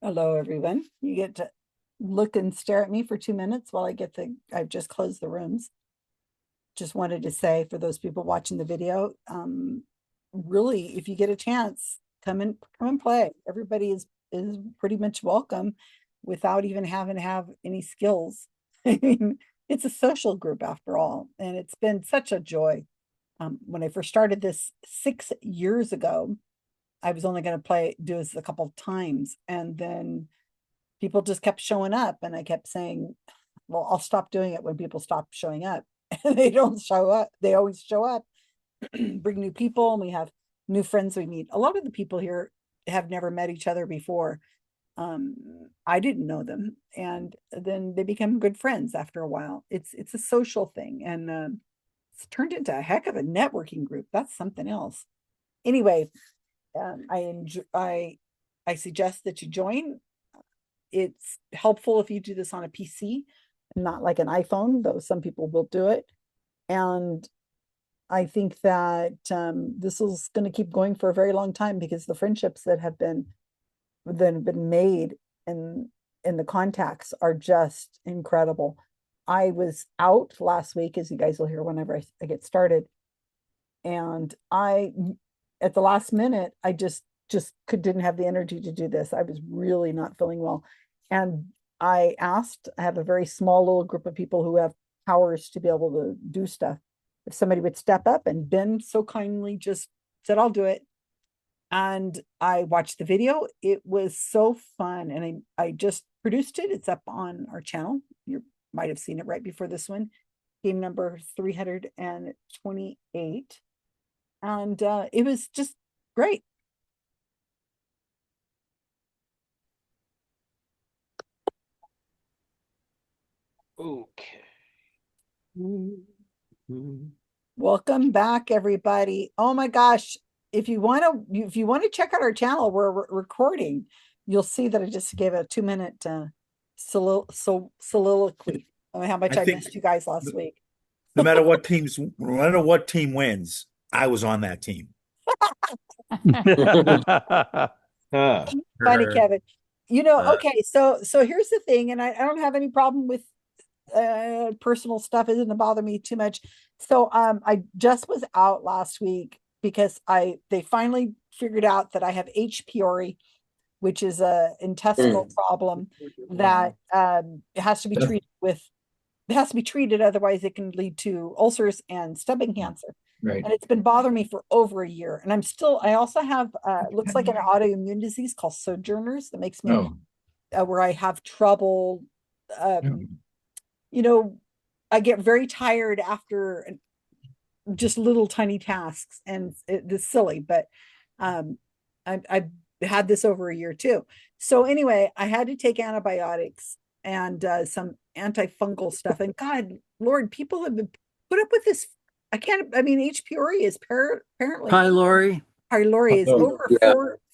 Hello, everyone. You get to look and stare at me for 2 minutes while I've just closed the rooms. Just wanted to say for those people watching the video, really, if you get a chance, come and play. Everybody is pretty much welcome without even having to have any skills. I mean, it's a social group after all, and it's been such a joy. When I first started this 6 years ago, I was only going to do this a couple of times, and then people just kept showing up, and I kept saying, well, I'll stop doing it when people stop showing up. And they don't show up. They always show up, bring new people, and we have new friends we meet. A lot of the people here have never met each other before. I didn't know them, and then they become good friends after a while. It's a social thing, and it's turned into a heck of a networking group. That's something else. Anyway, I suggest that you join. It's helpful if you do this on a PC, not like an iPhone, though some people will do it. And I think that this is going to keep going for a very long time, because the friendships that have been made in the contacts are just incredible. I was out last week, as you guys will hear whenever I get started, and at the last minute, I just didn't have the energy to do this. I was really not feeling well, and I have a very small little group of people who have powers to be able to do stuff. If somebody would step up, and Ben so kindly just said, I'll do it. And I watched the video. It was so fun. And I just produced it. It's up on our channel. You might have seen it right before this one. Game number 328. And it was just great. Okay. Welcome back, everybody. Oh my gosh. If you want to check out our channel, we're recording. You'll see that I just gave a 2-minute soliloquy on how much I missed you guys last week. No matter what team wins, I was on that team. Funny, Kevin. Okay, so here's the thing, and I don't have any problem with personal stuff. It doesn't bother me too much. So I just was out last week because they finally figured out that I have H. pylori, which is a intestinal problem that it has to be treated. Otherwise it can lead to ulcers and stomach cancer. Right. And it's been bothering me for over a year. And I also have looks like an autoimmune disease called Sojourners that makes me where I have trouble. I get very tired after just little tiny tasks, and it's silly, but I've had this over a year too. So anyway, I had to take antibiotics and some antifungal stuff. And God, Lord, people have been put up with this. H. pylori is apparently pylori is over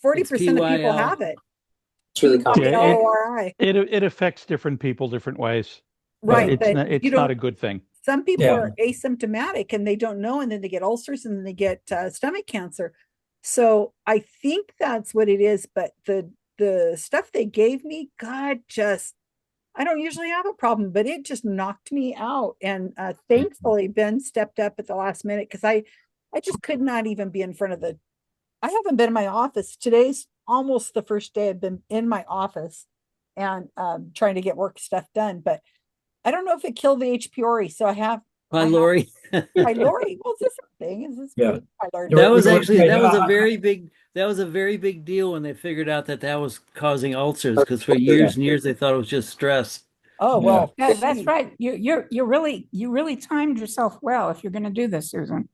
40% of people have it. It's really common. It affects different people different ways. Right. It's not a good thing. Some people are asymptomatic and they don't know, and then they get ulcers, and then they get stomach cancer. So I think that's what it is. But the stuff they gave me, God, I don't usually have a problem, but it just knocked me out. And thankfully, Ben stepped up at the last minute, because I just could not even be in front of I haven't been in my office. Today's almost the first day I've been in my office and trying to get work stuff done. But I don't know if it killed the H. pylori. So I have pylori. Pylori. Well, is this a thing? Is this pylori? That was a very big deal when they figured out that was causing ulcers, because for years and years they thought it was just stress. Oh, well, that's right. You really timed yourself well if you're going to do this, Susan,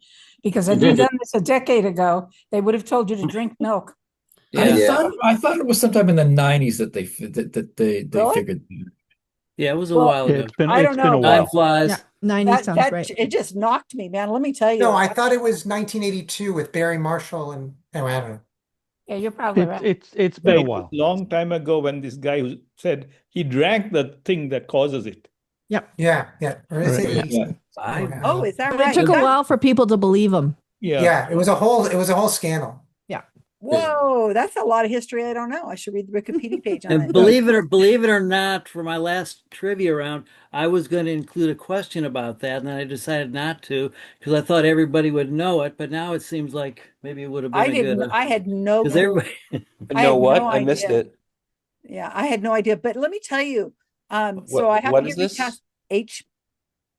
because had you done this a decade ago, they would have told you to drink milk. I thought it was sometime in the 90s that they figured. Yeah, it was a while ago. It's been a while. Time flies. Yeah, 90 sounds right. It just knocked me, man. Let me tell you. No, I thought it was 1982 with Barry Marshall, and anyway, I don't know. Yeah, you're probably right. It's been a while. Long time ago, when this guy who said he drank the thing that causes it. Yeah. Or is it 80s? Is that But right? it took a while for people to believe him. Yeah, it was a whole scandal. Yeah. Whoa, that's a lot of history. I don't know. I should read the Wikipedia page on And it. believe it or not, for my last trivia round, I was going to include a question about that, and then I decided not to because I thought everybody would know it. But now it seems like maybe it would have been I a good didn't. I had no because clue. everybody. I know had what? no I missed idea. it. Yeah, I had no idea. But let me tell you. So What- I have what to is get this? retest H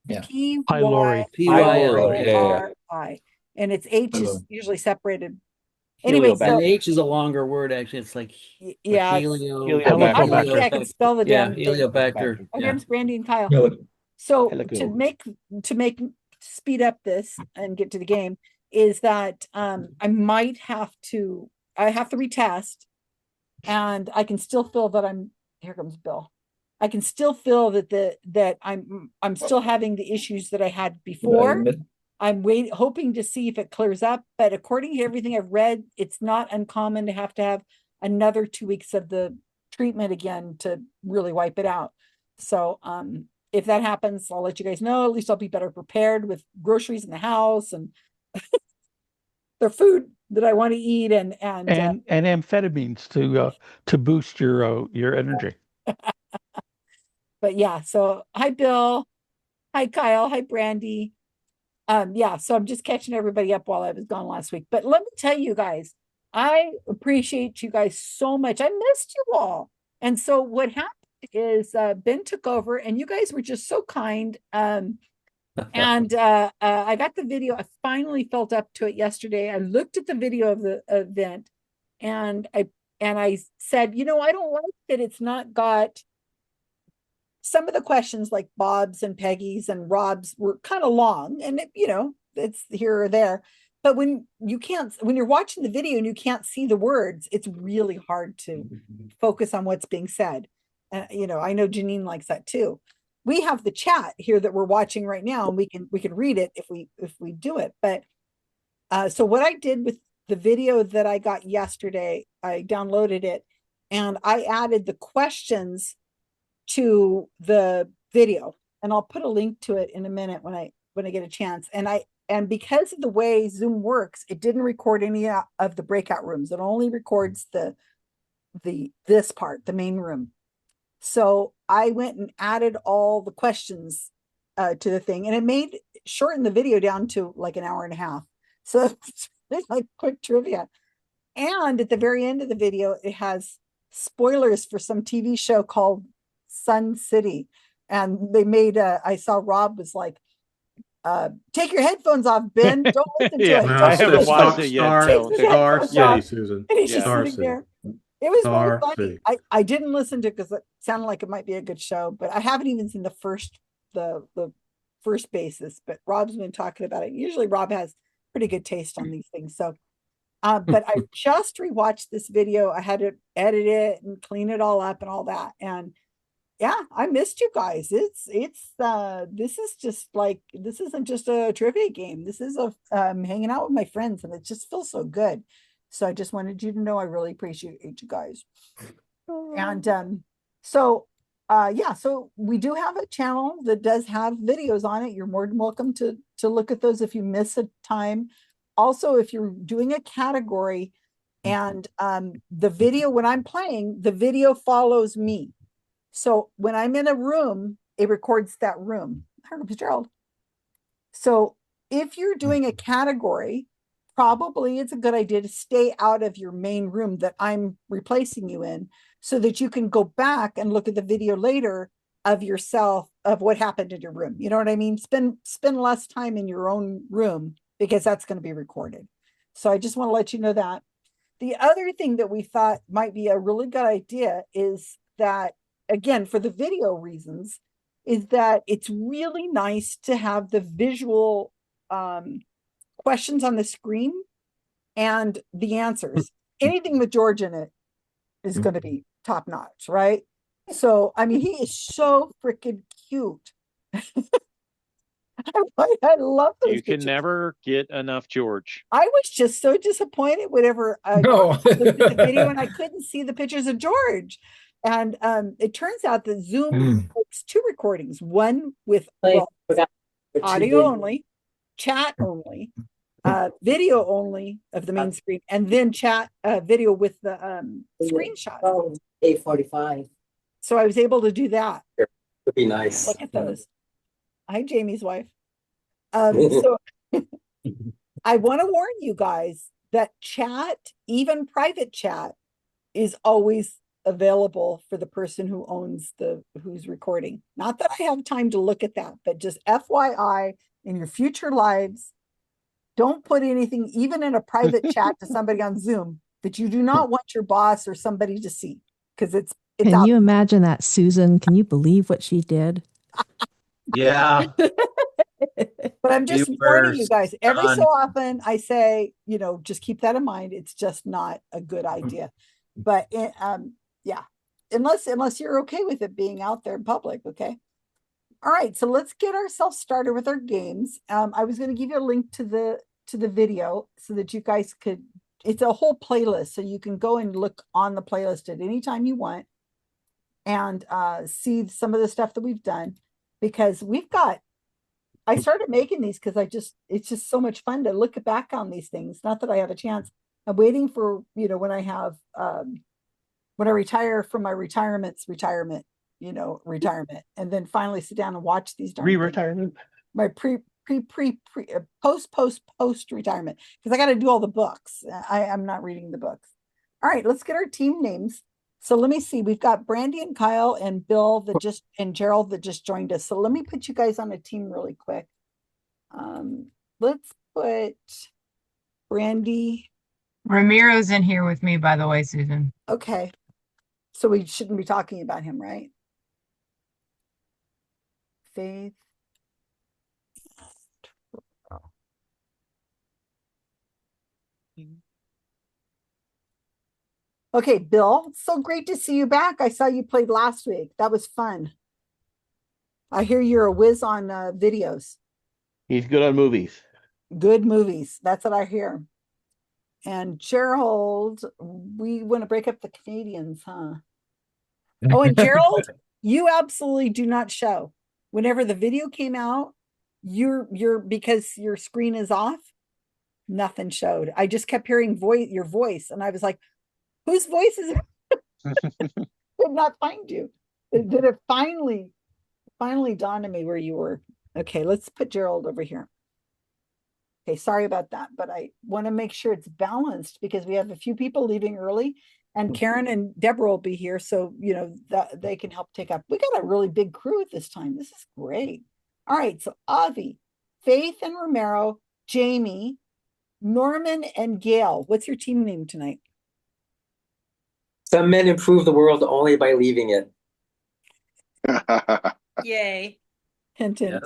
Yeah. P Pylori. Y PYLORI. Yeah, yeah. R I, and it's H is Hello. usually separated. Anyway, so And H is a longer word. Actually, it's like yeah, Heliobacter. I'm lucky I can spell the Yeah, damn thing. heliobacter. Okay, Yeah. it's Brandy and Kyle. No, So Helico. to make speed up this and get to the game is that I might have to retest, and I can still feel that here comes Bill. I can still feel that I'm still having the issues that I had before. I'm hoping to see if it clears up, but according to everything I've read, it's not uncommon to have another 2 weeks of the treatment again to really wipe it out. So if that happens, I'll let you guys know. At least I'll be better prepared with groceries in the house and the food that I want to eat and amphetamines to boost your energy. But yeah, so hi Bill, hi Kyle, hi Brandy. Yeah, so I'm just catching everybody up while I was gone last week. But let me tell you guys, I appreciate you guys so much. I missed you all. And so what happened is Ben took over and you guys were just so kind. And I got the video. I finally felt up to it yesterday. I looked at the video of the event and I said, I don't like that it's not got some of the questions like Bob's and Peggy's and Rob's were kind of long and it's here or there. But when you're watching the video and you can't see the words, it's really hard to focus on what's being said. I know Janine likes that too. We have the chat here that we're watching right now and we can read it if we do it. But so what I did with the video that I got yesterday, I downloaded it and I added the questions to the video, and I'll put a link to it in a minute when I get a chance. And because of the way Zoom works, it didn't record any of the breakout rooms. It only records this part, the main room. So I went and added all the questions to the thing, and it shortened the video down to like an hour and a half. So it's like quick trivia. And at the very end of the video, it has spoilers for some TV show called Sun City. And they made I saw Rob was like, take your headphones off, Ben. Don't listen to it. I haven't watched it yet. Star City, Susan. And he's just Star sitting City. there. It was really Star funny. City. I didn't listen to it because it sounded like it might be a good show, but I haven't even seen the first basis. But Rob's been talking about it. Usually Rob has pretty good taste on these things. So but I just rewatched this video. I had to edit it and clean it all up and all that. And yeah, I missed you guys. This isn't just a trivia game. This is hanging out with my friends, and it just feels so good. So I just wanted you to know I really appreciate you guys. And so we do have a channel that does have videos on it. You're more than welcome to look at those if you miss a time. Also, if you're doing a category and the video, when I'm playing, the video follows me. So when I'm in a room, it records that room. Here comes Gerald. So if you're doing a category, probably it's a good idea to stay out of your main room that I'm replacing you in so that you can go back and look at the video later of yourself, of what happened in your room. You know what I mean? Spend less time in your own room because that's going to be recorded. So I just want to let you know that. The other thing that we thought might be a really good idea is that, again, for the video reasons, is that it's really nice to have the visual questions on the screen and the answers. Anything with George in it is going to be top notch, right? So, I mean, he is so freaking cute. I love those You can pictures. never get enough George. I was just so disappointed whenever I looked at the video and I couldn't see the pictures of George. And it turns out that Zoom takes two recordings, one with audio only, chat only, video only of the main screen, and then chat video with the screenshot. Oh, 8:45. So I was able to do that. Would be nice. Look at those. Hi, Jamie's wife. So I want to warn you guys that chat, even private chat, is always available for the person who owns who's recording. Not that I have time to look at that, but just FYI, in your future lives, don't put anything, even in a private chat to somebody on Zoom, that you do not want your boss or somebody to see, because it's Can out. you imagine that, Susan? Can you believe what she did? Yeah. But I'm just warning you guys, every so often I say, just keep that in mind. It's just not a good idea. But yeah, unless you're okay with it being out there in public, okay? All right, so let's get ourselves started with our games. I was going to give you a link to the video so that you guys could, it's a whole playlist, so you can go and look on the playlist at any time you want and see some of the stuff that we've done, because I started making these because it's just so much fun to look back on these things. Not that I have a chance. I'm waiting for, when I have, when I retire from my retirement, and then finally sit down and watch these darn Re-retirement. My post retirement, because I got to do all the books. I'm not reading the books. All right, let's get our team names. So let me see. We've got Brandy and Kyle and Bill and Gerald that just joined us. So let me put you guys on a team really quick. Let's put Brandy. Ramiro's in here with me, by the way, Susan. Okay. So we shouldn't be talking about him, right? Faith. Okay, Bill, so great to see you back. I saw you played last week. That was fun. I hear you're a whiz on videos. He's good on movies. Good movies. That's what I hear. And Gerald, we want to break up the Canadians, huh? Oh, and Gerald, you absolutely do not show. Whenever the video came out, you're because your screen is off, nothing showed. I just kept hearing your voice, and I was like, whose voice is it? Could not find you. Did it finally dawned on me where you were? Okay, let's put Gerald over here. Okay, sorry about that, but I want to make sure it's balanced because we have a few people leaving early, and Karen and Deborah will be here, so that they can help take up. We got a really big crew at this time. This is great. All right, so Avi, Faith and Romero, Jamie, Norman, and Gail. What's your team name tonight? Some men improve the world only by leaving it. Yay. Hint, hint.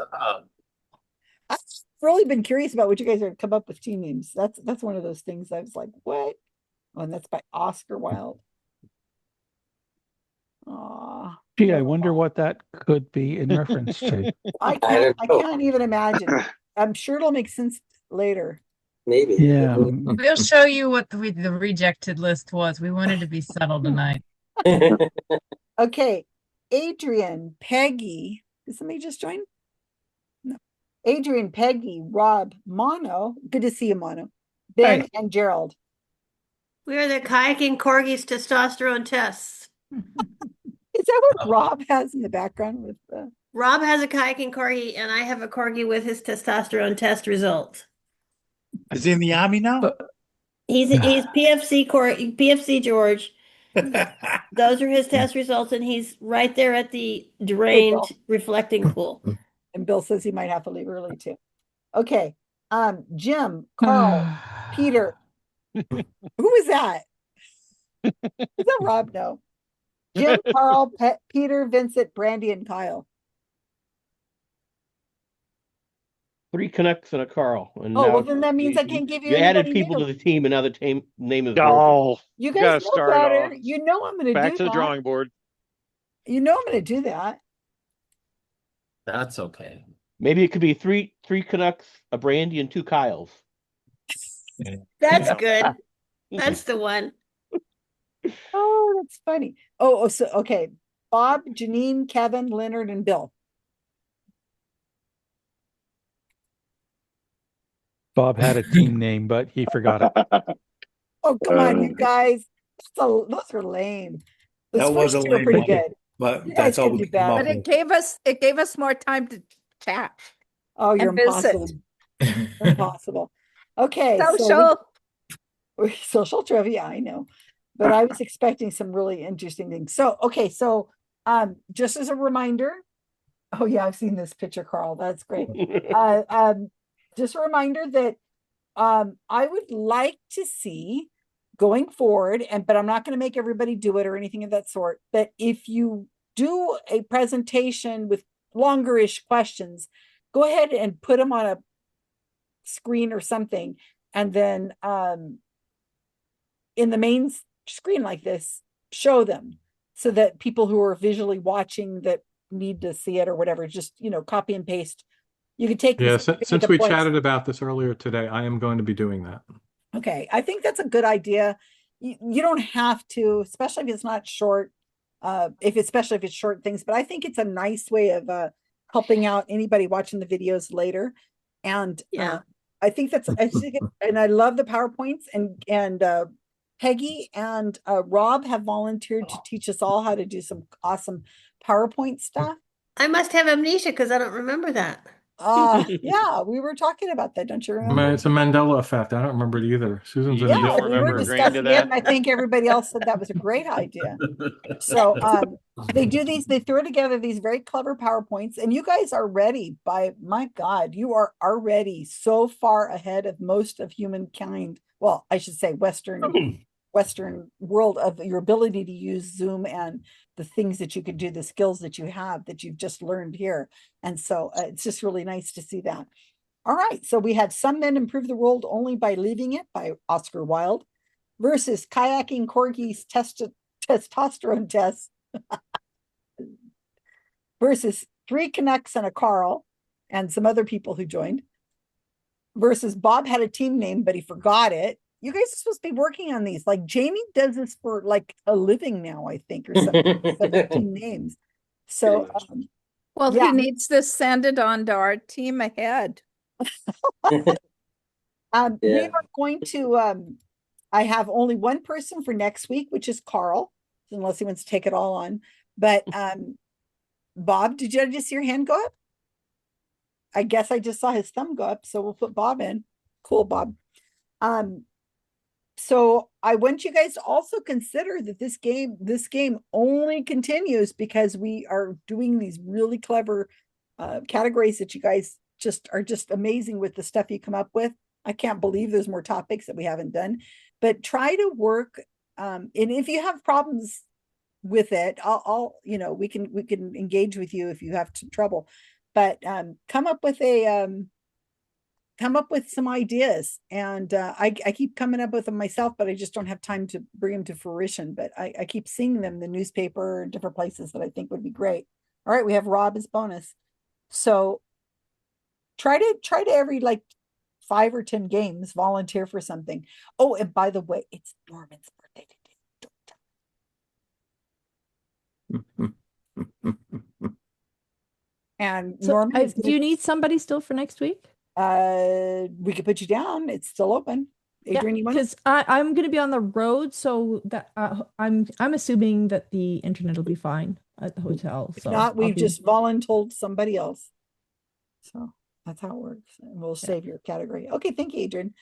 I've really been curious about what you guys are come up with team names. That's one of those things I was like, what? Oh, and that's by Oscar Wilde. Aw. Gee, I wonder what that could be in reference to. I can't even imagine. I'm sure it'll make sense later. Maybe. Yeah. We'll show you what the rejected list was. We wanted to be subtle tonight. Okay. Adrian, Peggy. Did somebody just join? No. Adrian, Peggy, Rob, Mono. Good to see you, Mono. Ben and Gerald. We are the kayaking corgis testosterone tests. Is that what Rob has in the background with Rob has a kayaking corgi, and I have a corgi with his testosterone test result. Is he in the army now? He's PFC George. Those are his test results, and he's right there at the drained reflecting pool. And Bill says he might have to leave early too. Okay. Jim, Carl, Peter. Who is that? Is that Rob? No. Jim, Carl, Peter, Vincent, Brandy, and Kyle. 3 Canucks and a Carl. And well, then that means I can't give you. You added people new. to the team, and now the team name is. Oh, you guys know better. Off. You know I'm going to do back to the drawing board. You know I'm going to do that. That's okay. Maybe it could be three Canucks, a Brandy, and 2 Kyles. That's good. That's the one. Oh, that's funny. Oh, so okay. Bob, Janine, Kevin, Leonard, and Bill. Bob had a team name, but he forgot it. Oh, come on, you guys. So those are lame. The That was a first two are lame pretty one, good. but You that's guys all can we do could come better. up But with. it gave us more time to chat. Oh, you're and visit. impossible. You're impossible. Okay, so social trivia, I know. But I was expecting some really interesting things. So, okay, so just as a reminder, oh yeah, I've seen this picture, Carl. That's great. Just a reminder that I would like to see going forward, but I'm not going to make everybody do it or anything of that sort. But if you do a presentation with longer-ish questions, go ahead and put them on a screen or something, and then in the main screen like this, show them so that people who are visually watching that need to see it or whatever, just copy and paste. You could take Yeah, this, since we chatted about this earlier today, I am going to be doing that. Okay, I think that's a good idea. You don't have to, especially if it's not short, especially if it's short things, but I think it's a nice way of helping out anybody watching the videos later. And I think and I love the PowerPoints, and Peggy and Rob have volunteered to teach us all how to do some awesome PowerPoint stuff. I must have amnesia because I don't remember that. Yeah, we were talking about that, don't you remember? Man, it's a Mandela effect. I don't remember it either. Susan's in a Yeah, different we were universe. discussing it, and I think everybody else said that was a great idea. So they do these, they throw together these very clever PowerPoints, and you guys are ready by, my God, you are already so far ahead of most of humankind. Well, I should say Western world, of your ability to use Zoom and the things that you can do, the skills that you have that you've just learned here. And so it's just really nice to see that. All right, so we had Some Men Improve the World Only by Leaving It by Oscar Wilde versus Kayaking Corgi's Testosterone Test versus Three Canucks and a Carl and some other people who joined versus Bob Had a Team Name, but he forgot it. You guys are supposed to be working on these. Like Jamie does this for like a living now, I think, or something. 17 names. So, well, yeah. he needs to send it on to our team ahead. We are going to, I have only one person for next week, which is Carl, unless he wants to take it all on. But Bob, did you just see your hand go up? I guess I just saw his thumb go up, so we'll put Bob in. Cool, Bob. So I want you guys to also consider that this game only continues because we are doing these really clever categories that you guys are just amazing with the stuff you come up with. I can't believe there's more topics that we haven't done, but try to work. And if you have problems with it, we can engage with you if you have trouble, but come up with some ideas. And I keep coming up with them myself, but I just don't have time to bring them to fruition. But I keep seeing them in the newspaper, different places that I think would be great. All right, we have Rob as bonus. So try to every like 5 or 10 games volunteer for something. Oh, and by the way, it's Norman's birthday today. And So, Norman, do you need somebody still for next week? We could put you down. It's still open. Adrian, you want? Because I'm going to be on the road, so that I'm assuming that the internet will be fine at the hotel. If So not, we've just voluntold somebody else. So that's how it works. And we'll save your category. Okay, thank you, Adrian.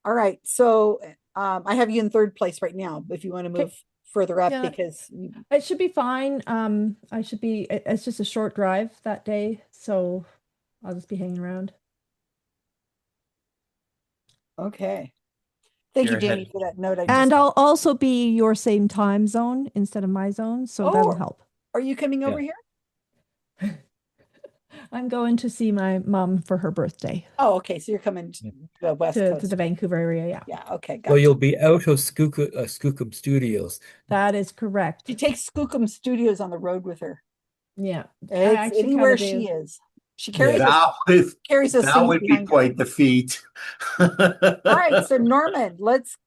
All right. So I have you in third place right now, if you want to move further up, because it should be fine. It's just a short drive that day, so I'll just be hanging around. Okay. Thank you, Jamie, for that note. And I'll also be your same time zone instead of my zone, so that'll help. Are you coming over here? I'm going to see my mom for her birthday. Oh, okay. So you're coming to the West Coast. To the Vancouver area, yeah. Yeah, okay. Gotcha. So you'll be out of Skookum Studios. That is correct. She takes Skookum Studios on the road with her. Yeah. It's anywhere she is. She carries that would be quite the feat. All right, so Norman, let's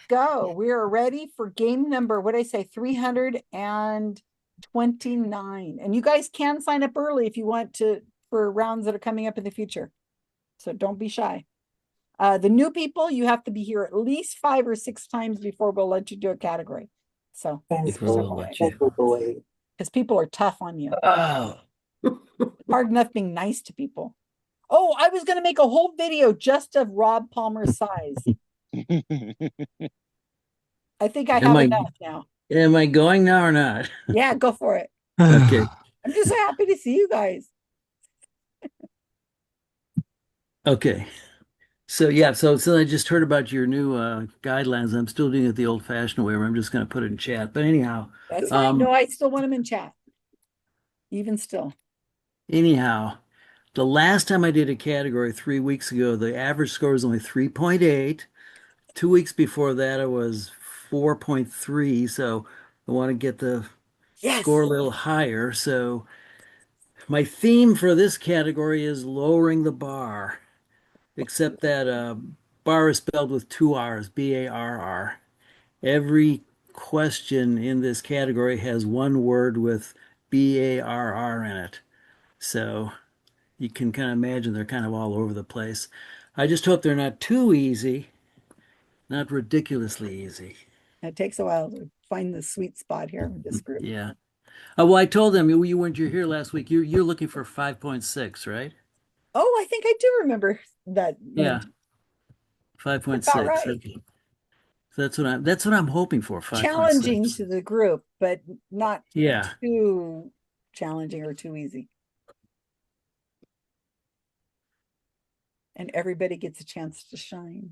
go. We are ready for game number, what did I say, 329. And you guys can sign up early if you want to for rounds that are coming up in the future. So don't be shy. The new people, you have to be here at least 5 or 6 times before we'll let you do a category. So, Before they'll let you. because people are tough on you. Oh, Hard enough being nice to people. Oh, I was going to make a whole video just of Rob Palmer's size. I think I have enough now. Am I going now or not? Yeah, go for it. Okay. I'm just so happy to see you guys. Okay. So yeah, so I just heard about your new guidelines. I'm still doing it the old-fashioned way, where I'm just going to put it in chat. But anyhow, That's fine. No, I still want them in chat. Even still. anyhow, the last time I did a category 3 weeks ago, the average score was only 3.8. 2 weeks before that, it was 4.3. So I want to get the score a little higher. So my theme for this category is lowering the bar, except that Barr is spelled with 2 R's, Barr. Every question in this category has one word with Barr in it. So you can kind of imagine they're kind of all over the place. I just hope they're not too easy, not ridiculously easy. It takes a while to find the sweet spot here with this group. Yeah. Well, I told them you weren't here last week. You're looking for 5.6, right? Oh, I think I do remember that. Yeah. 5.6. About right. Okay. So that's what I'm hoping for. 5.6. Challenging to the group, but not Yeah. too challenging or too easy. And everybody gets a chance to shine.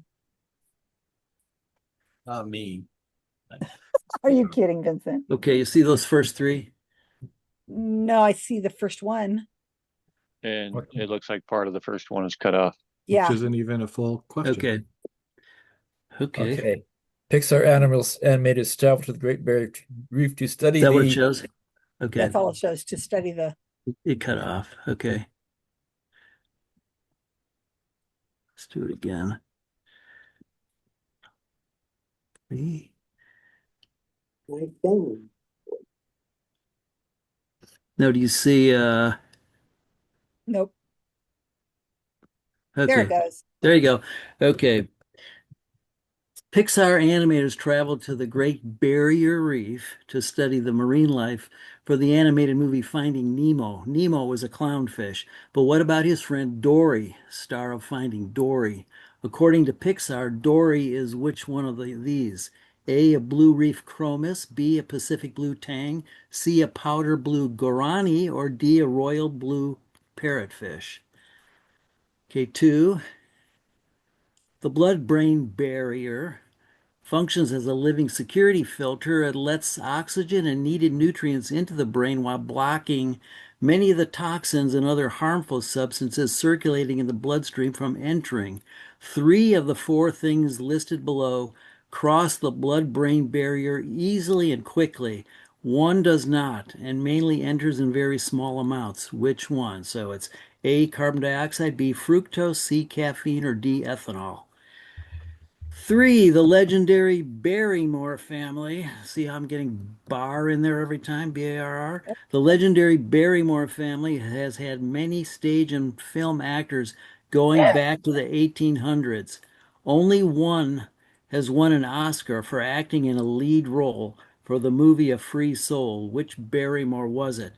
Not me. Are you kidding, Vincent? Okay, you see those first three? No, I see the first one. And it looks like part of the first one is cut off. Yeah. Which isn't even a full question. Okay. Pixar animals animators travel to the Great Barrier Reef to study Is that what it shows? Okay. That's all it shows, to study the. It cut off. Okay. Let's do it again. 3. Now, do you see? Nope. Okay. There it goes. There you go. Okay. Pixar animators traveled to the Great Barrier Reef to study the marine life for the animated movie Finding Nemo. Nemo was a clownfish, but what about his friend Dory, star of Finding Dory? According to Pixar, Dory is which one of these? A blue reef chromis, B, a Pacific blue tang, C, a powder blue guarani, or D, a royal blue parrotfish? Okay, 2. The blood-brain barrier functions as a living security filter. It lets oxygen and needed nutrients into the brain while blocking many of the toxins and other harmful substances circulating in the bloodstream from entering. 3 of the 4 things listed below cross the blood-brain barrier easily and quickly. 1 does not and mainly enters in very small amounts. Which one? So it's A, carbon dioxide, B, fructose, C, caffeine, or D, ethanol. 3, the legendary Barrymore family. See how I'm getting Barr in there every time, B-A-R-R? The legendary Barrymore family has had many stage and film actors going back to the 1800s. Only one has won an Oscar for acting in a lead role for the movie A Free Soul. Which Barrymore was it?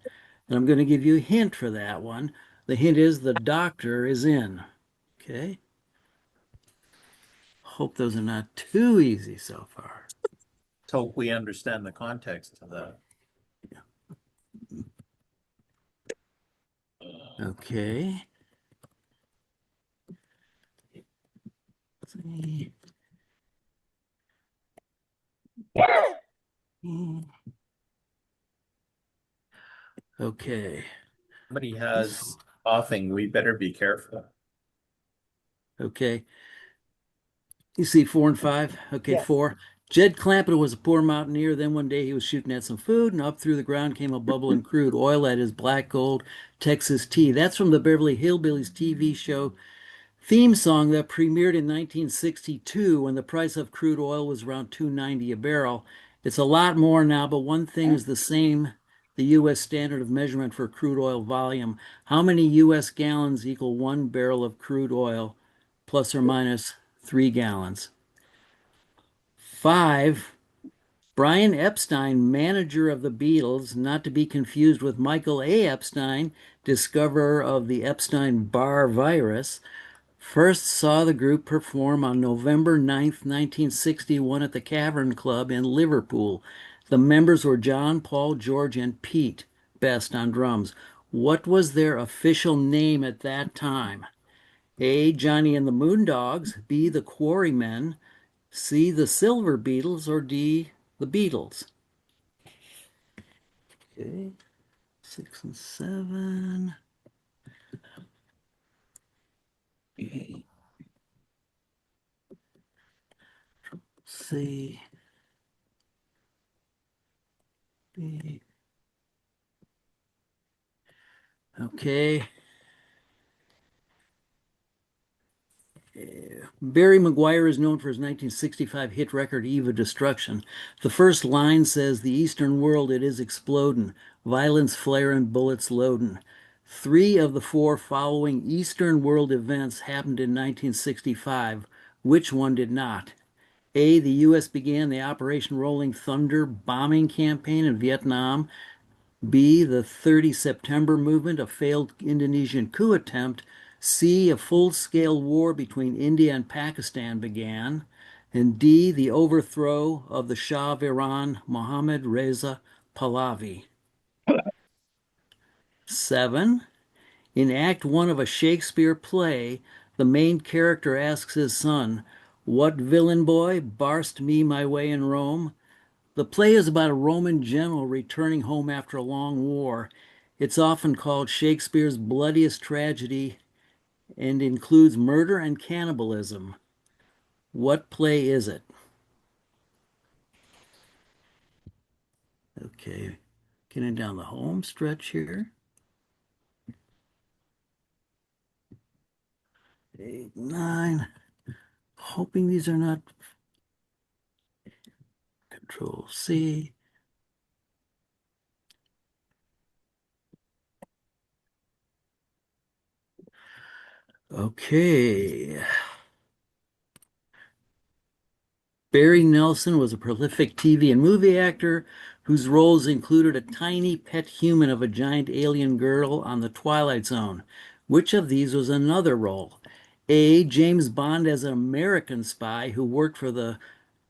And I'm going to give you a hint for that one. The hint is the doctor is in. Okay? Hope those are not too easy so far. Let's hope we understand the context of that. Okay. Let's see. Okay. Somebody has coughing. We better be careful. Okay. You see 4 and 5? Okay, Yes. 4. Jed Clampett was a poor mountaineer. Then one day he was shooting at some food, and up through the ground came a bubbling crude oil at his black gold Texas tea. That's from the Beverly Hillbillies TV show theme song that premiered in 1962 when the price of crude oil was around $2.90 a barrel. It's a lot more now, but one thing is the same, the U.S. standard of measurement for crude oil volume. How many U.S. gallons equal 1 barrel of crude oil? plus or minus 3 gallons. 5. Brian Epstein, manager of the Beatles, not to be confused with Michael A. Epstein, discoverer of the Epstein-Barr virus, first saw the group perform on November 9th, 1961 at the Cavern Club in Liverpool. The members were John, Paul, George, and Pete Best on drums. What was their official name at that time? A. Johnny and the Moondogs, B. the Quarrymen, C. the Silver Beatles, or D. the Beatles? Okay, 6 and 7. Okay. C. B. Okay. Barry Maguire is known for his 1965 hit record Eve of Destruction. The first line says, "The Eastern world, it is explodin', violence flarin', bullets loadin'." 3 of the 4 following Eastern world events happened in 1965. Which one did not? A. The U.S. began the Operation Rolling Thunder bombing campaign in Vietnam. B. The 30 September movement, a failed Indonesian coup attempt. C. A full-scale war between India and Pakistan began. And D. The overthrow of the Shah of Iran, Mohammad Reza Pahlavi. 7. In Act 1 of a Shakespeare play, the main character asks his son, "What villain boy barst me my way in Rome?" The play is about a Roman general returning home after a long war. It's often called Shakespeare's bloodiest tragedy and includes murder and cannibalism. What play is it? Okay, getting down the home stretch here. 8, 9. Hoping these are not. Control C. Okay. Barry Nelson was a prolific TV and movie actor whose roles included a tiny pet human of a giant alien girl on The Twilight Zone. Which of these was another role? A. James Bond as an American spy who worked for the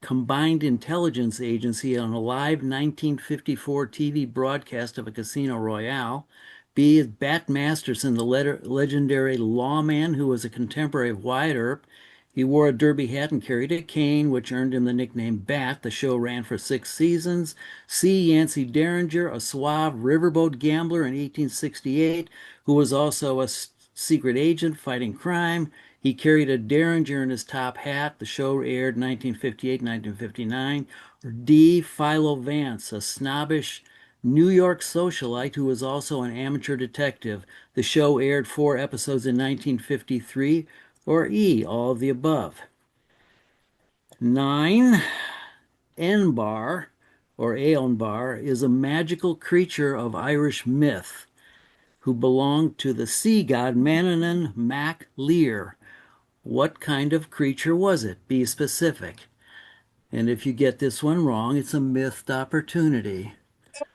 Combined Intelligence Agency on a live 1954 TV broadcast of a Casino Royale. B. Bat Masterson, the legendary lawman who was a contemporary of Wyatt Earp. He wore a derby hat and carried a cane, which earned him the nickname Bat. The show ran for 6 seasons. C. Yancey Derringer, a suave riverboat gambler in 1868, who was also a secret agent fighting crime. He carried a Derringer in his top hat. The show aired 1958, 1959. Or D. Philo Vance, a snobbish New York socialite who was also an amateur detective. The show aired 4 episodes in 1953. Or E, all of the above. 9. Enbar, or Eonbar, is a magical creature of Irish myth who belonged to the sea god Manannán Mac Lir. What kind of creature was it? Be specific. And if you get this one wrong, it's a missed opportunity.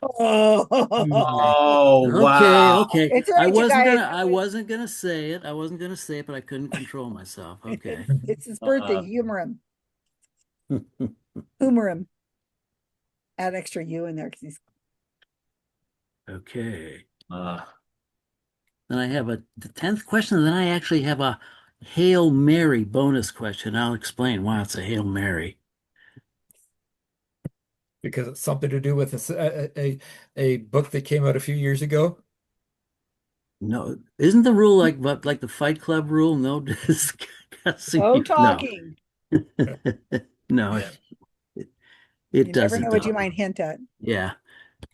Oh, Okay, wow. okay. It's all I right, you wasn't guys. gonna I wasn't gonna say it. I wasn't gonna say it, but I couldn't control myself. Okay. It's his birthday. Humor him. Humor him. Add extra U in there because he's. Okay. Then I have the 10th question, and then I actually have a Hail Mary bonus question. I'll explain why it's a Hail Mary. Because it's something to do with a book that came out a few years ago. No, isn't the rule like the Fight Club rule? No discussing. No talking. No, Yeah. it You never doesn't. know what you might hint at. Yeah.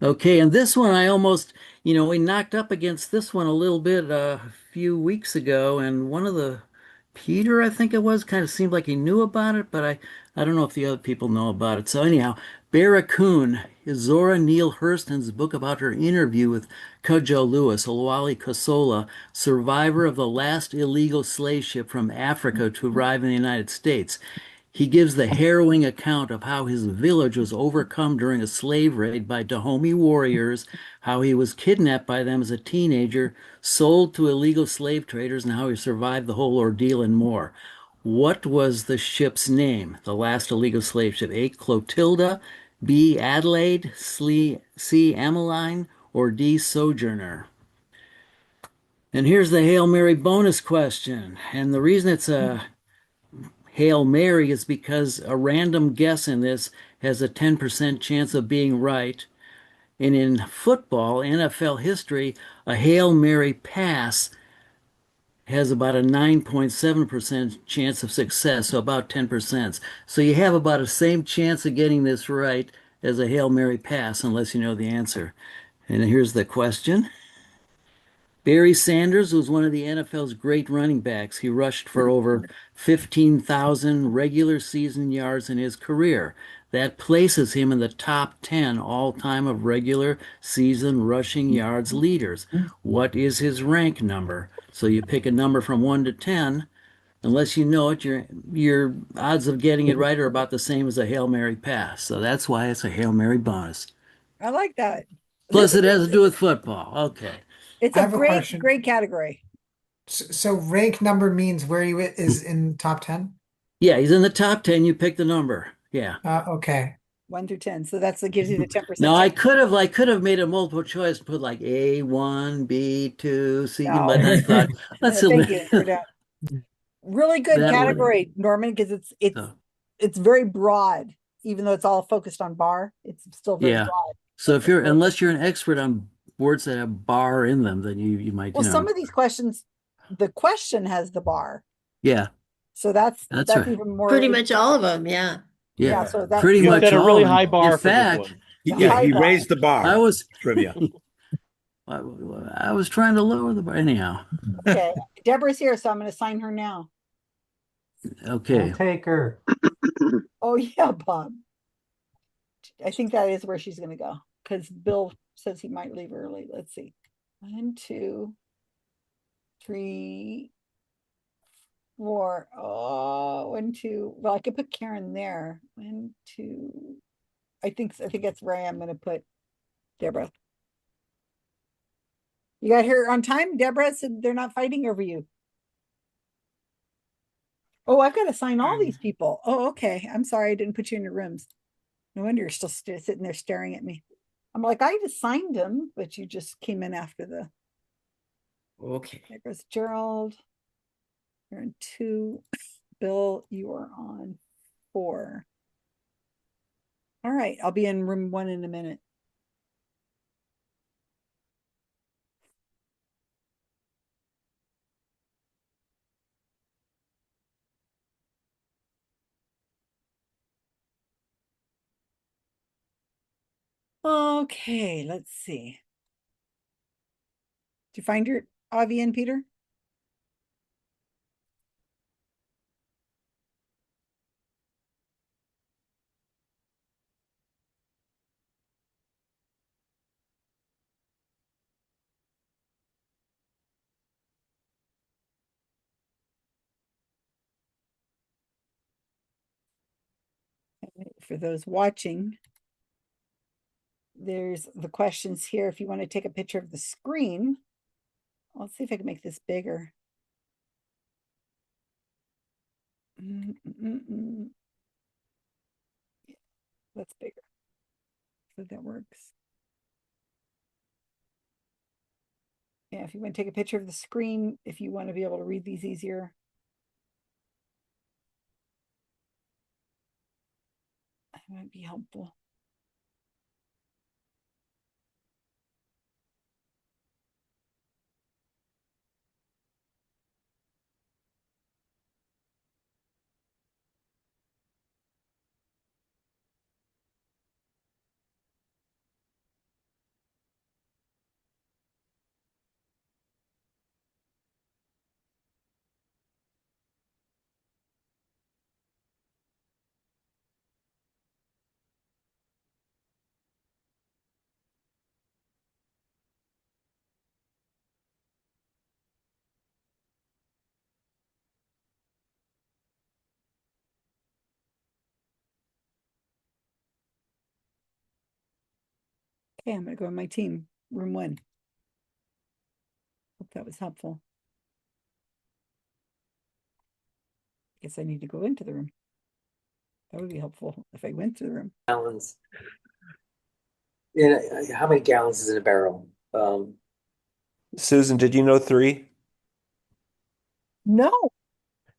Okay, and this one I almost, we knocked up against this one a little bit a few weeks ago, and one of the Peter, I think it was, kind of seemed like he knew about it, but I don't know if the other people know about it. So anyhow, Barracoon is Zora Neale Hurston's book about her interview with Cudjoe Lewis, Olwale Kosola, survivor of the last illegal slave ship from Africa to arrive in the United States. He gives the harrowing account of how his village was overcome during a slave raid by Dahomey warriors, how he was kidnapped by them as a teenager, sold to illegal slave traders, and how he survived the whole ordeal and more. What was the ship's name, the last illegal slave ship? A. Clotilda, B. Adelaide, C. Emmeline, or D. Sojourner? And here's the Hail Mary bonus question. And the reason it's a Hail Mary is because a random guess in this has a 10% chance of being right. And in football, NFL history, a Hail Mary pass has about a 9.7% chance of success, so about 10%. So you have about the same chance of getting this right as a Hail Mary pass, unless you know the answer. And here's the question. Barry Sanders was one of the NFL's great running backs. He rushed for over 15,000 regular season yards in his career. That places him in the top 10 all-time of regular season rushing yards leaders. What is his rank number? So you pick a number from 1 to 10. Unless you know it, your odds of getting it right are about the same as a Hail Mary pass. So that's why it's a Hail Mary bonus. I like that. Plus, it has to do with football. Okay. It's I a have a great, question. great category. So rank number means where you is in top 10? Yeah, he's in the top 10. You pick the number. Yeah. Okay. 1 through 10. So that gives you the 10%. Now I could have made a multiple choice and put like A1, B2, C, No. but I thought let's Thank you for that. Really good That would- category, Norman, because it's very broad, even though it's all focused on Barr. It's still very yeah. broad. So if unless you're an expert on words that have bar in them, then you might Well, some of these questions, the question has the bar. Yeah. So that's right. even more. Pretty much all of them, yeah. Yeah. So that's pretty You much set a all really of them. high bar In for this fact, one. He raised the bar. I was trivia. I was trying to lower the bar. Anyhow. Okay. Deborah's here, so I'm going to sign her now. Okay. Take her. Oh, yeah, Bob. I think that is where she's going to go because Bill says he might leave early. Let's see. 1, 2, 3, 4. Oh, 1, 2. Well, I could put Karen there. 1, 2. I think that's where I am going to put Deborah. You got here on time, Deborah said they're not fighting over you. Oh, I've got to sign all these people. Oh, okay. I'm sorry I didn't put you in your rooms. No wonder you're still sitting there staring at me. I'm like, I just signed them, but you just came in after the. Okay. There's Gerald. You're on 2. Bill, you are on 4. All right. I'll be in room 1 in a minute. Okay, let's see. Did you find your Avi and Peter? For those watching, there's the questions here. If you want to take a picture of the screen, let's see if I can make this bigger. That's bigger. So that works. Yeah, if you want to take a picture of the screen, if you want to be able to read these easier. That might be helpful. Okay, I'm gonna go in my team, room 1. Hope that was helpful. Guess I need to go into the room. That would be helpful if I went to the room. Gallons. How many gallons is in a barrel? Susan, did you know 3? No.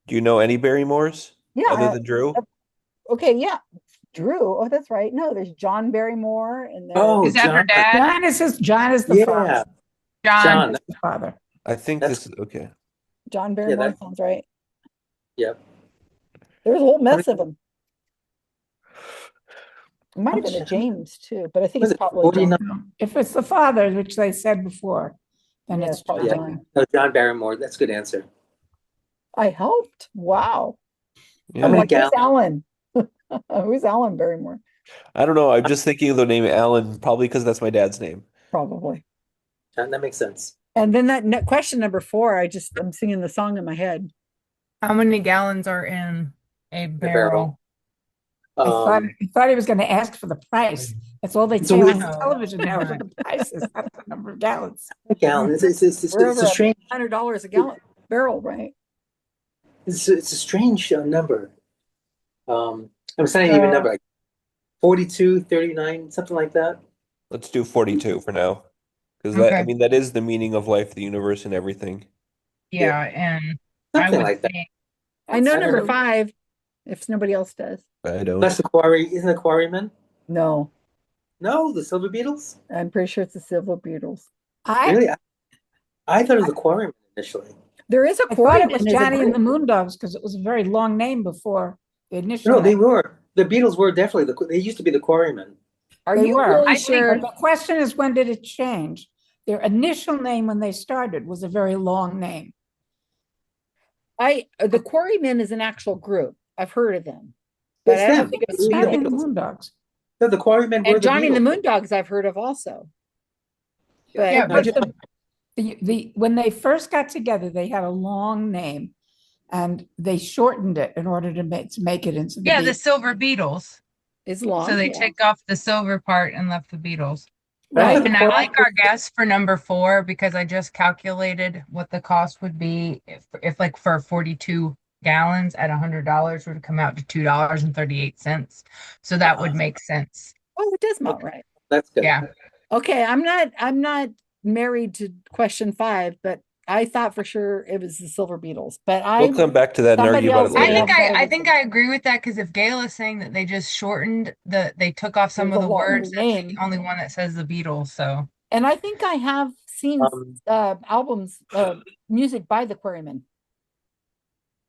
Do you know any Barrymores Yeah. other than Drew? Okay, yeah. Drew. Oh, that's right. No, there's John Barrymore and there's Oh, Is that her John. dad? John is the father. Yeah. John. is the father. I think That's- this is okay. John Barrymore that- sounds right. Yep. There's a whole mess of them. It might have been a James too, but I think Was it's it probably 49? John. If it's the father, which they said before, then Yeah, it's it's probably John. John. No, John Barrymore. That's a good answer. I helped. Wow. Yeah. I'm many like, who's gallons? Alan? Who's Alan Barrymore? I don't know. I'm just thinking of the name Alan, probably because that's my dad's name. Probably. John, that makes sense. And then that question number 4, I'm singing the song in my head. How many gallons are in a barrel? I thought Um, he was going to ask for the price. That's all they So say we- on television now is what the price is, not the number of gallons. gallons. It's We're a over strange. $100 a gallon barrel, right? It's a strange number. I'm saying even number like 42, 39, something like that. Let's do 42 for now. Because that, I Okay. mean, that is the meaning of life, the universe, and everything. Yeah, and I Something would like that. think I know I don't number know. 5, if nobody else does. I don't. That's the quarry. Isn't the Quarrymen? No, No, the Silver Beetles. I'm pretty sure it's the Silver Beetles. Really? I thought it was the Quarrymen initially. There is a I thought quarry. it was Johnny and the Moondogs because it was a very long name before the initial No, they name. were. The Beatles were definitely they used to be the Quarrymen. Are They you were. really I think- sure? But the question is, when did it change? Their initial name when they started was a very long name. The Quarrymen is an actual group. I've heard of them. But It's I don't them. think it's It's Johnny and the Beatles. Moondogs. No, the Quarrymen were And Johnny and the Beatles. Moondogs I've heard of also. But Yeah, No, but just- the when they first got together, they had a long name, and they shortened it in order to make it into the yeah, the Beatles. Silver Beetles. it's long. So they yeah. take off the silver part and left the Beatles. Right. And I like our guess for number 4 because I just calculated what the cost would be if like for 42 gallons at $100 would come out to $2.38. So that would make sense. Oh, it does not right. That's good. Yeah. Okay, I'm not married to question 5, but I thought for sure it was the Silver Beetles. But We'll come back to that and somebody argue about else it may I later. have think better I think results. I agree with that because if Gail is saying that they just shortened they took off some There's of a the longer words, that's name. the only one that says the Beatles. So And I think I have seen albums, music by the Quarrymen.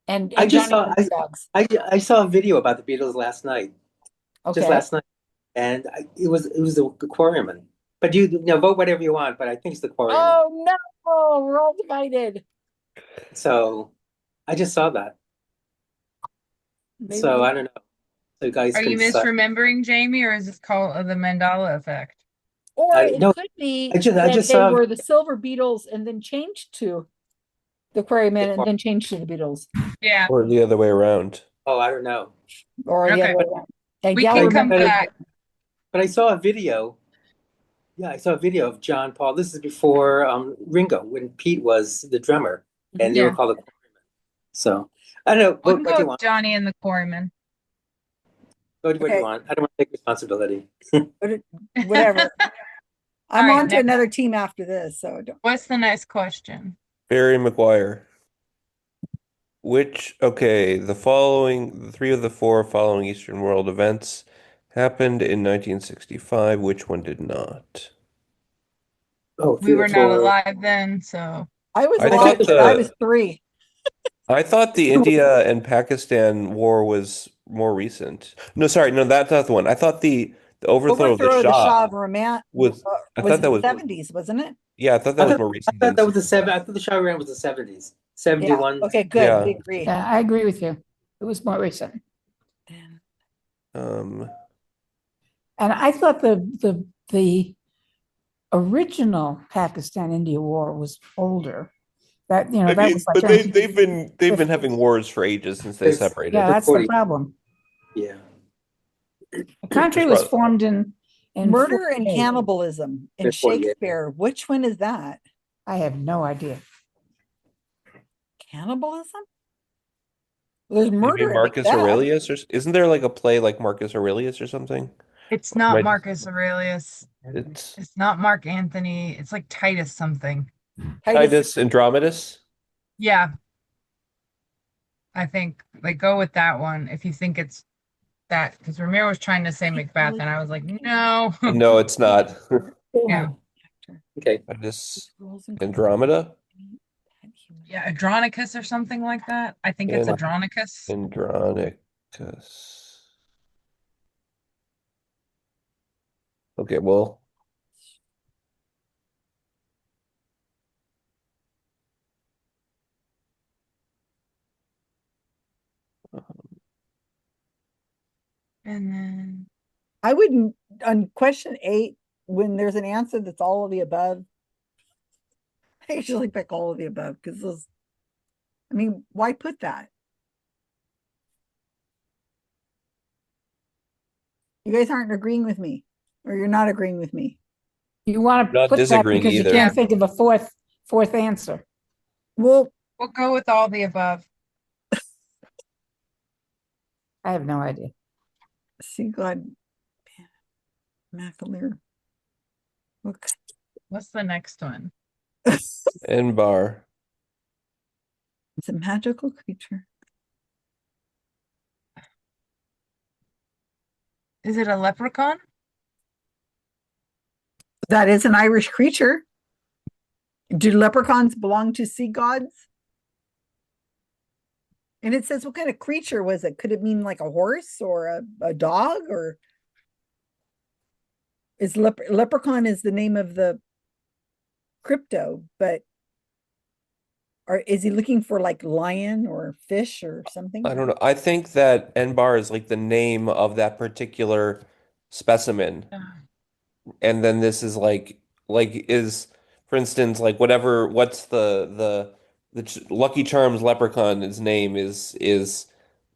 And I just Johnny saw and the Dogs. I saw a video about the Beatles last night. Okay. Just last night, and it was the Quarrymen. But you know, vote whatever you want. But I think it's the Quarrymen. Oh no, we're all divided. So I just saw that. Maybe So I don't know. So guys, are can you decide. misremembering, Jamie, or is this called the Mandela effect? Or I- it no, could be I just that they saw- were the Silver Beetles and then changed to the Quarrymen and then changed to the Beatles. Yeah. Or the other way around. Oh, I don't know. Or the Okay. other way around. And We Gal can come remembered- back. But I saw a video. Yeah, I saw a video of John Paul. This is before Ringo, when Pete was the drummer, and they Yeah. were called the Quarrymen. So I don't know. We Vote can what go you with want. Johnny and the Quarrymen. Vote what Okay. you want. I don't want to take responsibility. whatever. I'm All right, on to next. another team after this, so don't. What's the next question? Barry McGuire. The 3 of the 4 following Eastern World events happened in 1965. Which one did not? Oh, We were not alive then, so I was I alive, thought but I was 3. I thought the India and Pakistan war was more recent. No, sorry, no, that's not the one. I thought the overthrow of the Shah of Ramat was. I thought that in was. the 70s, wasn't it? Yeah, I thought that was more recent. I thought that was the 65. I thought the Shah Iran was the 70s. Yeah. 71. Okay, good. Yeah. We agree. Yeah, I agree with you. It was more recent. Um, And I thought the original Pakistan-India war was older. That I that mean, was like but they've been having wars for ages since they It's- separated. yeah, that's the 40. problem. Yeah. The country was formed in And Murder and 48. cannibalism in There's 48. Shakespeare. Which one is that? I have no idea. Cannibalism? There's Maybe murder in Marcus Macbeth. Aurelius, or isn't there like a play like Marcus Aurelius or something? It's not Might- Marcus Aurelius. It's It's not Mark Antony. It's like Titus something. Titus Andromedus. Yeah. I think like go with that one if you think it's that because Ramiro was trying to say Macbeth and I was like, no. No, it's not. Yeah. Okay. Titus Andromeda. Yeah, Andronicus or something like that. I think it's And- Andronicus. Andronicus. Okay, well, And then I wouldn't, on question 8, when there's an answer that's all of the above, I usually pick all of the above because those, I mean, why put that? You guys aren't agreeing with me, or you're not agreeing with me. You want to Not put that disagreeing because either. you can't think of a fourth answer. Well, we'll go with all the above. I have no idea. See, God, McAleer. Okay. What's the next one? and Barr. It's a magical creature. Is it a leprechaun? That is an Irish creature. Do leprechauns belong to sea gods? And it says, what kind of creature was it? Could it mean like a horse or a dog? Or is leprechaun is the name of the crypto, but is he looking for like lion or fish or something? I don't know. I think that Enbar is like the name of that particular specimen. And then this is like is, for instance, like what's the Lucky Charms leprechaun's name is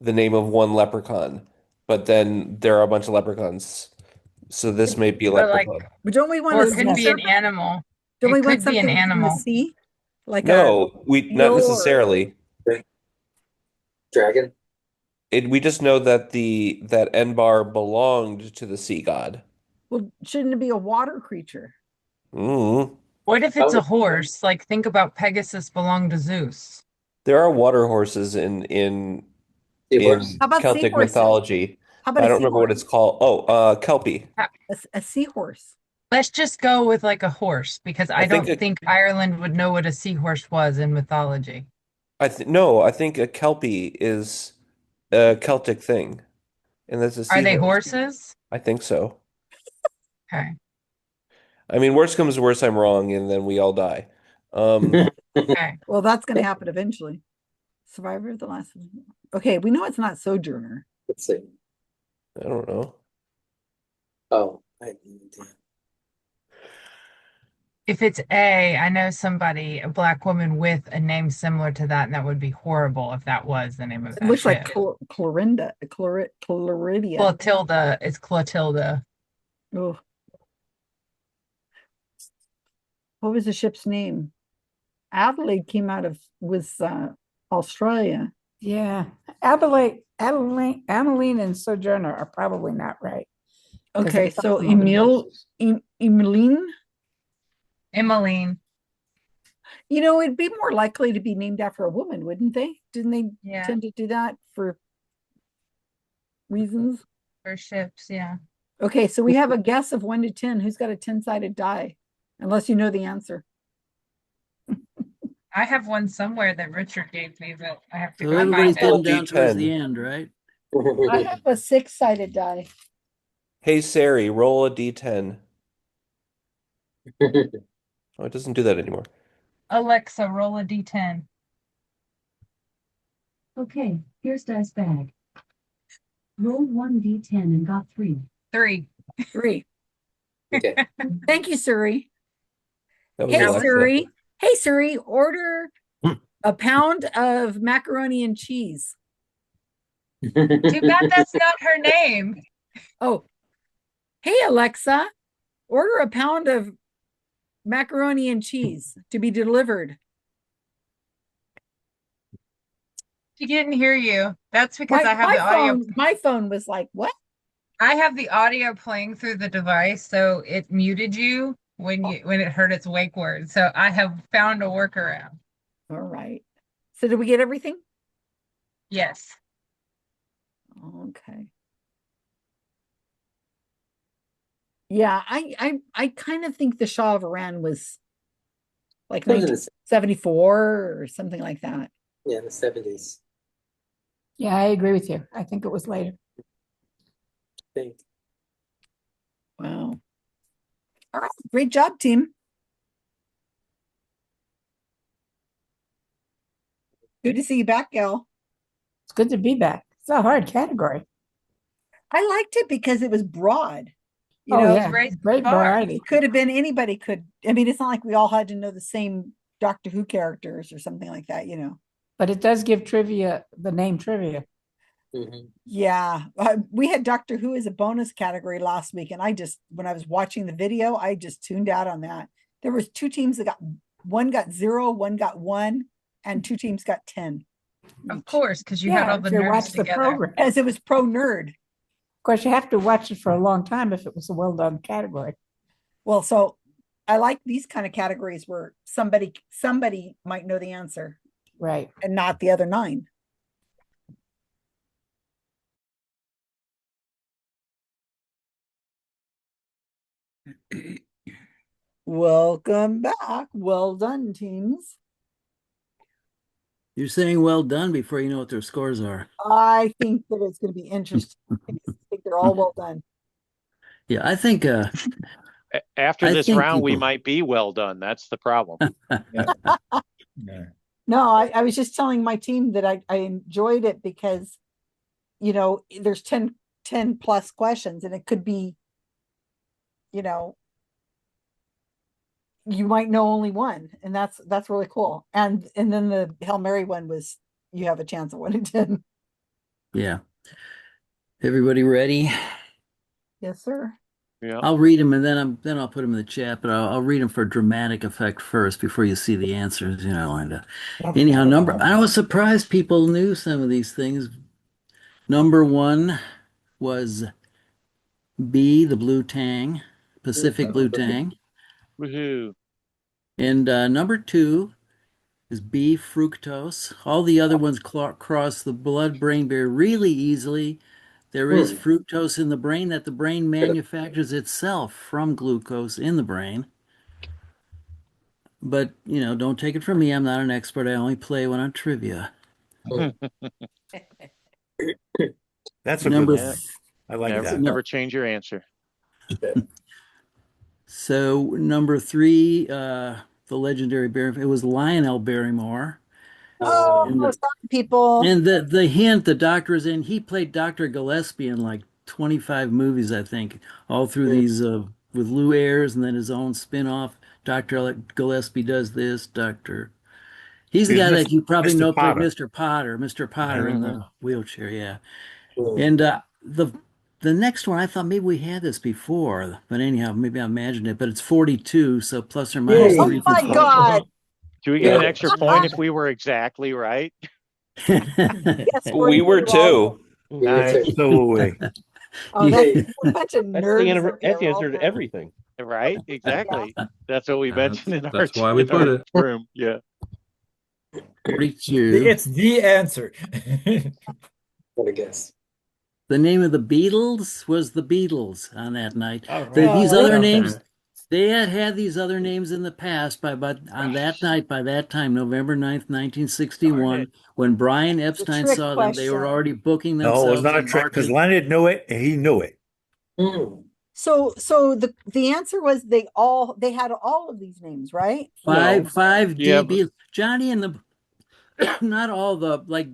the name of one leprechaun. But then there are a bunch of leprechauns. So this may be a But like, leprechaun. But don't we want or a it could sea be an serpent? animal. Don't It we want could be an something from the animal. sea? Like No, we not eel or- necessarily. Dragon. We just know that that Enbar belonged to the sea god. well, shouldn't it be a water creature? Mm. What if it's Oh. a horse? Like think about Pegasus belonged to Zeus. There are water horses in Seahorse. How about Celtic seahorses? mythology. How about I a don't remember what seahorse? it's called. Oh, Kelpie. A seahorse. Let's just go with like a horse because I think don't think Ireland would know what a seahorse was in mythology. I think a Kelpie is a Celtic thing, and that's a Are they seahorse. horses? I think so. Okay. I mean, worst comes to worst, I'm wrong, and then we all die. Um, Okay. Well, that's going to happen eventually. Survivor of the last one. Okay, we know it's not Sojourner. Let's see. I don't know. Oh, If it's A, I know somebody, a black woman with a name similar to that, and that would be horrible if that was the name of It that looks like ship. Clorinda, Cloridia. Clotilda. It's Clotilda. Oh. What was the ship's name? Adelaide was Australia. Yeah. Adeline, and Sojourner are probably not right. 'Cause Okay, it's so also not Emmeline. Emmeline. You know, it'd be more likely to be named after a woman, wouldn't they? Didn't they Yeah. tend to do that for reasons? For ships, yeah. Okay, so we have a guess of 1 to 10. Who's got a 10-sided die? Unless you know the answer. I have one somewhere that Richard gave me, but I have to So go everybody's find it. getting down towards D10. the end, right? I have a 6-sided die. Hey Siri, roll a d10. Oh, it doesn't do that anymore. Alexa, roll a d10. Okay, here's Dice Bag. Roll 1d10 and got 3. 3. 3. Okay. Thank you, Siri. That was Hey, Alexa. Siri. Hey, Siri, order a pound of macaroni and cheese. Too bad that's not her name. Oh, Hey, Alexa, order a pound of macaroni and cheese to be delivered. She didn't hear you. That's because I have My the audio. my phone was like, what? I have the audio playing through the device, so it muted you when it heard its wake word. So I have found a workaround. All right. So did we get everything? Yes. Okay. Yeah, I kind of think the Shah of Iran was like It was in the 1974 or something like that. Yeah, in the 70s. Yeah, I agree with you. I think it was later. I think. Wow. All right. Great job, team. Good to see you back, Gal. It's good to be back. It's a hard category. I liked it because it was broad. You Oh, know, yeah. Great variety. Could have been anybody could. I mean, it's not like we all had to know the same Doctor Who characters or something like that, you know. But it does give trivia, the name trivia. Yeah, we had Doctor Who as a bonus category last week, and I just, when I was watching the video, I just tuned out on that. There was two teams that one got 0, one got 1, and two teams got 10. Of course, because you had all the if you nerds watch the together. program. As it was pro nerd. Of course, you have to watch it for a long time if it was a well done category. Well, so I like these kind of categories where somebody might know the answer, right, and not the other 9. Welcome back. Well done, teams. You're saying well done before you know what their scores are. I think that it's going to be interesting. I think they're all well done. Yeah, I think After I this think round, we people- might be well done. That's the problem. No, I was just telling my team that I enjoyed it because, you know, there's 10 plus questions, and it could be, you know, you might know only one, and that's really cool. And then the Hail Mary one was, you have a chance of winning 10. Yeah. Everybody ready? Yes, sir. Yeah. I'll read them and then I'll put them in the chat, but I'll read them for dramatic effect first before you see the answers, you know. And anyhow, I was surprised people knew some of these things. Number 1 was B, the blue tang, Pacific blue tang. Woohoo. And number 2 is B, fructose. All the other ones cross the blood-brain barrier really easily. There is fructose in the brain that the brain manufactures itself from glucose in the brain. But, you know, don't take it from me. I'm not an expert. I only play when I'm trivia. That's a Number good one. I like never, that. Never change your answer. So number 3, the legendary Barrymore, it was Lionel Barrymore. Oh, sorry, people. And the hint, the doctor is in, he played Dr. Gillespie in like 25 movies, I think, all through these with Lou Ayres and then his own spin-off. Dr. Gillespie does this, He's the guy that you probably Mr. know played Potter. Mr. Potter in the wheelchair, yeah. And the next one, I thought maybe we had this before, but anyhow, maybe I imagined it, but it's 42, so plus or minus Oh 3. my God. Do we get an extra point if we were exactly right? Yes, We were too. Nice. So were we. Oh, that's a bunch of That's nerds. the up here, answer to all everything. Right? Exactly. That's what we mentioned in our, That's why we in put our it. room. Yeah. 42. It's the answer. What a guess. The name of the Beatles was the Beatles on that night. All These right. other Okay. names, they had these other names in the past, but on that night, by that time, November 9th, 1961, when Brian Epstein trick saw them, they were question. already booking No, themselves. it was not a and trick because marketing. Leonard knew it and he knew it. So the answer was they had all of these names, right? Five Yeah, DB. Johnny and the not all the like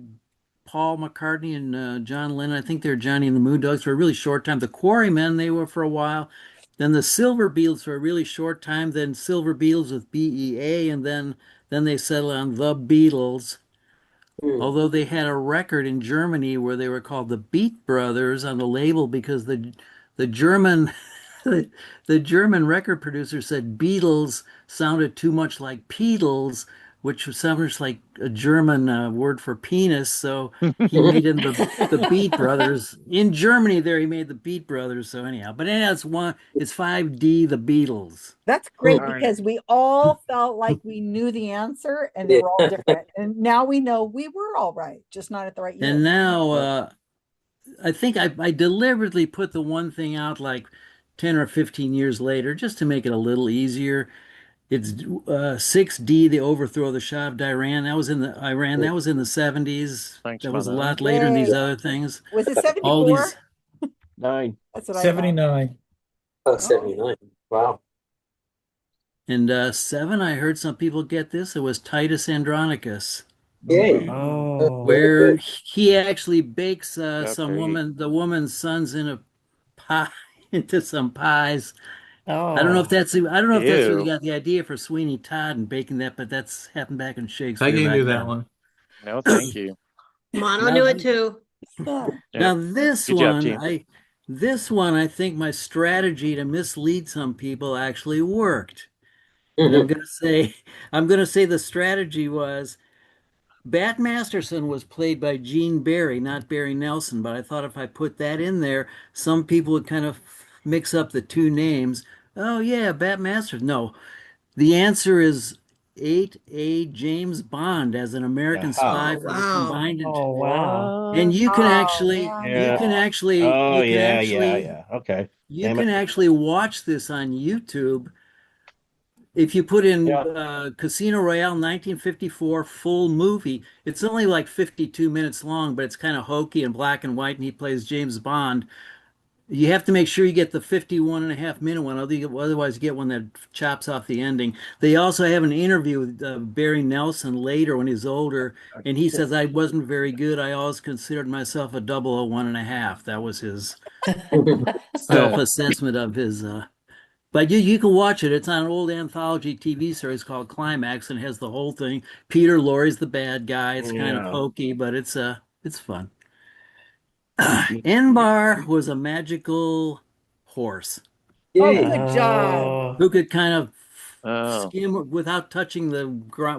Paul McCartney and John Lennon. I think they're Johnny and the Moon Dogs for a really short time. The Quarrymen, they were for a while. Then the Silver Beatles for a really short time. Then Silver Beatles with BEA, and then they settled on the Beatles. Although they had a record in Germany where they were called the Beat Brothers on the label because the German The German record producer said Beatles sounded too much like Beatles, which sounds like a German word for penis. So he made him the Beat Brothers. In Germany, there he made the Beat Brothers. So anyhow, but anyhow, it's 5D, the Beatles. That's great All right. because we all felt like we knew the answer and they were all different. And now we know we were all right, just not at the right year. And now I think I deliberately put the one thing out like 10 or 15 years later just to make it a little easier. It's 6D, the overthrow of the Shah of Iran. That was in the 70s. Thanks, That was a Mother. lot later than these Yay. other things. Was it All 74? these 9. That's what I thought. 79. Oh, 79. Wow. and 7. I heard some people get this. It was Titus Andronicus, Yay. Oh. where he actually bakes Yeah, some baby. the woman's sons in a pie into some pies. Oh. I don't know if that's where they Ew. got the idea for Sweeney Todd and baking that, but that's happened back in Shakespeare. Peggy back knew then. that one. No, thank you. Mono Now- knew it too. Now Yep. this Good job, one, team. I think my strategy to mislead some people actually worked. And Mhm. I'm gonna say the strategy was Bat Masterson was played by Gene Barry, not Barry Nelson, but I thought if I put that in there, some people would kind of mix up the two names. Oh yeah, Bat Masterson. No, the answer is 8A James Bond as an American spy Oh, for the wow. combined. Oh, wow. And you can Oh, actually, man. you Yeah. can actually, Oh, you can yeah, actually, yeah. Okay. you Damn can it. actually watch this on YouTube. If you put in Yeah. Casino Royale 1954 full movie, it's only like 52 minutes long, but it's kind of hokey and black and white, and he plays James Bond. You have to make sure you get the 51.5 minute one, otherwise you get one that chops off the ending. They also have an interview with Barry Nelson later when he's older, and he says, I wasn't very good. I always considered myself a 001.5. That was his self-assessment of his but you can watch it. It's on an old anthology TV series called Climax and has the whole thing. Peter Lorre's the bad guy. It's kind of Yeah. hokey, but it's fun. Enbar was a magical horse Oh, Yay. good job. Oh. who could kind of Oh. skim without touching the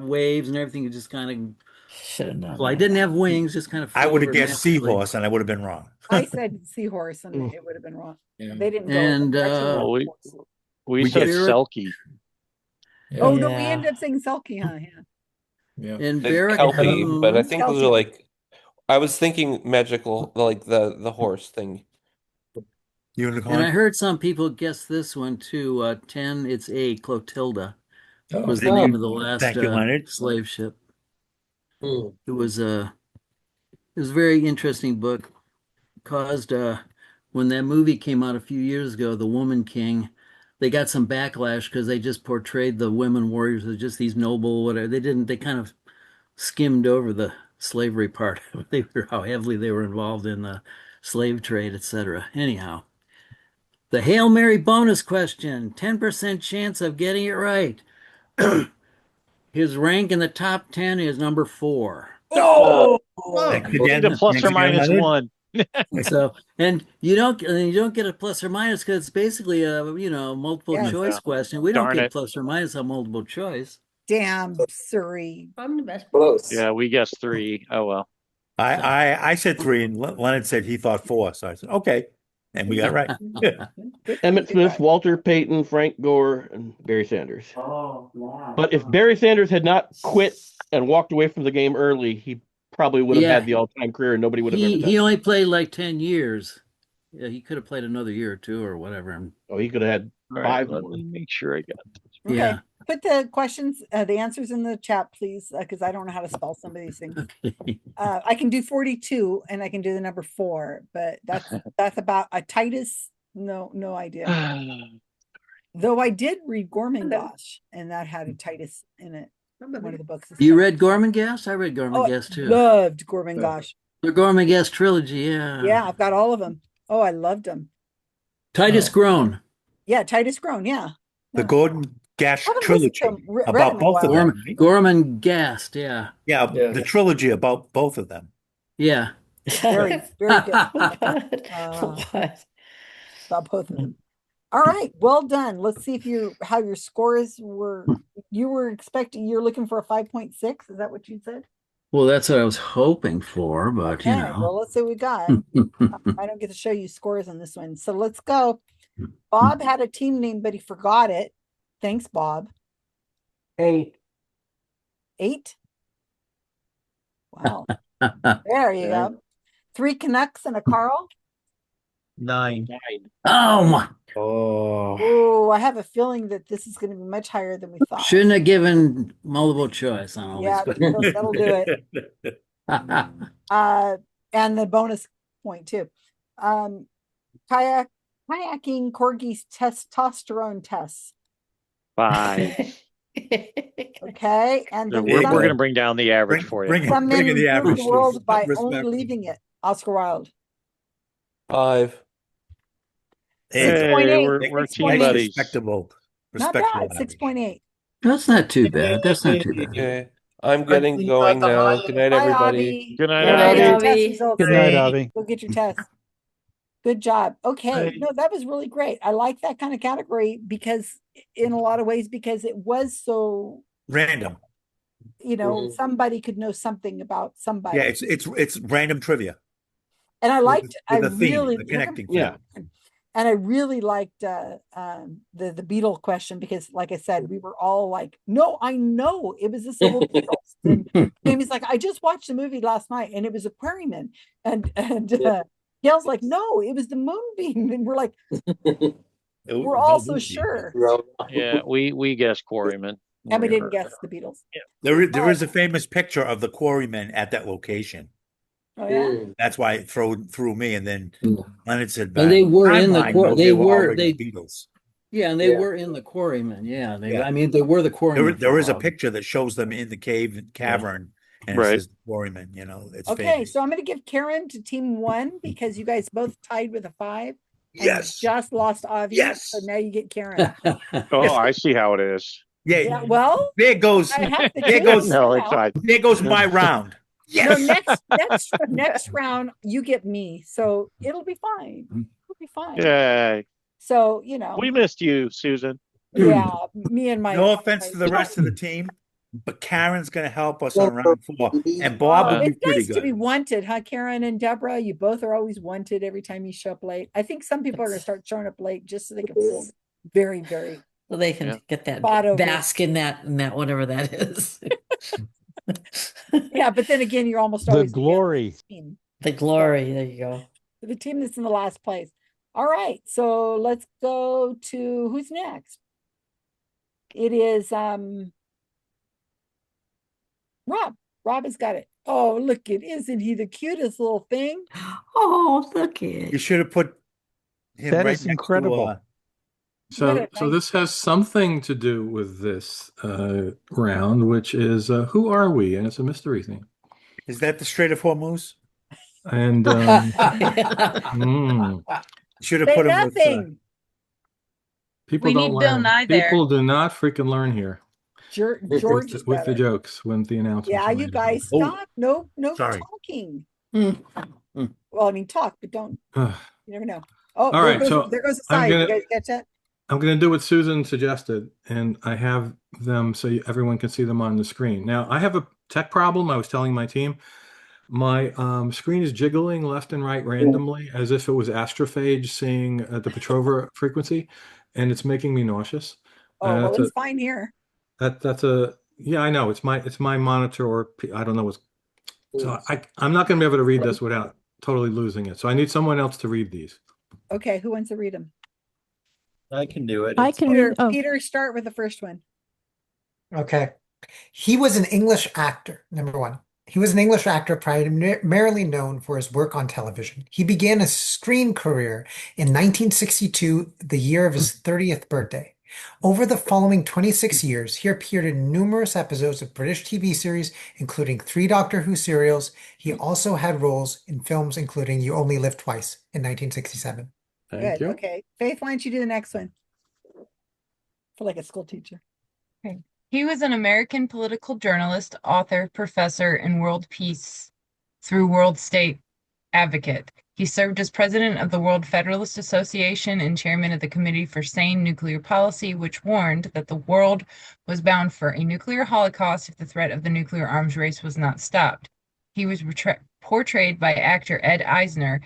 waves and everything. It just kind of Should have known fly. that. Didn't have wings, just kind of I would have floated guessed magically. seahorse and I would have been wrong. I said seahorse and it would have been wrong. Yeah. They didn't go. And They actually Well, went we horse. we said Barrack, Selkie. Yeah. Oh, no, we Yeah. ended up saying Selkie, huh? Yeah. Yeah. and The Barrack Kelpie, but I Coon. think those are Kelpie. like I was thinking magical, like the horse thing. And Unicorn. I heard some people guess this one too. 10, it's A, Clotilda Oh, was the Oh. name of the last Thank you, Leonard. slave ship. Hmm. It was a very interesting book. Caused when that movie came out a few years ago, The Woman King, they got some backlash because they just portrayed the women warriors as just these noble whatever. They kind of skimmed over the slavery part. How heavily they were involved in the slave trade, etc. Anyhow, the Hail Mary bonus question, 10% chance of getting it right. His rank in the top 10 is number 4. Oh, Thanks Need a again. plus Thanks or again, minus Leonard. one. So, and you don't get a plus or minus because it's basically a multiple Yeah. choice Yeah. question. We don't Darn get it. plus or minus on multiple choice. damn, Surrey. I'm the best. Close. Yeah, we guessed 3. Oh well. I said 3 and Leonard said he thought 4. So I said, okay. And we got it right. Yeah. Good, Emmett good Smith, guy. Walter Payton, Frank Gore, and Barry Sanders. Oh, yeah. But if Barry Sanders had not quit and walked away from the game early, he probably would have Yeah, had the all-time career and nobody would have ever he touched him. only played like 10 years. Yeah, he could have played another year or two or whatever. Oh, he could have had All right, 5 let more. me make sure I got this. Okay. Yeah. Put the questions, the answers in the chat, please, because I don't know how to spell some of these things. I can do 42 and I can do the number 4, but that's about a Titus. No idea. Though I did read Gorman Gosh, and that had a Titus in it. One of the books. is You Titus. read Gorman Gas? I read Gorman Oh, Gas too. loved Gorman Gosh. The Gorman Gas trilogy, yeah. Yeah, I've got all of them. Oh, I loved them. Titus Grown. Yeah, Titus Grown. Yeah. The Gordon Gash Haven't listened trilogy to 'em, read 'em about in a both of while. them. right? Gorman Gast, yeah. Yeah, Yeah. the trilogy about both of them. Yeah. Very, very good. What? About both of them. All right, well done. Let's see if how your scores were. You were expecting, you're looking for a 5.6. Is that what you said? Well, that's what I was hoping for, but you Okay, well, know. let's see what we got. I don't get to show you scores on this one. So let's go. Bob had a team name, but he forgot it. Thanks, Bob. 8. 8. Wow. There you go. 3 Canucks and a Carl. 9. Oh my! Oh, I have a feeling that this is going to be much higher than we thought. Shouldn't have given multiple choice on all Yeah, these that'll do it. And the bonus point too. Kayaking corgis testosterone tests. 5. Okay, and then We're some, going to bring down the average for you. some men bring in the improve average the to world by only respectable. leaving it. Oscar Wilde. 5. Hey, 6.8. we're team 6.8. buddies. Respectable. Not Respectable bad. average. 6.8. That's not too bad. That's not too bad. Okay. I'm getting going now. Good night, Bye, everybody. Avi. Good night, Go Good night, get your Avi. test Avi. results. Good night, Avi. Go get your test. Good job. Okay. No, that was really great. I like that kind of category because in a lot of ways, because it was so, Random. somebody could know something about somebody. Yeah, it's random trivia. And I liked, With a theme, a connecting theme. Yeah. And I really liked the Beatle question because, like I said, we were all like, "No, I know it was the Civil Beatles." And Jamie's like, "I just watched the movie last night, and it was a Quarryman." And Gail's like, "No, it was the Moonbeam." And we're like, we're all so sure, Yeah, we guessed Quarryman. and we didn't guess the Beatles. There is a famous picture of the quarrymen at that location. Oh yeah. That's why it threw me. And then Leonard said, And they were in the timeline, they were were already they Beatles. yeah, and they were in the quarrymen. Yeah, Yeah. I mean they were the quarrymen. There is a picture that shows them in the cavern, and it Right. says quarrymen. It's Okay, famous. so I'm going to give Karen to team 1 because you guys both tied with a 5. And Yes. just lost Avi. Yes. So now you get Karen. Oh, I see how it is. Yeah, well, there goes I have to there do goes it No, somehow. it's not. there goes my round. No, Yes. next round you get me, so it'll be fine. It'll be fine. Yay. So We missed you, Susan. yeah, me and my. No offense to the rest of the team, but Karen's going to help us on round 4, and Bob will be It's pretty nice to be good. wanted, huh, Karen and Deborah? You both are always wanted every time you show up late. I think some people are going to start showing up late just so they can feel very, very. So they can Yeah. get that Spot over. bask in that whatever that is. Yeah, but then again, you're almost The always glory. team. The glory. There you go. The team that's in the last place. All right, so let's go to who's next. It is Rob. Rob has got it. Oh, look it! Isn't he the cutest little thing? Oh, look You it. should have put him That right is next incredible. to So this has something to do with this round, which is who are we? And it's a mystery thing. is that the Strait of Hormuz? And Should have Say put him with nothing. people We don't need Bill learn. Nye there. People do not freaking learn here George is with the better. jokes when the announcements. Yeah, are you made. guys Oh, stop. No sorry. talking. Mm. Well, I mean, talk, but don't. You never know. Oh, All right, so there goes the I'm side. gonna- You guys catch that? I'm going to do what Susan suggested, and I have them so everyone can see them on the screen. Now, I have a tech problem. I was telling my team. My screen is jiggling left and right randomly as if it was astrophage seeing the Petrova frequency, and it's making me nauseous. Oh, well, That's it's fine here. that's a yeah, I know it's my monitor, or I don't know what's. So I'm not going to be able to read this without totally losing it. So I need someone else to read these. Okay, who wants to read them? I can do it. I can Peter, read. Oh, Peter, start with the first one. Okay. He was an English actor, number 1. He was an English actor primarily known for his work on television. He began a screen career in 1962, the year of his 30th birthday. Over the following 26 years, he appeared in numerous episodes of British TV series, including 3 Doctor Who serials. He also had roles in films including You Only Live Twice in 1967. Thank Good. you. Okay. Faith, why don't you do the next one? For like a school teacher. Okay. He was an American political journalist, author, professor, and world peace through world state advocate. He served as president of the World Federalist Association and chairman of the Committee for Sane Nuclear Policy, which warned that the world was bound for a nuclear holocaust if the threat of the nuclear arms race was not stopped. He was portrayed by actor Ed Asner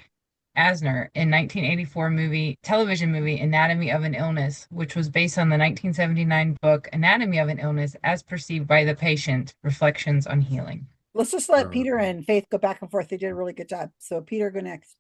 in 1984 television movie Anatomy of an Illness, which was based on the 1979 book Anatomy of an Illness as Perceived by the Patient, Reflections on Healing. Let's just let Peter and Faith go back and forth. They did a really good job. So Peter, go next.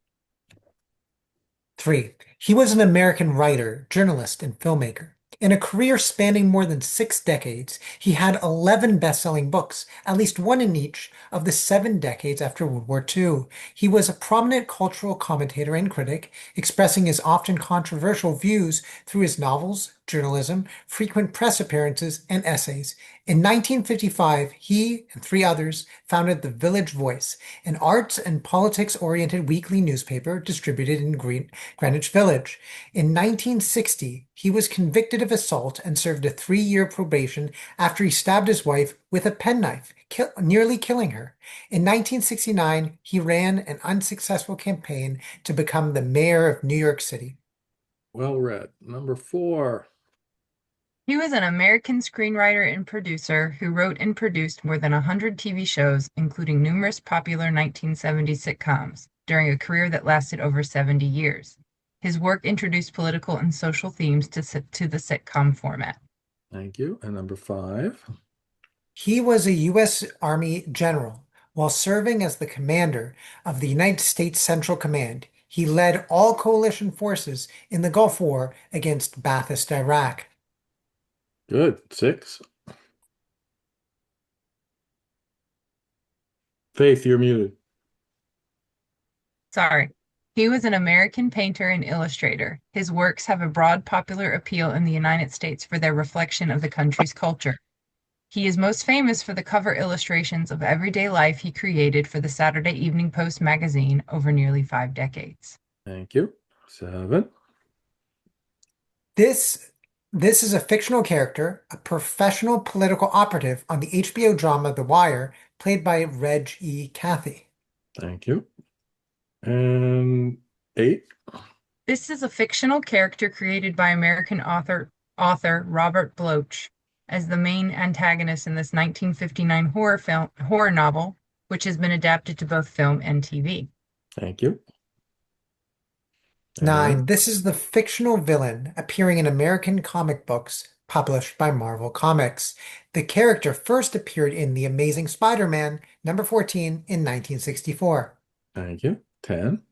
3. He was an American writer, journalist, and filmmaker. In a career spanning more than 6 decades, he had 11 best-selling books, at least one in each of the 7 decades after World War II. He was a prominent cultural commentator and critic, expressing his often controversial views through his novels, journalism, frequent press appearances, and essays. In 1955, he and 3 others founded The Village Voice, an arts and politics-oriented weekly newspaper distributed in Greenwich Village. In 1960, he was convicted of assault and served a 3-year probation after he stabbed his wife with a penknife, nearly killing her. In 1969, he ran an unsuccessful campaign to become the mayor of New York City. Well read. Number 4. He was an American screenwriter and producer who wrote and produced more than 100 TV shows, including numerous popular 1970s sitcoms, during a career that lasted over 70 years. His work introduced political and social themes to the sitcom format. Thank you. And number 5. He was a U.S. Army general. While serving as the commander of the United States Central Command, he led all coalition forces in the Gulf War against Ba'athist Iraq. Good. 6. Faith, you're muted. Sorry. He was an American painter and illustrator. His works have a broad popular appeal in the United States for their reflection of the country's culture. He is most famous for the cover illustrations of everyday life he created for the Saturday Evening Post magazine over nearly 5 decades. Thank you. 7. This is a fictional character, a professional political operative on the HBO drama The Wire, played by Reg E. Cathey. Thank you. And 8. This is a fictional character created by American author Robert Bloch as the main antagonist in this 1959 horror novel, which has been adapted to both film and TV. Thank you. 9. This is the fictional villain appearing in American comic books published by Marvel Comics. The character first appeared in The Amazing Spider-Man, number 14, in 1964. Thank you. 10.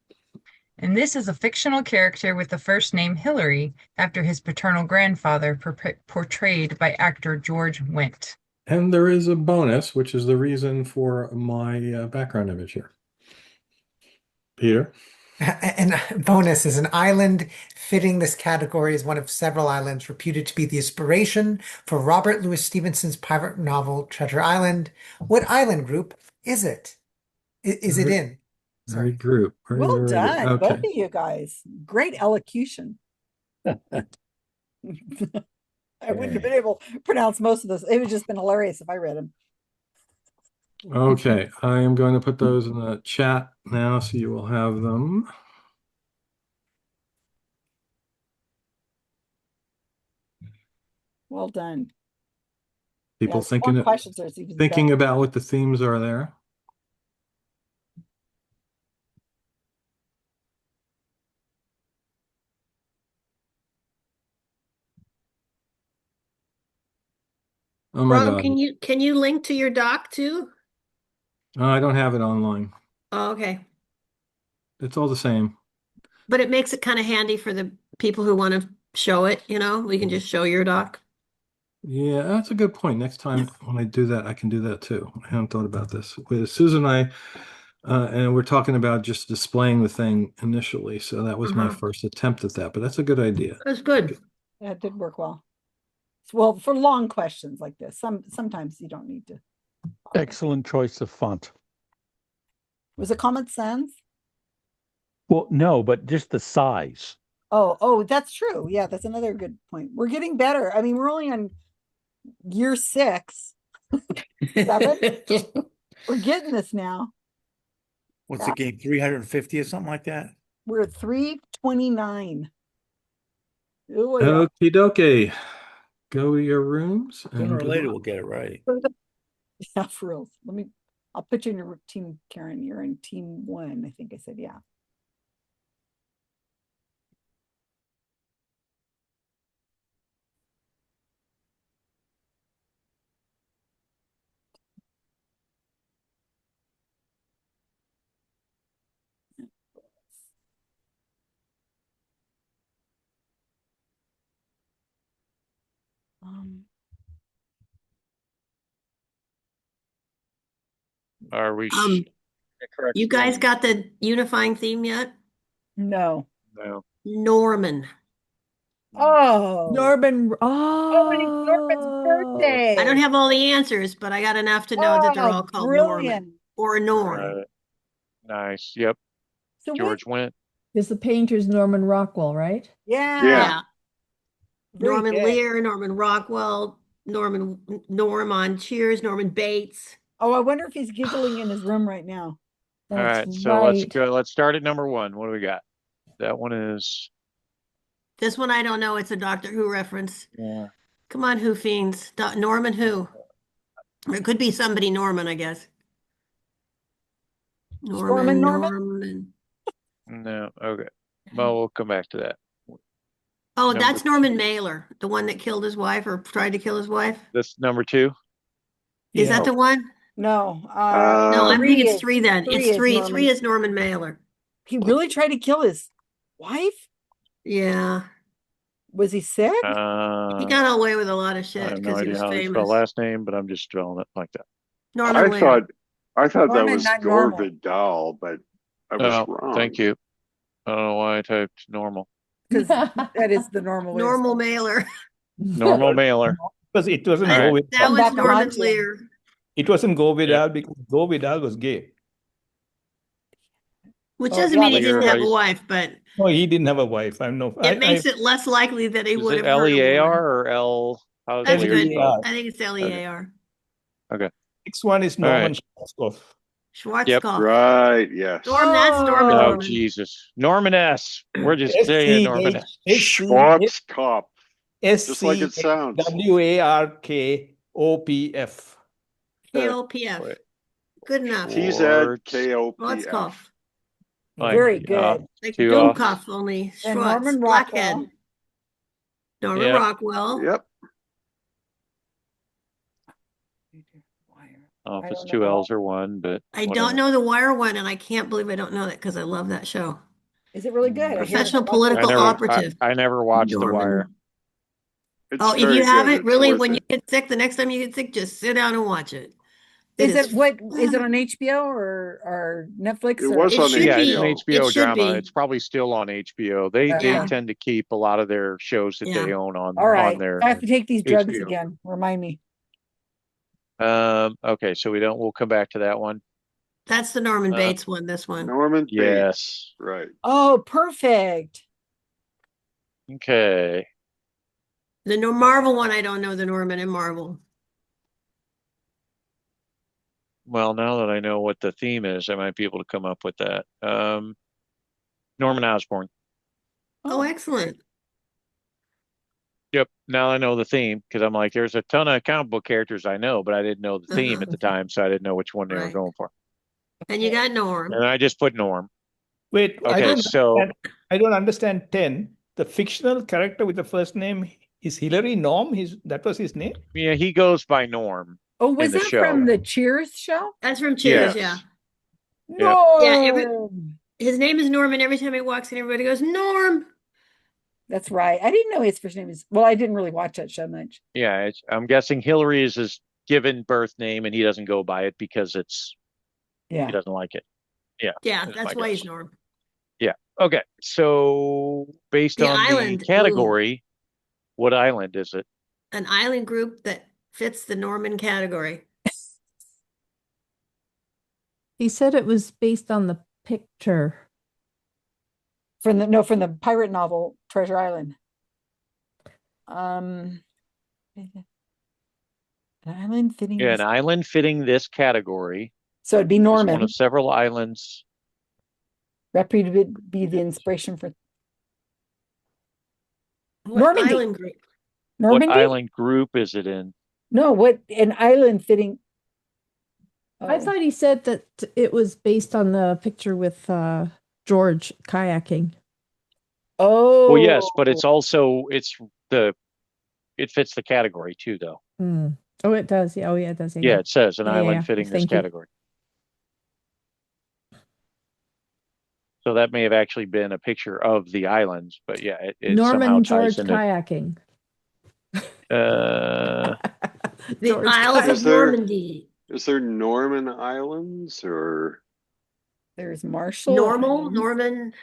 And this is a fictional character with the first name Hillary, after his paternal grandfather, portrayed by actor George Wendt. And there is a bonus, which is the reason for my background image here. Peter? And bonus is an island fitting this category as one of several islands reputed to be the inspiration for Robert Louis Stevenson's pirate novel Treasure Island. What island group is it? Is it in? Sorry. Group. Well done, Okay. both of you guys. Great elocution. I wouldn't have been able to pronounce most of this. It would just been hilarious if I read them. Okay, I am going to put those in the chat now so you will have them. Well done. People Yes, thinking more questions are even thinking better. about what the themes are there. Oh my Rob, God. can you link to your doc too? I don't have it online. Oh, okay. It's all the same. But it makes it kind of handy for the people who want to show it, you know? We can just show your doc. Yeah, that's a good point. Next time when I do that, I can do that too. I haven't thought about this. With Susan and I, and we're talking about just displaying the thing initially. So that was my first attempt at that, but that's a good idea. That's good. Yeah, it did work well. Well, for long questions like this, sometimes you don't need to. Excellent choice of font. Was it Common Sense? Well, no, but just the size. Oh, that's true. Yeah, that's another good point. We're getting better. I mean, we're only on year 6, 7. We're getting this now. What's the game? 350 or something like that? We're at 329. Oh, yeah. Okie dokie. Go to your rooms. Sooner And or good later, luck. we'll get it right. Yeah, for real. I'll put you in your team, Karen. You're in team 1. I think I said, yeah. Um, Are we? Correct. You guys got the unifying theme yet? no. No. Norman. Oh. Norman. Oh, and it's Norman's birthday. I don't have all the answers, but I got enough to know that they're all called brilliant. Norman or Norm. Nice. Yep. So George went. Is the painter's Norman Rockwell, right? Yeah. Yeah. Very Norman good. Lear, Norman Rockwell, Norm on Cheers, Norman Bates. Oh, I wonder if he's giggling in his room right now. All right. So let's go. Let's start at number 1. What do we got? That one is. This one I don't know. It's a Doctor Who reference. Yeah. Come on, Who fiends. Norman Who. It could be somebody Norman, I guess. Norman. No. Okay. Well, we'll come back to that. Oh, that's Norman Mailer, the one that killed his wife or tried to kill his wife. That's number 2. Is that the one? No. No, I think it's 3 then. It's 3. Norman. 3 is Norman Mailer. He really tried to kill his wife? Yeah. Was he sick? He got away with a lot of shit I have no because he idea was how to spell famous. last name, but I'm just spelling it like that. Norman Lear. I thought that Norman, was not Gore normal. Vidal, but I was Oh, wrong. thank you. I don't know why I typed normal. Because that is the normal way. Normal Mailer. Normal mailer. Because it wasn't All Go right. Vidal. That was Back Norman on. Lear. It wasn't Go Vidal because Go Vidal was gay. Which Oh, doesn't yeah, mean he Lear, didn't how have you a s- wife, but No, he didn't have a wife. I know. it makes it less likely that he Is would it have hurt a Lear woman. or L? How's That's Lear good. spelled? I think it's Lear. Okay. Next one is All Norman right. Schwarzkopf. Schwarzkopf. Right, yes. Norm, that's Norman. Oh, Norman. Jesus. Norman S. We're just saying Norman S. Schwarzkopf. Just like it sounds. SCWARKOPF. KOPF. Good enough. TZKOPF. Schwarzkopf. Very good. Like Two Dummkopf, only And Schwartz. Norman Blackhead. Rockwell. Norman Yep. Rockwell. Yep. Oh, if it's don't 2 know. L's or 1, but I whatever. don't know the Wire one, and I can't believe I don't know that because I love that show. Is it really good? I hear Professional it's political operative. I never watched The Wire. Oh, if you haven't, really, when you get sick, the next time you get sick, just sit down and watch it. Is it on HBO or Netflix? It was on Yeah, it's an HBO. HBO It should drama. be. It's probably still on HBO. They Yeah. tend to keep a lot of their shows that they own on All right. their I have to take these drugs HBO. again. Remind me. Okay, so we'll come back to that one. That's the Norman Bates one, this one. Norman Yes. Bates. Right. Oh, perfect. Okay. The Marvel one, I don't know the Norman and Marvel. Well, now that I know what the theme is, I might be able to come up with that. Norman Osborn. Oh, excellent. Yep. Now I know the theme because I'm like, there's a ton of comic book characters I know, but I didn't know the theme at the time, so I didn't know which one they were Right. going for. And you got Norm. And I just put Norm. Wait, Okay, I don't understand 10. The fictional character with the first name is Hillary Norm. That was his name? Yeah, he goes by Norm. Oh, was in the that show. from the Cheers show? That's from Cheers, Yes. yeah. No. Yeah, his name is Norm, and every time he walks in, everybody goes, Norm. That's right. I didn't know his first name is. Well, I didn't really watch that show much. Yeah, I'm guessing Hillary is his given birth name, and he doesn't go by it because he doesn't like it. Yeah. Yeah, is that's my why guess. he's Norm. Yeah. Okay. So based The on island, the category, what island is it? An island group that fits the Norman category. He said it was based on the picture. From the pirate novel Treasure Island. An island fitting. Yeah, an island fitting this category. So it'd be is Norman. one of several islands Reputed be the inspiration for What Normandy. island group? What Normandy? island group is it in? No, what an island fitting. I Oh, thought he said that it was based on the picture with George kayaking. Well, yes, but oh, it's also it fits the category too, though. Hmm. Oh, it does. Yeah. Oh, yeah, it does. Yeah, it says an Yeah, yeah, island yeah. fitting this Thank you. category. So that may have actually been a picture of the islands, but yeah, it somehow Norman ties George into. kayaking. The George Isles of Is there Normandy. is there Norman Islands or there's Marshall Normal, Islands. Norman.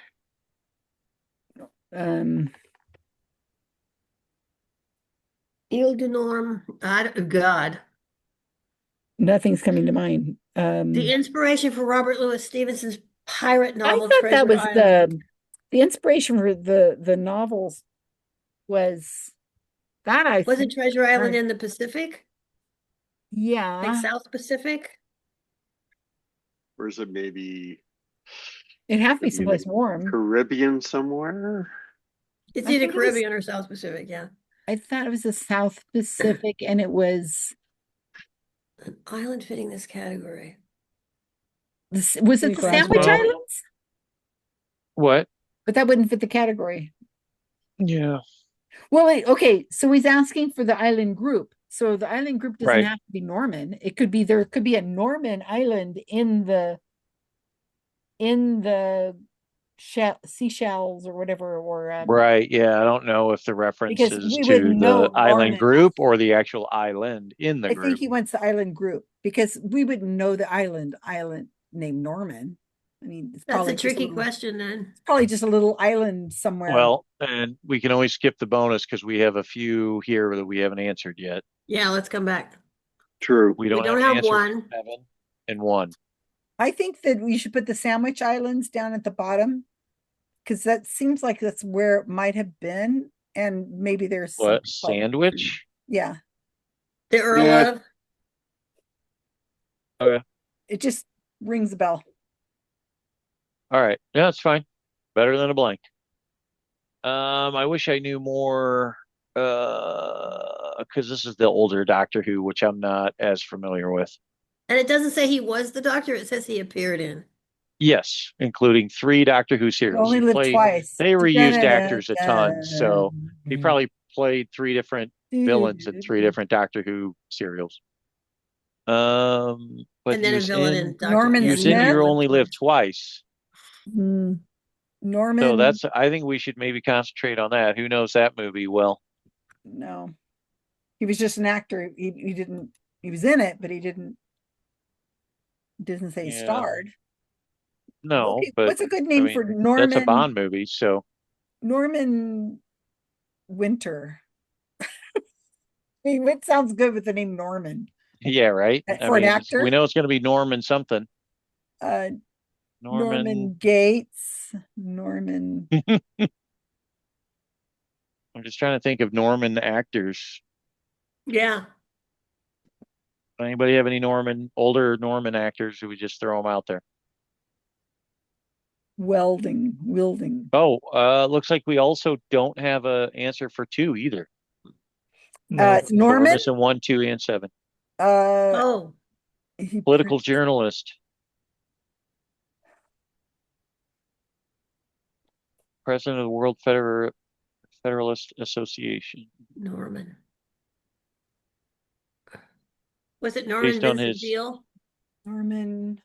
Ile de Norme. God. Nothing's coming to mind. The inspiration for Robert Louis Stevenson's pirate I novel thought Treasure that was Island. the inspiration for the novels was that I Was it think, Treasure Island in the Pacific? Like yeah, South Pacific? or is it maybe it'd have to be maybe in someplace the warm. Caribbean somewhere? It's I either think it was- Caribbean or South Pacific, yeah. I thought it was the South Pacific, and it was An island fitting this category. was it the Glasgow. Sandwich Well- Islands? What? But that wouldn't fit the category. Yeah. Well, wait, okay, so he's asking for the island group. So the island group doesn't Right. have to be Norman. It could be there could be a Norman island in the seashells or whatever, or Right. Yeah. I don't know if the reference because is we to would know the island Norman. group or the actual island in the I group. think he wants the island group because we wouldn't know the island named Norman. I mean, it's That's probably a just tricky little- question then. It's probably just a little island somewhere. Well, and we can always skip the bonus because we have a few here that we haven't answered yet. Yeah, let's come back. True. We don't, don't have, have answers for one. 7 and 1. I think that we should put the Sandwich Islands down at the bottom because that seems like that's where it might have been, and maybe there's What? some- Sandwich? Yeah, The Earl Yeah. of. Okay. it just rings a bell. All right. Yeah, it's fine. Better than a blank. I wish I knew more because this is the older Doctor Who, which I'm not as familiar with. And it doesn't say he was the Doctor, it says he appeared in. Yes, including 3 Doctor Who serials. Only He lived played- twice. They reused actors a ton, so he Mm. probably played 3 different villains in 3 different Doctor Who serials. But And then he a was villain in, in Doctor Norman he was Smith? in You Only Live Twice. Hmm. Norman. So that's, I think we should maybe concentrate on that. Who knows that movie well? no, he was just an actor. He didn't. He was in it, but he didn't say he Yeah. starred. No, Okay, but what's a good name I mean, for Norman? that's a Bond movie, so Norman Winter. I mean, what sounds good with the name Norman? yeah, right. For an actor? we know it's going to be Norman something. Uh, Norman. Norman Gates. Norman. I'm just trying to think of Norman actors. Yeah. Anybody have any older Norman actors? Or we just throw them out there? Wilding. Oh, looks like we also don't have a answer for 2 either. It's So we're Norman. missing 1, 2, and 7. Oh, Political journalist. President of the World Federalist Association. Norman. Was it Norman Based on Vincent his- Peale? Norman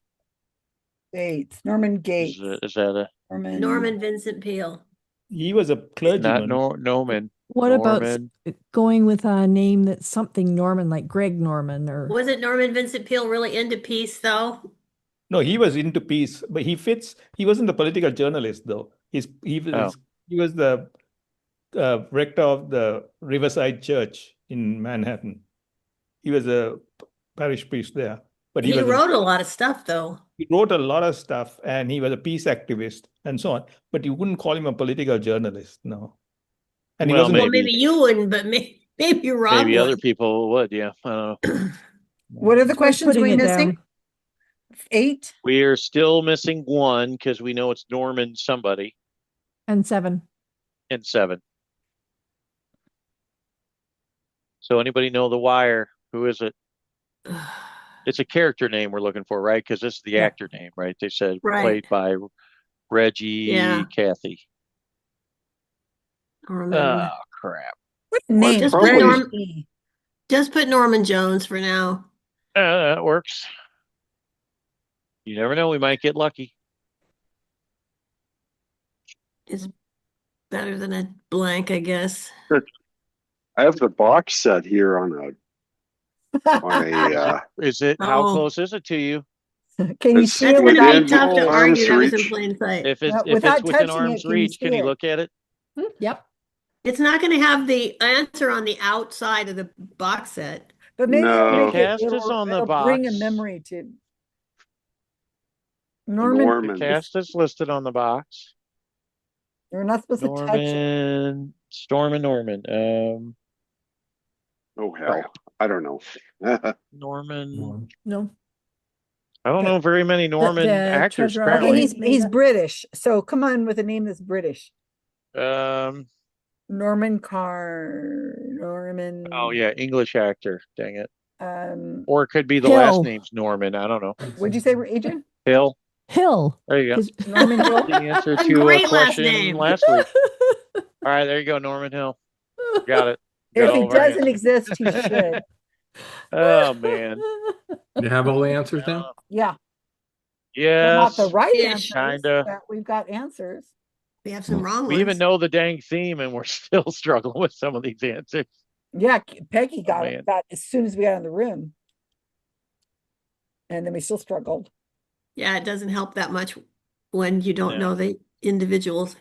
Gates. Norman Gates. Is that a Norman Vincent Peale. He was a not clergyman. Norman? What about Norman. going with a name that's something Norman, like Greg Norman or Was it Norman Vincent Peale really into peace though? No, he was into peace, but he fits. He wasn't a political journalist, though. He was the rector of the Riverside Church in Manhattan. He was a parish priest there, but He was wrote a lot of stuff though. He wrote a lot of stuff, and he was a peace activist and so on. But you wouldn't call him a political journalist, no. And he Well, wasn't. Well, maybe you wouldn't, but maybe Rob Maybe would. other people would. Yeah, I don't know. What are the questions putting we it missing? down. 8. We are still missing 1 because we know it's Norman somebody. And 7. And 7. So anybody know The Wire? Who is it? It's a character name we're looking for, right? Because this is the actor name, right? They said played by Reggie Cathy. I remember. Oh, crap. What name? Just put Norman Jones for now. That works. You never know. We might get lucky. It's better than a blank, I guess. I have the box set here on a Is it? How close is it to you? Can you see That's it going to without be tough to argue. That was in reach. plain sight. If it's without within touching arm's it, can you reach, see can you it? look at it? Yep. It's not going to have the answer on the outside of the box set. But maybe it'll make it, Cast is on the it'll bring a box. memory to Norman. The cast is listed on the box. You're not supposed to touch it. Norman, Storm and Norman. Oh hell, I don't know. Norman. No. I don't know very many Norman actors. Treasure Apparently, Okay, he's British, so come on with a name that's British. Norman Carr, Norman. Oh yeah, English actor. Dang it. Or it could be the last name's Norman. I don't know. What'd you say, Adrian? Hill. Hill. There you go. Norman Hill. The answer A to a great last question name. last week. All right, there you go, Norman Hill. Got it. If Got he all of our doesn't answers. exist, he should. Oh man. You have all the answers now? Yeah. Yes. Not the right Ish. answers. Kinda. But we've got answers. We have some wrong We ones. even know the dang theme, and we're still struggling with some of these answers. Yeah, Peggy got man. it that as soon as we got in the room. And then we still struggled. Yeah, it doesn't help that much when you don't No. know the individuals.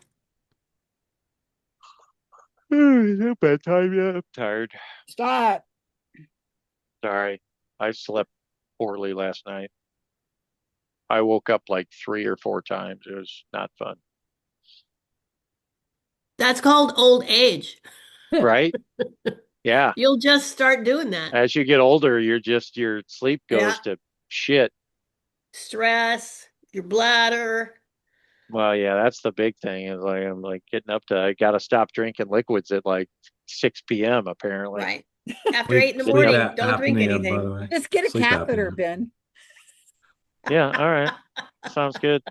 Is it bedtime yet? I'm tired. Stop. Sorry. I slept poorly last night. I woke up like 3 or 4 times. It was not fun. That's called old age. Right? Yeah. You'll just start doing that. As you get older, your sleep goes Yeah. to shit. Stress, your bladder. Well, yeah, that's the big thing. Is like I'm like getting up to I gotta stop drinking liquids at like 6 p.m. apparently. Right. After 8 in the Sleep morning, apnea, don't drink by anything. the way. Just get a Sleep catheter, apnea. Ben. Yeah, all right. Sounds good.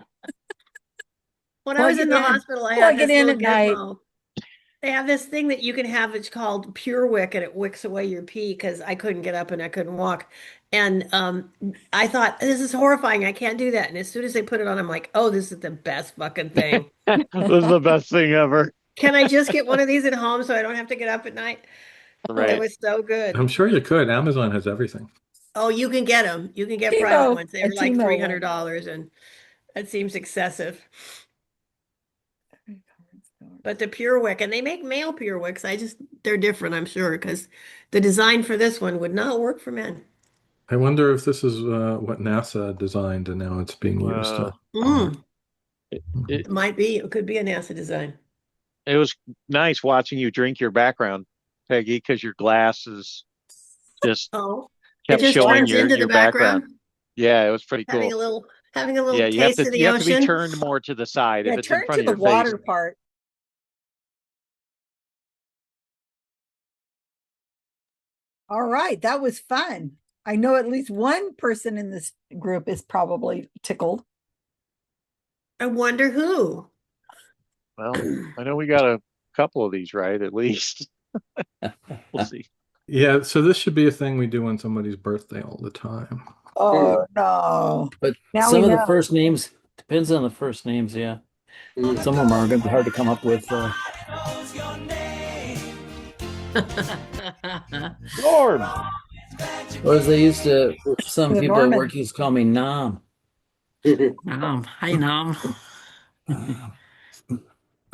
When I Plug was in it the in. hospital, I Plug had this it in little at night. gizmo. They have this thing that you can have. It's called Pure Wick, and it wicks away your pee because I couldn't get up and I couldn't walk. And I thought, this is horrifying. I can't do that. And as soon as they put it on, I'm like, oh, this is the best fucking thing. This is the best thing ever. Can I just get one of these at home so I don't have to get up at night? It Right. was so good. I'm sure you could. Amazon has everything. Oh, you can get them. You can get Timo, private ones. They a were like Timo one. $300, and that seems excessive. But the Pure Wick, and they make male Pure Wicks. They're different, I'm sure, because the design for this one would not work for men. I wonder if this is what NASA designed and now it's being used. It might be. It could be a NASA design. It was nice watching you drink your background, Peggy, because your glass is just Oh, kept it just showing turns into your the background. Yeah, it was pretty cool. Having a little Yeah, you have taste to of the you have to be ocean. turned more to the side Yeah, if it's in turn front to of the your water face. part. All right, that was fun. I know at least one person in this group is probably tickled. I wonder who. Well, I know we got a couple of these right, at least. We'll see. Yeah, so this should be a thing we do on somebody's birthday all the time. Oh no. But Now some we of the know. first names depends on the first names, yeah. Some of them are going to be hard to come up with. Norm. Or as they used to, some The people at Norman. work used to call me Nom. Nom. Hi, Nom.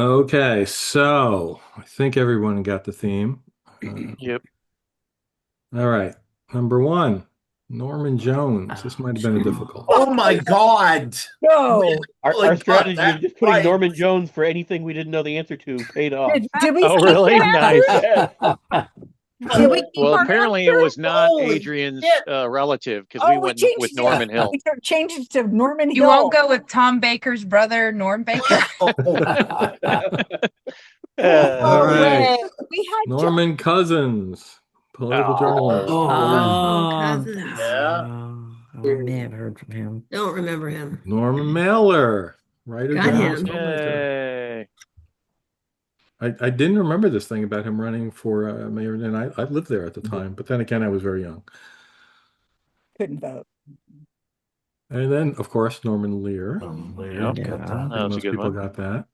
Okay, so I think everyone got the theme. Yep. All right, number 1, Norman Jones. This might have been a difficult. Oh my God! No. Our strategy that of just putting right. Norman Jones for anything we didn't know the answer to paid off. Did we Oh, see really? that? Nice. Can we keep Well, our apparently it answer? was not Holy Adrian's shit. relative because Oh, we we went changed with it. Norman Hill. We changed it to Norman You Hill. won't go with Tom Baker's brother, Norm Baker? Oh, Oh, All right. Ray. We had Norman Cousins, political journalist. Oh, Oh, Cousins. I may have heard from him. Don't remember him. Norman Mailer, writer, Got journalist, him. filmmaker. Yay. I didn't remember this thing about him running for mayor, and I lived there at the time, but then again, I was very young. couldn't vote. And then, of course, Norman Lear. Yep. Yeah. That was a Most good people one. got that.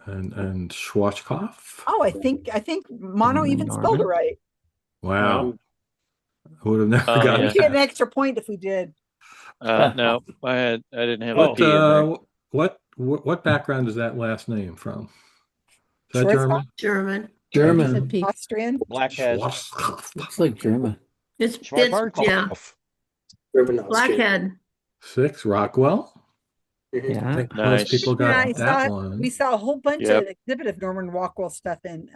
And Schwarzkopf. Oh, I think Mono even spelled it right. Wow. I would have never Oh, gotten yeah. We get an extra point if we did. No, I didn't have the What, P in there. what background is that last name from? Is that Schwarzkopf? German? German. German. Austrian. Blackhead. Looks like German. It's Schwarzkopf. yeah. German Austrian. Blackhead. 6, Rockwell. I Mhm. think Nice. most people Yeah, got that one. we saw a whole bunch Yep. of exhibit of Norman Rockwell stuff and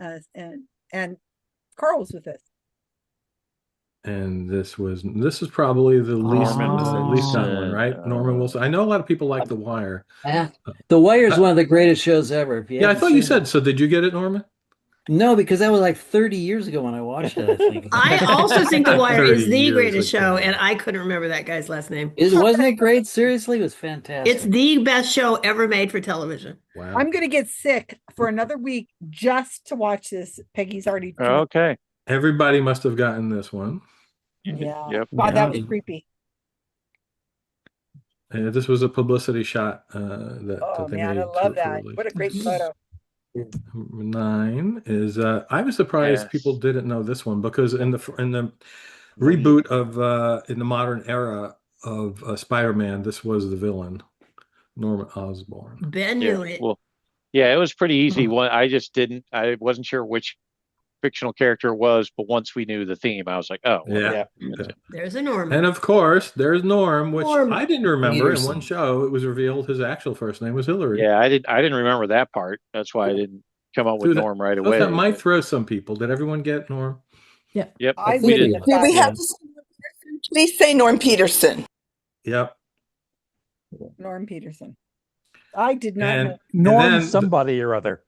Carl was with us. And this is probably the least done one, right? Norman Wilson. I know a lot of people like The Wire. Yeah. The Wire is one of the greatest shows ever. If you Yeah, I haven't thought you seen said so. Did you get it, Norman? No, because that was like 30 years ago when I watched it, I think. I also think The Wire 30 is the years greatest ago. show, and I couldn't remember that guy's last name. Wasn't it great? Seriously, it was fantastic. It's the best show ever made for television. Wow. I'm gonna get sick for another week just to watch this. Peggy's already Okay. Everybody must have gotten this one. yeah. Yep. Wow, that was Yeah. creepy. And this was a publicity shot that Oh they man, made I love for that. release. What a great photo. Number 9 is I was surprised Yes. people didn't know this one because in the reboot of in the modern era of Spider-Man, this was the villain, Norman Osborn. Ben Yeah. knew it. Well, yeah, it was pretty easy. I wasn't sure which fictional character it was, but once we knew the theme, I was like, oh, well, Yeah. that's it. There's a Norman. And of course, there's Norm, which Norm I didn't remember. In Peterson. one show, it was revealed his actual first name was Hillary. Yeah, I didn't remember that part. That's why I didn't come up with So that- Norm right so away. that might throw some people. Did everyone get Norm? Yep. I We wouldn't did. have Do we gotten have it. to say Norm Peterson? Please say Norm Peterson. Yep. Norm Peterson. I did not And, know. and Norm then somebody or other.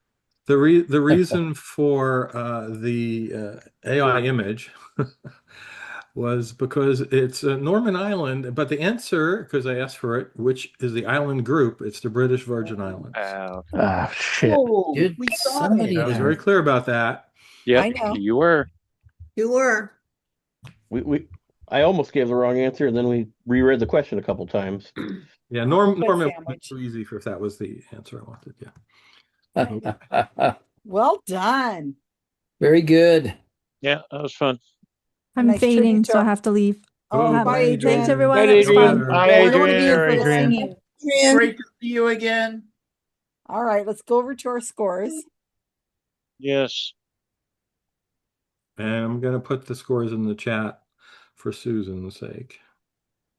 the reason for the AI image was because it's Norman Island, but the answer, because I asked for it, which is the island group, it's the British Virgin Islands. Ah, shit. Oh, Did we saw somebody it. I was very clear about that. Yep. I know. You were. You were. I almost gave the wrong answer, and then we reread the question a couple times. Yeah, Good Norman was sandwich. too easy if that was the answer I wanted. Yeah. Well done. Very good. Yeah, that was fun. I'm Nice tribute fading, to so I our- have to leave. Oh, Have- bye, Adrian. Thanks, everyone. Bye, That was Adrian. fun. Bye, We're going to be in for the Adrian. singing. Adrian. Great to see you again. All right, let's go over to our scores. Yes. And I'm going to put the scores in the chat for Susan's sake.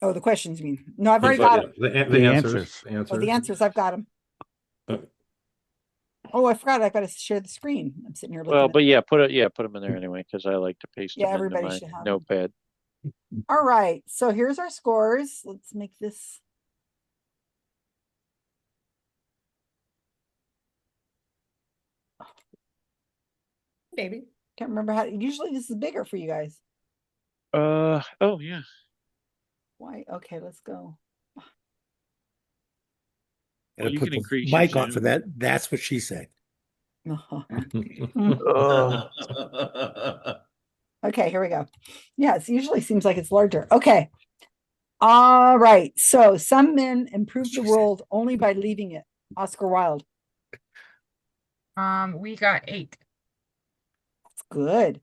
Oh, the questions you mean? No, I've already Yeah, got them. the answers. Oh, the answers, I've got them. Oh, I forgot. I've got to share the screen. I'm sitting here looking. Well, at but put them in there anyway because I like to paste Yeah, them into everybody my should have them. notepad. All right, so here's our scores. Let's make this. Baby. Can't remember how. Usually this is bigger for you guys. Oh yeah. Why? Okay, let's go. Gotta you put can the increase your mic on Zoom. for that. That's what she said. Okay, here we go. Yeah, it usually seems like it's larger. Okay. All right. So some men improve the world only by leaving it. Oscar Wilde. We got 8. That's good.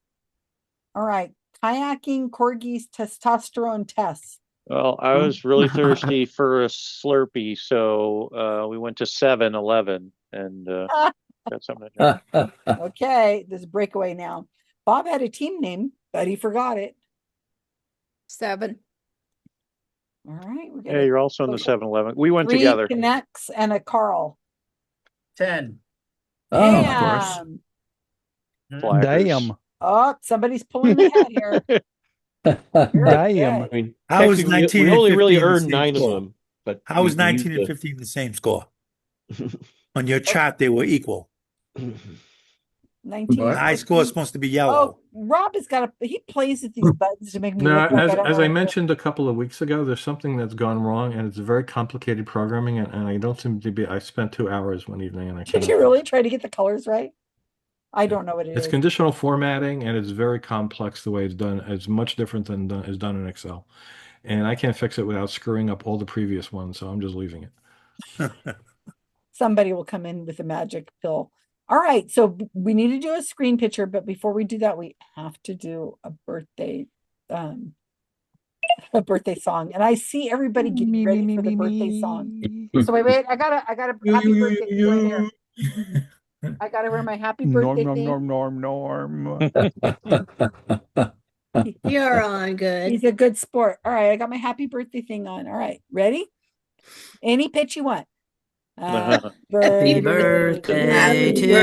All right. Kayaking corgis testosterone tests. Well, I was really thirsty for a Slurpee, so we went to 7-Eleven and got something to drink. Okay, there's a breakaway now. Bob had a team name, but he forgot it. 7. All right. We're Yeah, you're also in the 7-Eleven. We went 3 together. Connects and a Carl. 10. Oh, of course. Damn. Flackers. Damn. Oh, somebody's pulling ahead here. Damn. I mean, How was technically, 19 we and only 15 really the earned same 9 of score? them, but How was we 19 used and the 15 the same score? On your chart, they were equal. 19 The and high score is 15. supposed to be Oh, yellow. Rob has got he plays with these buttons to make me Now, look like I don't as know I how to do it. mentioned a couple of weeks ago, there's something that's gone wrong, and it's very complicated programming, and I don't seem to be. I spent 2 hours one evening, and I Did cannot. you really try to get the colors right? I don't know what it It's is. conditional formatting, and it's very complex the way it's done. It's much different than is done in Excel, and I can't fix it without screwing up all the previous ones. So I'm just leaving it. Somebody will come in with a magic pill. All right, so we need to do a screen picture, but before we do that, we have to do a birthday song. And I see everybody getting ready for the birthday song. So wait, I got a happy birthday thing right here. I gotta wear my happy birthday thing. Norm. You're on good. He's a good sport. All right, I got my happy birthday thing on. All right, ready? Any pitch you want. Happy Birthday birthday to Happy you.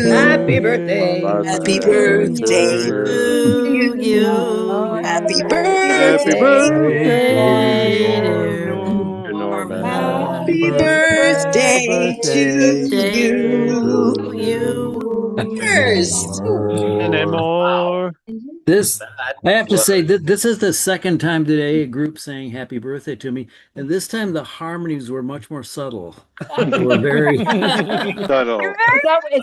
Happy birthday. Happy birthday to you. Happy birthday. Norman. Happy birthday to you. Cheers. And then more. This, I have to say that this is the second time today a group saying happy birthday to me, and this time the harmonies were much more subtle. They were very. Subtle. Is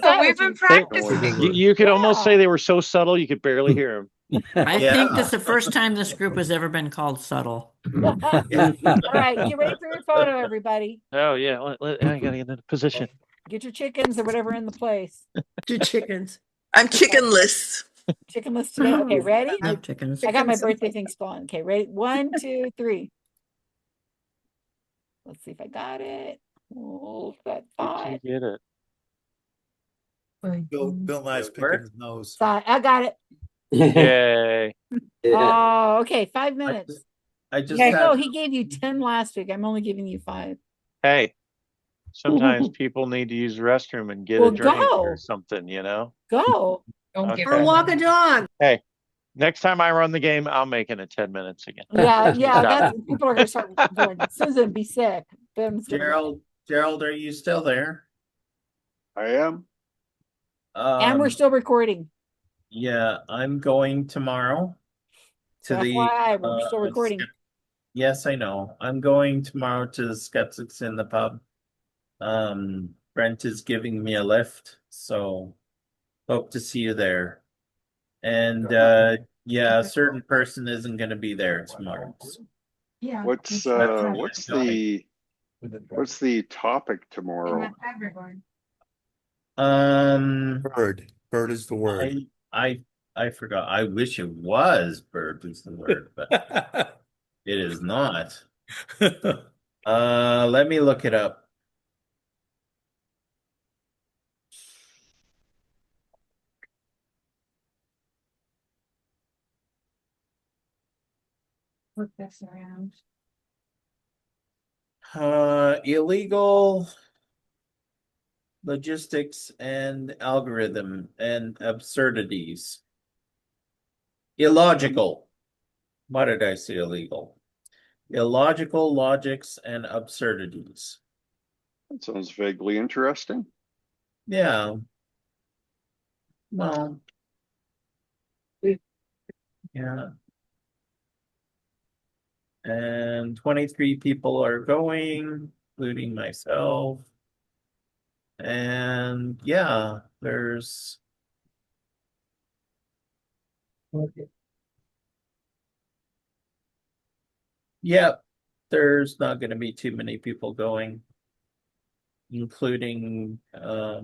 that We've been practicing. You could almost say they were so subtle you could barely hear them. I think this is the first time this group has ever been called subtle. All right, get ready for your photo, everybody. Oh yeah, I gotta get into position. Get your chickens or whatever in the place. Two chickens. I'm chickenless. Chickenless today. Okay, ready? No chickens. I got my birthday thing spawned. Okay, ready? 1, 2, 3. Let's see if I got it. Hold that thought. Get it. Bill Nye's picking his nose. I got it. Yay. Oh, okay. 5 minutes. I just No, he gave you 10 last week. I'm only giving you 5. Hey, sometimes people need to use the restroom and get Well, a drink go. or something, you know? Go. Okay. Or walk a dog. Hey, next time I run the game, I'll make it in 10 minutes again. Yeah, Stop. that's people are gonna start going, Susan, be sick. Ben's gonna- Gerald, are you still there? I am. and we're still recording. Yeah, I'm going tomorrow to So the. FYI, we're still recording. Yes, I know. I'm going tomorrow to the Skeptics in the pub. Brent is giving me a lift, so hope to see you there. And yeah, a certain person isn't going to be there tomorrow. Yeah. What's the topic tomorrow? Bird. Bird is the word. I forgot. I wish it was bird was the word, but it is not. Let me look it up. Flip this around. Illegal logistics and algorithm and absurdities. Illogical. Why did I say illegal? Illogical logics and absurdities. That sounds vaguely interesting. Yeah. Well. Yeah. And 23 people are going, including myself. And yeah, there's. Yep, there's not going to be too many people going, including that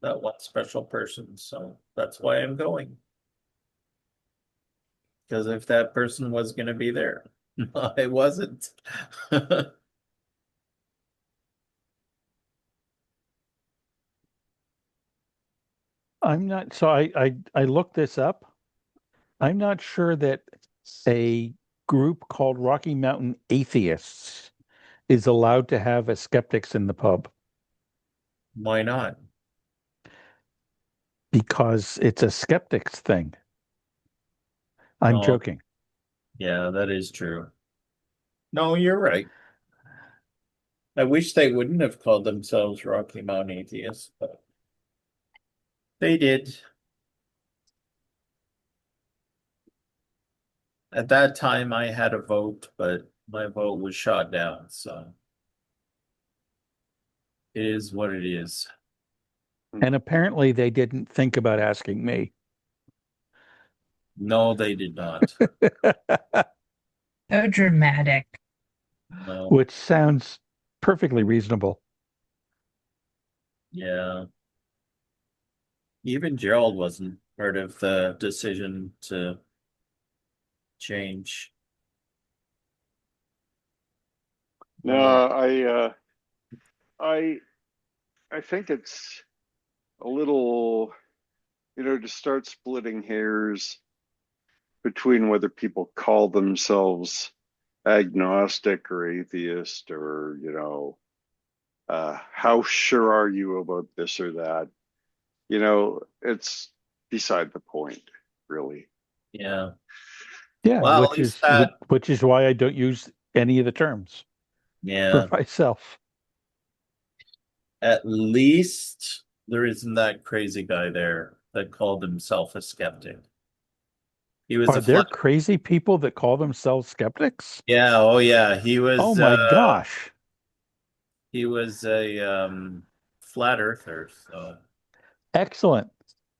one special person. So that's why I'm going. Because if that person was going to be there, I wasn't. I'm not, so I looked this up. I'm not sure that a group called Rocky Mountain Atheists is allowed to have a skeptics in the pub. Why not? because it's a skeptics thing. I'm No. joking. Yeah, that is true. No, you're right. I wish they wouldn't have called themselves Rocky Mountain Atheists, but they did. At that time, I had a vote, but my vote was shot down, so it is what it is. And apparently they didn't think about asking me. No, they did not. So dramatic. No. Which sounds perfectly reasonable. Yeah. Even Gerald wasn't part of the decision to change. No, I think it's a little, to start splitting hairs between whether people call themselves agnostic or atheist or, how sure are you about this or that? It's beside the point, really. Yeah. Yeah, Well, at which least is that, which is why I don't use any of the terms yeah, for myself. at least there isn't that crazy guy there that called himself a skeptic. He was Are a there flat. crazy people that call themselves skeptics? Yeah, oh yeah. He Oh was my gosh. he was a flat earther, so Excellent.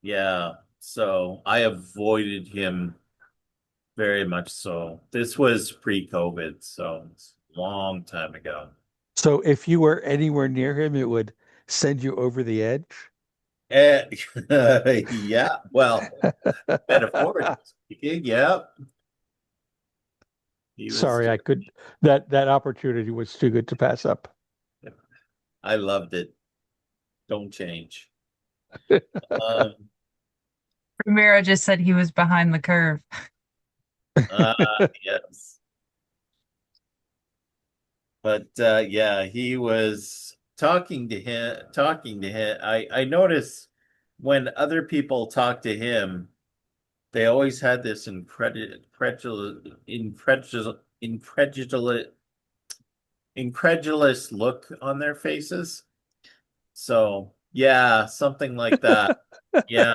yeah. So I avoided him very much so. This was pre-COVID, so it's a long time ago. So if you were anywhere near him, it would send you over the edge. Eh, yeah, well, metaphorically speaking, yeah. He was Sorry, I could that opportunity was too good to pass up. I loved it. Don't change. Um, Ramiro just said he was behind the curve. yes. But yeah, he was talking to him. I noticed when other people talk to him, they always had this incredulous look on their faces. So yeah, something like that. Yeah,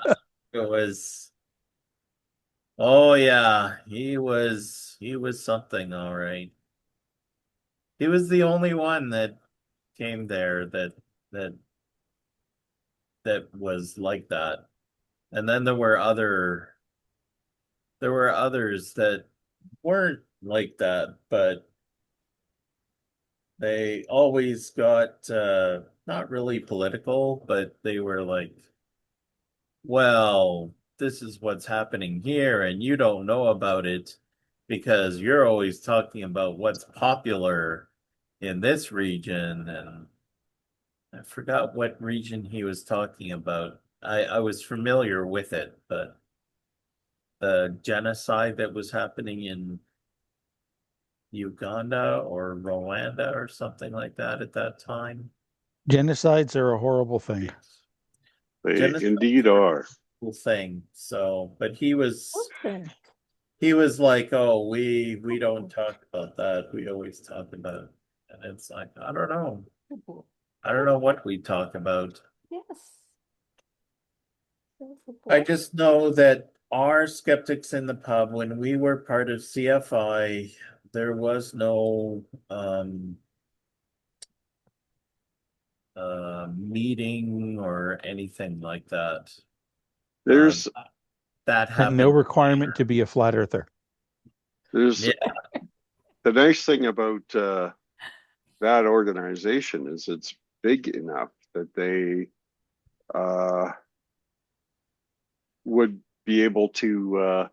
it was. Oh yeah, he was something, all right. He was the only one that came there that that was like that. And then there were others that weren't like that, but they always got not really political, but they were like, well, this is what's happening here, and you don't know about it because you're always talking about what's popular in this region. And I forgot what region he was talking about. I was familiar with it, but the genocide that was happening in Uganda or Rwanda or something like that at that time. Genocides are a horrible thing. They Genocide indeed are. thing. So, but he was like, "Oh, we don't talk about that. We always talk about," and it's like, I don't know. I don't know what we talk about. Yes. I just know that our skeptics in the pub, when we were part of CFI, there was no meeting or anything like that. There's that And happened. no requirement to be a flat earther. there's Yeah. the nice thing about that organization is it's big enough that they would be able to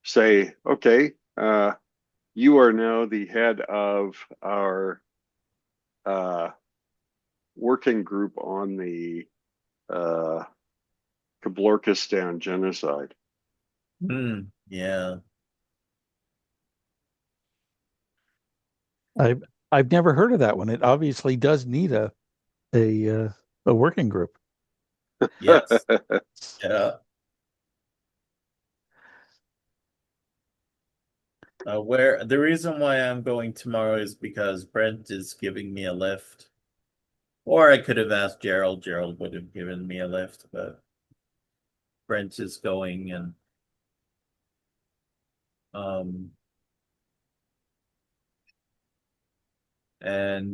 say, okay, you are now the head of our working group on the Kablorkistan genocide. Yeah. I've never heard of that one. It obviously does need a working group. Yes. Yeah. Where the reason why I'm going tomorrow is because Brent is giving me a lift. Or I could have asked Gerald. Gerald would have given me a lift, but Brent is going and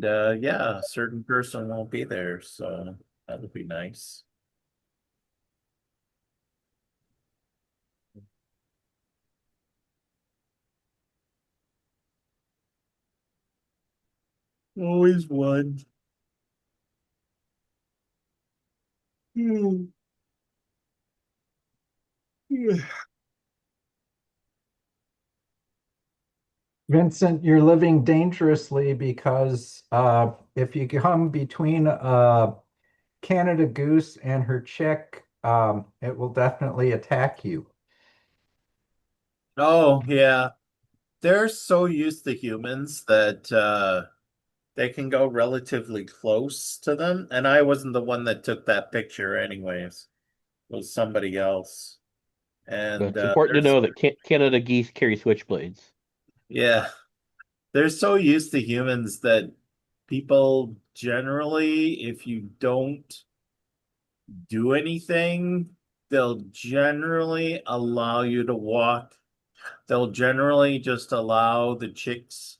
yeah, a certain person won't be there, so that would be nice. Always one. Vincent, you're living dangerously because if you come between Canada Goose and her chick, it will definitely attack you. Oh, yeah. They're so used to humans that they can go relatively close to them. And I wasn't the one that took that picture anyways. It was somebody else. But And it's important to they're know so, that Canada geese carry switchblades. yeah, they're so used to humans that people generally, if you don't do anything, they'll generally allow you to walk. They'll generally just allow the chicks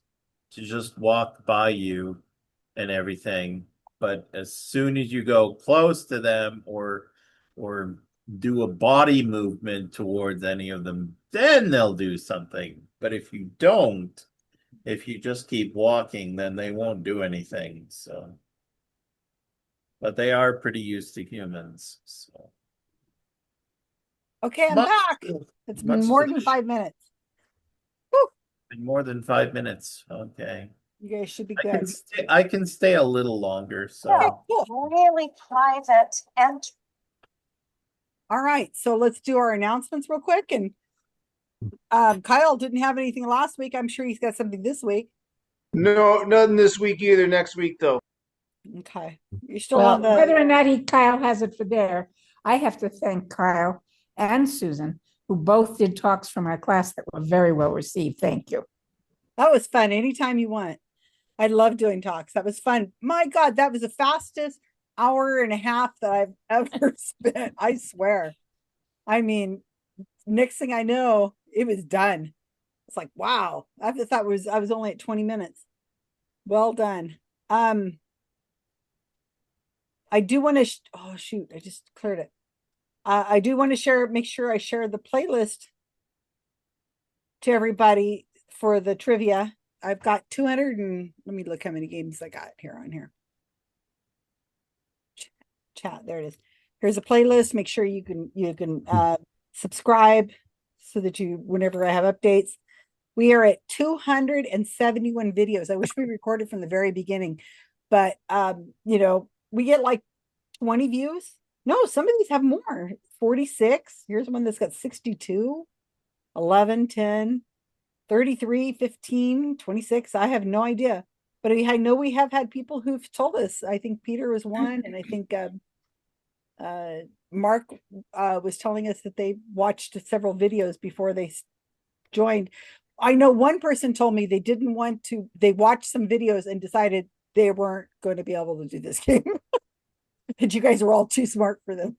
to just walk by you and everything. But as soon as you go close to them or do a body movement towards any of them, then they'll do something. But if you don't, if you just keep walking, then they won't do anything. So, but they are pretty used to humans. So Okay, I'm much, back. It's been much more to than the 5 minutes. Whew, more than 5 minutes. Okay. you guys should be I can good. I can stay a little longer, so Really private and All right, so let's do our announcements real quick. And Kyle didn't have anything last week. I'm sure he's got something this week. No, nothing this week either. Next week though. Okay, you're still Well, on the. whether or not Kyle has it for there, I have to thank Kyle and Susan, who both did talks from our class that were very well received. Thank you. That was fun. Anytime you want. I love doing talks. That was fun. My God, that was the fastest hour and a half that I've ever spent. I swear. I mean, next thing I know, it was done. It's like, wow. I thought I was only at 20 minutes. Well done. I do want to, oh shoot, I just cleared it. I do want to make sure I share the playlist to everybody for the trivia. I've got 200 and let me look how many games I got here on here. Chat, there it is. Here's a playlist. Make sure you can subscribe so that whenever I have updates. We are at 271 videos. I wish we recorded from the very beginning, but we get like 20 views. No, some of these have more. 46. Here's one that's got 62, 11, 10, 33, 15, 26. I have no idea. But I know we have had people who've told us. I think Peter was one, and I think Mark was telling us that they watched several videos before they joined. I know one person told me they watched some videos and decided they weren't going to be able to do this game. That you guys were all too smart for them.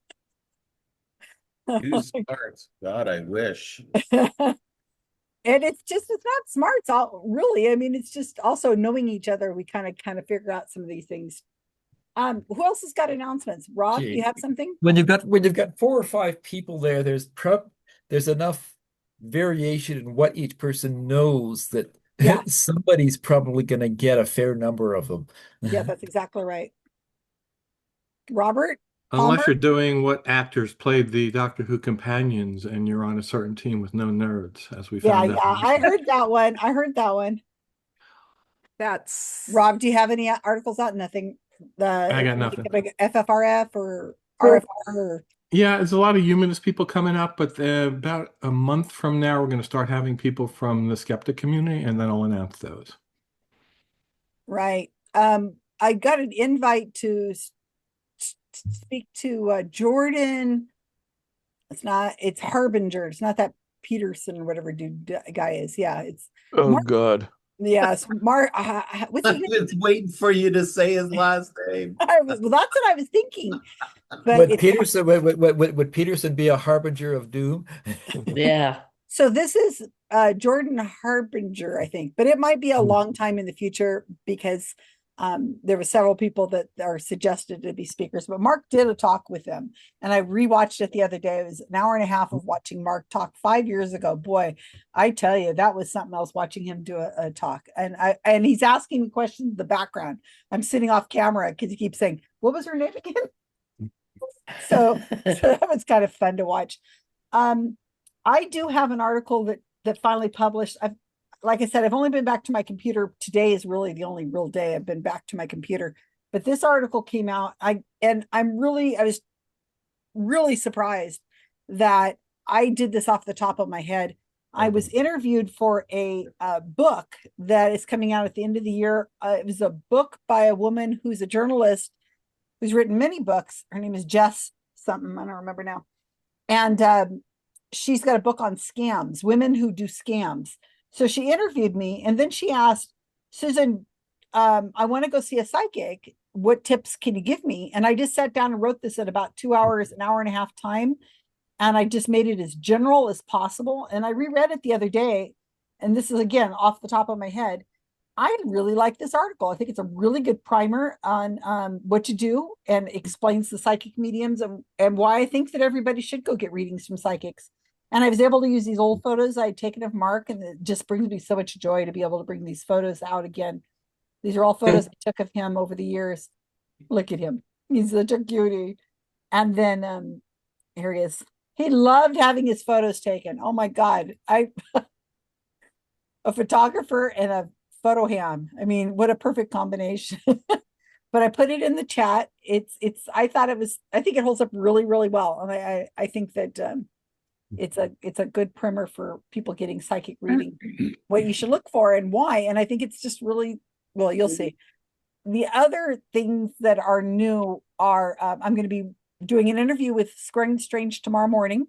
too smart. God, I wish. And it's not smart. It's all really, I mean, it's just also knowing each other. We kind of figure out some of these things. Who else has got announcements? Rob, do you have something? When you've got 4 or 5 people there, there's enough variation in what each person knows that somebody's probably going to get a fair number of them. Yeah, that's exactly right. Robert? Unless you're doing what actors played the Doctor Who companions and you're on a certain team with no nerds, as we found out. I heard that one. That's Rob, do you have any articles out? Nothing. I got nothing. FFRF or RFR or... Yeah, there's a lot of humanist people coming up, but about a month from now, we're going to start having people from the skeptic community, and then I'll announce those. Right. I got an invite to speak to Jordan. It's Harbinger. It's not that Peterson or whatever guy is. Yeah, it's Oh Mark. God. Yes, Mark. What's his I name? was waiting for you to say his last name. Well, that's what I was thinking. But Would it's Peterson would Peterson be a harbinger of doom? Yeah. so this is Jordan Harbinger, I think, but it might be a long time in the future because there were several people that are suggested to be speakers. But Mark did a talk with them, and I rewatched it the other day. It was an hour and a half of watching Mark talk 5 years ago. Boy, I tell you, that was something else watching him do a talk. And he's asking me questions in the background. I'm sitting off camera because he keeps saying, "What was her name again?" So that was kind of fun to watch. I do have an article that finally published. Like I said, I've only been back to my computer. Today is really the only real day I've been back to my computer. But this article came out. I was really surprised that I did this off the top of my head. I was interviewed for a book that is coming out at the end of the year. It was a book by a woman who's a journalist who's written many books. Her name is Jess something. I don't remember now. And she's got a book on scams, women who do scams. So she interviewed me, and then she asked, Susan, I want to go see a psychic. What tips can you give me? And I just sat down and wrote this in about 2 hours, an hour and a half time. And I just made it as general as possible. And I reread it the other day. And this is, again, off the top of my head. I really like this article. I think it's a really good primer on what to do and explains the psychic mediums and why I think that everybody should go get readings from psychics. And I was able to use these old photos I'd taken of Mark, and it just brings me so much joy to be able to bring these photos out again. These are all photos I took of him over the years. Look at him. He's such a cutie. And then here he is. He loved having his photos taken. Oh my God. A photographer and a photo ham. I mean, what a perfect combination. But I put it in the chat. I think it holds up really, really well. And I think that it's a good primer for people getting psychic reading, what you should look for and why. And I think it's just really, well, you'll see. The other things that are new are I'm going to be doing an interview with Screen Strange tomorrow morning.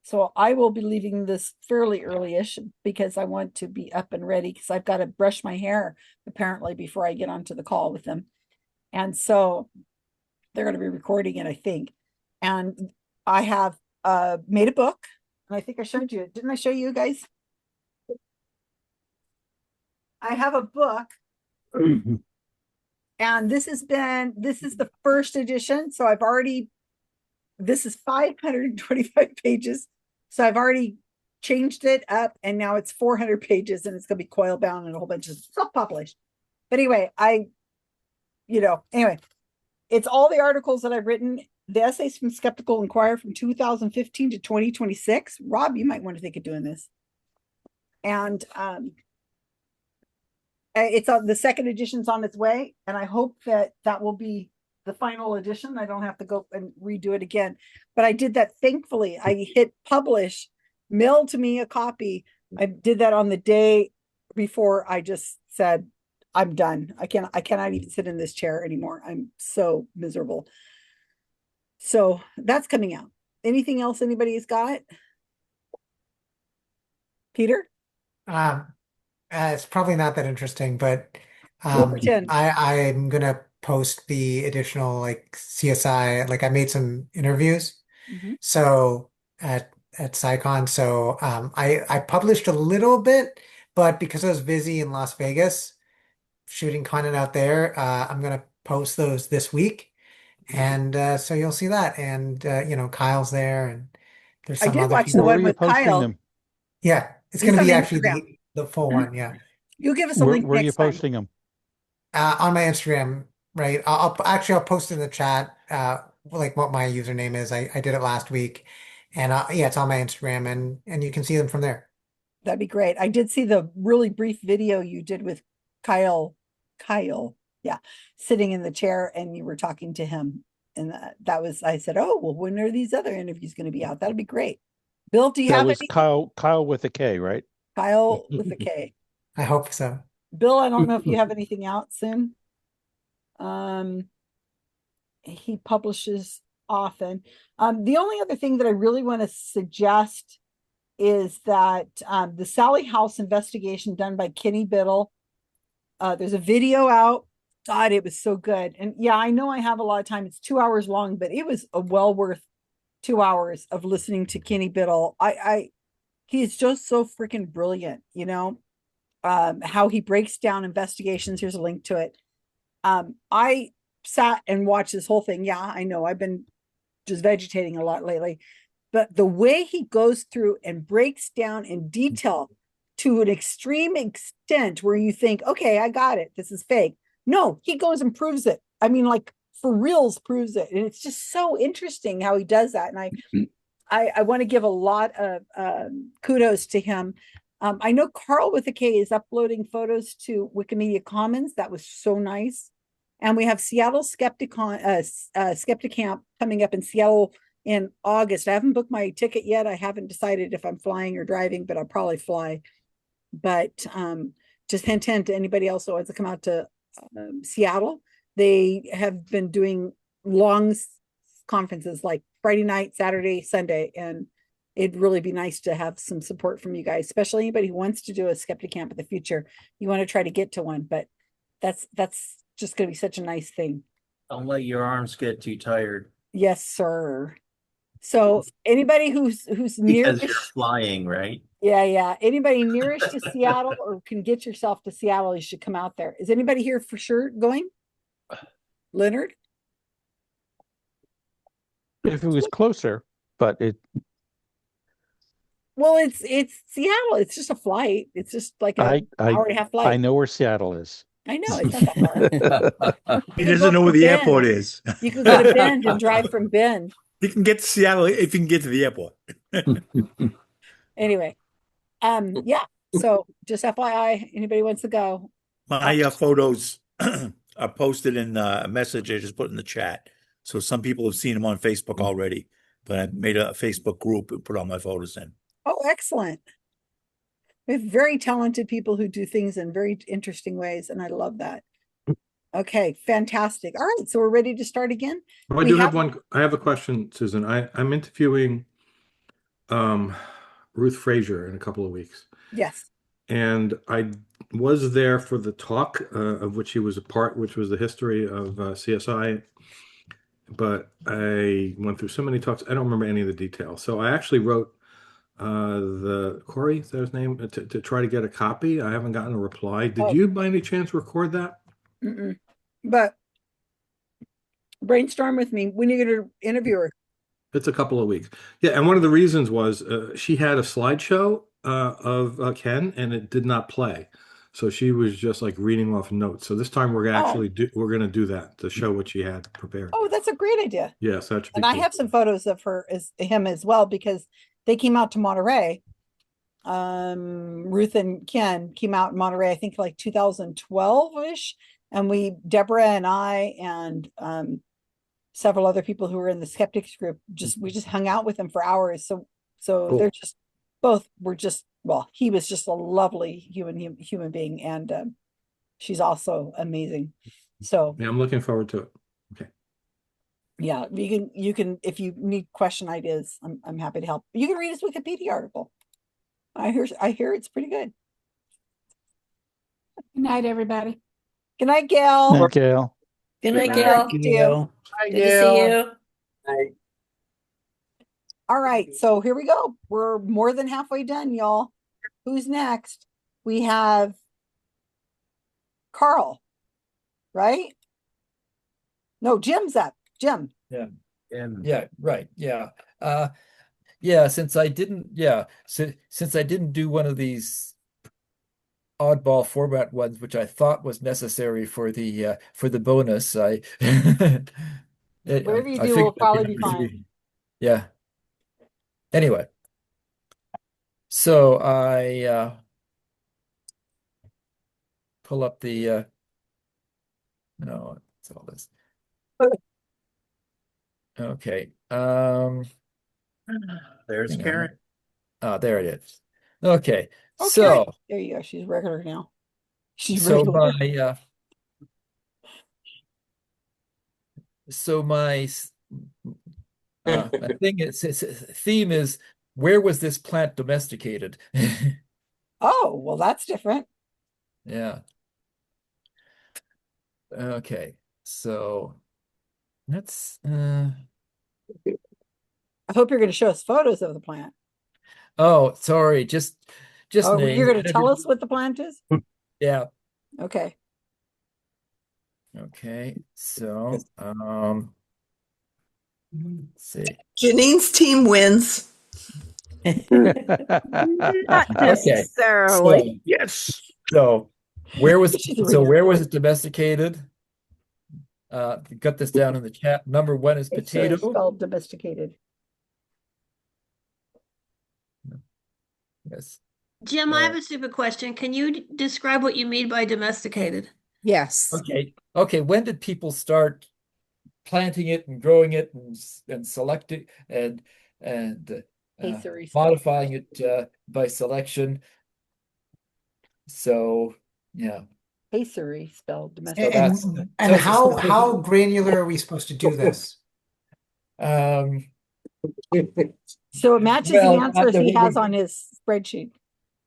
So I will be leaving this fairly early-ish because I want to be up and ready because I've got to brush my hair apparently before I get onto the call with them. And so they're going to be recording it, I think. And I have made a book, and I think I showed you. Didn't I show you guys? I have a book. And this is the first edition. So this is 525 pages. So I've already changed it up, and now it's 400 pages, and it's going to be coil bound and a whole bunch of self-published. But anyway, it's all the articles that I've written, the essays from Skeptical Inquirer from 2015 to 2026. Rob, you might want to think of doing this. And it's on the second edition's on its way, and I hope that will be the final edition. I don't have to go and redo it again. But I did that thankfully. I hit publish, mailed to me a copy. I did that on the day before I just said, I'm done. I cannot even sit in this chair anymore. I'm so miserable. So that's coming out. Anything else anybody's got? Peter? It's probably not that interesting, but We'll pretend. I'm gonna post the additional like CSI, like I made some interviews. So at SciCon, so I published a little bit, but because I was busy in Las Vegas shooting content out there, I'm gonna post those this week, and so you'll see that, and Kyle's there, and there's I some did other watch the people. one with Kyle. Yeah, it's He's gonna on be actually Instagram. the full one. Yeah. You give us a link Where are you next time. posting them? On my Instagram, right? I'll post in the chat like what my username is. I did it last week, and yeah, it's on my Instagram, and you can see them from there. That'd be great. I did see the really brief video you did with Kyle, yeah, sitting in the chair, and you were talking to him, and I said, oh, well, when are these other interviews going to be out? That'd be great. Bill, do you That have was any? Kyle with a K, right? Kyle with a K. I hope so. Bill, I don't know if you have anything out soon. he publishes often. The only other thing that I really want to suggest is that the Sally House investigation done by Kenny Biddle. There's a video out. God, it was so good. And yeah, I know I have a lot of time. It's 2 hours long, but it was a well worth 2 hours of listening to Kenny Biddle. He's just so freaking brilliant, how he breaks down investigations. Here's a link to it. I sat and watched this whole thing. Yeah, I know I've been just vegetating a lot lately, but the way he goes through and breaks down in detail to an extreme extent where you think, okay, I got it. This is fake. No, he goes and proves it. I mean, like for reals proves it. And it's just so interesting how he does that. And I want to give a lot of kudos to him. I know Carl with a K is uploading photos to Wikimedia Commons. That was so nice. And we have Seattle Skepticon, Skeptic Camp coming up in Seattle in August. I haven't booked my ticket yet. I haven't decided if I'm flying or driving, but I'll probably fly. But just hint to anybody else who wants to come out to Seattle. They have been doing long conferences like Friday night, Saturday, Sunday, and it'd really be nice to have some support from you guys, especially anybody who wants to do a skeptic camp in the future. You want to try to get to one, but that's just going to be such a nice thing. Don't let your arms get too tired. Yes, sir. So anybody who's near, because you're flying, right? Yeah. Anybody nearest to Seattle or can get yourself to Seattle, you should come out there. Is anybody here for sure going? Leonard? If it was closer, but Well, it's Seattle. It's just a flight. It's just like an hour and a half flight. I know where Seattle is. I know it's not that far. He doesn't know where the airport is. You can go to Bend and drive from Bend. He can get to Seattle if he can get to the airport. Anyway, yeah. So just FYI, anybody wants to go? My photos are posted in a message I just put in the chat. So some people have seen them on Facebook already, but I made a Facebook group and put all my photos in. Oh, excellent. We have very talented people who do things in very interesting ways, and I love that. Okay, fantastic. All right, so we're ready to start again. I do have one. I have a question, Susan. I'm interviewing Ruth Frazier in a couple of weeks. Yes. And I was there for the talk of which he was a part, which was the history of CSI. But I went through so many talks, I don't remember any of the details. So I actually wrote Corey, is that his name, to try to get a copy. I haven't gotten a reply. Did you by any chance record that? But brainstorm with me. When are you going to interview her? It's a couple of weeks. Yeah, and one of the reasons was she had a slideshow of Ken, and it did not play. So she was just like reading off notes. So this time we're actually we're going to do that to show what she had prepared. Oh, that's a great idea. Yes, that should be And cool. I have some photos of him as well, because they came out to Monterey. Ruth and Ken came out in Monterey, I think like 2012-ish. And Deborah and I and several other people who were in the skeptics group, we just hung out with them for hours. So Cool. they're just he was just a lovely human being, and she's also amazing. So yeah, I'm looking forward to it. Okay. Yeah, you can if you need question ideas, I'm happy to help. You can read his Wikipedia article. I hear it's pretty good. Good night, everybody. Good night, Gail. Thank you. Good night, Gail. Good to see you. Bye. All right, so here we go. We're more than halfway done, y'all. Who's next? We have Carl, right? No, Jim's up. Jim. Yeah. And Yeah, right. Yeah. Since I didn't do one of these oddball format ones, which I thought was necessary for the bonus, Whatever you do will probably be fine. Yeah. Anyway, so I pull up the no, it's all this. Okay. there's Karen. Oh, there it is. Okay. Okay. So There you go. She's regular now. She's so regular. so my thing is theme is, where was this plant domesticated? Oh, well, that's different. Yeah. Okay. So let's I hope you're going to show us photos of the plant. oh, sorry, just Oh, names. you're going to tell us what the plant is? Yeah. Okay. Okay. So, let's see. Janine's team wins. Not Okay. necessarily. So, yes. So where was it domesticated? Got this down in the chat. Number 1 is It's sort of potato. spelled domesticated. Yes. Jim, I have a stupid question. Can you describe what you mean by domesticated? Yes. Okay. When did people start planting it and growing it and selecting and Pacery modifying it by selection? So yeah. Pacery spelled So domesticated. And how granular are we supposed to do this? So it matches the answers he has on his spreadsheet.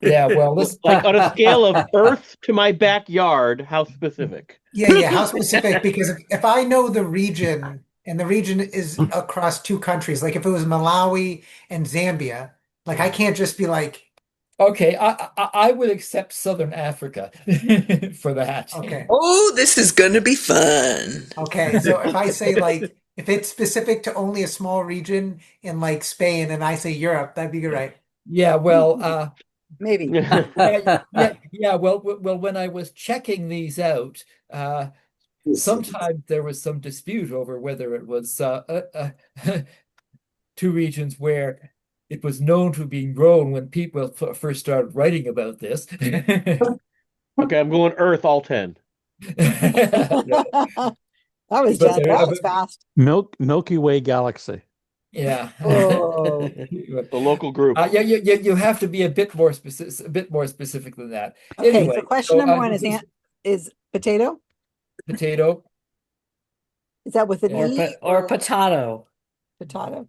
Yeah, well, this like on a scale of Earth to my backyard, how specific? Yeah, how specific? Because if I know the region and the region is across 2 countries, like if it was Malawi and Zambia, like I can't just be like, okay, I would accept Southern Africa for that. okay. Oh, this is going to be fun. Okay, so if I say like if it's specific to only a small region in like Spain and I say Europe, that'd be good, right? Yeah, well, maybe. Yeah. Well, when I was checking these out, sometimes there was some dispute over whether it was 2 regions where it was known to be grown when people first started writing about this. Okay, I'm going Earth all 10. That was fast. Milky Way galaxy. Yeah. Oh. The local group. Yeah, you have to be a bit more specific than that. Okay, Anyway, so question number 1 is potato. Potato. Is that with an E or potato? Potato.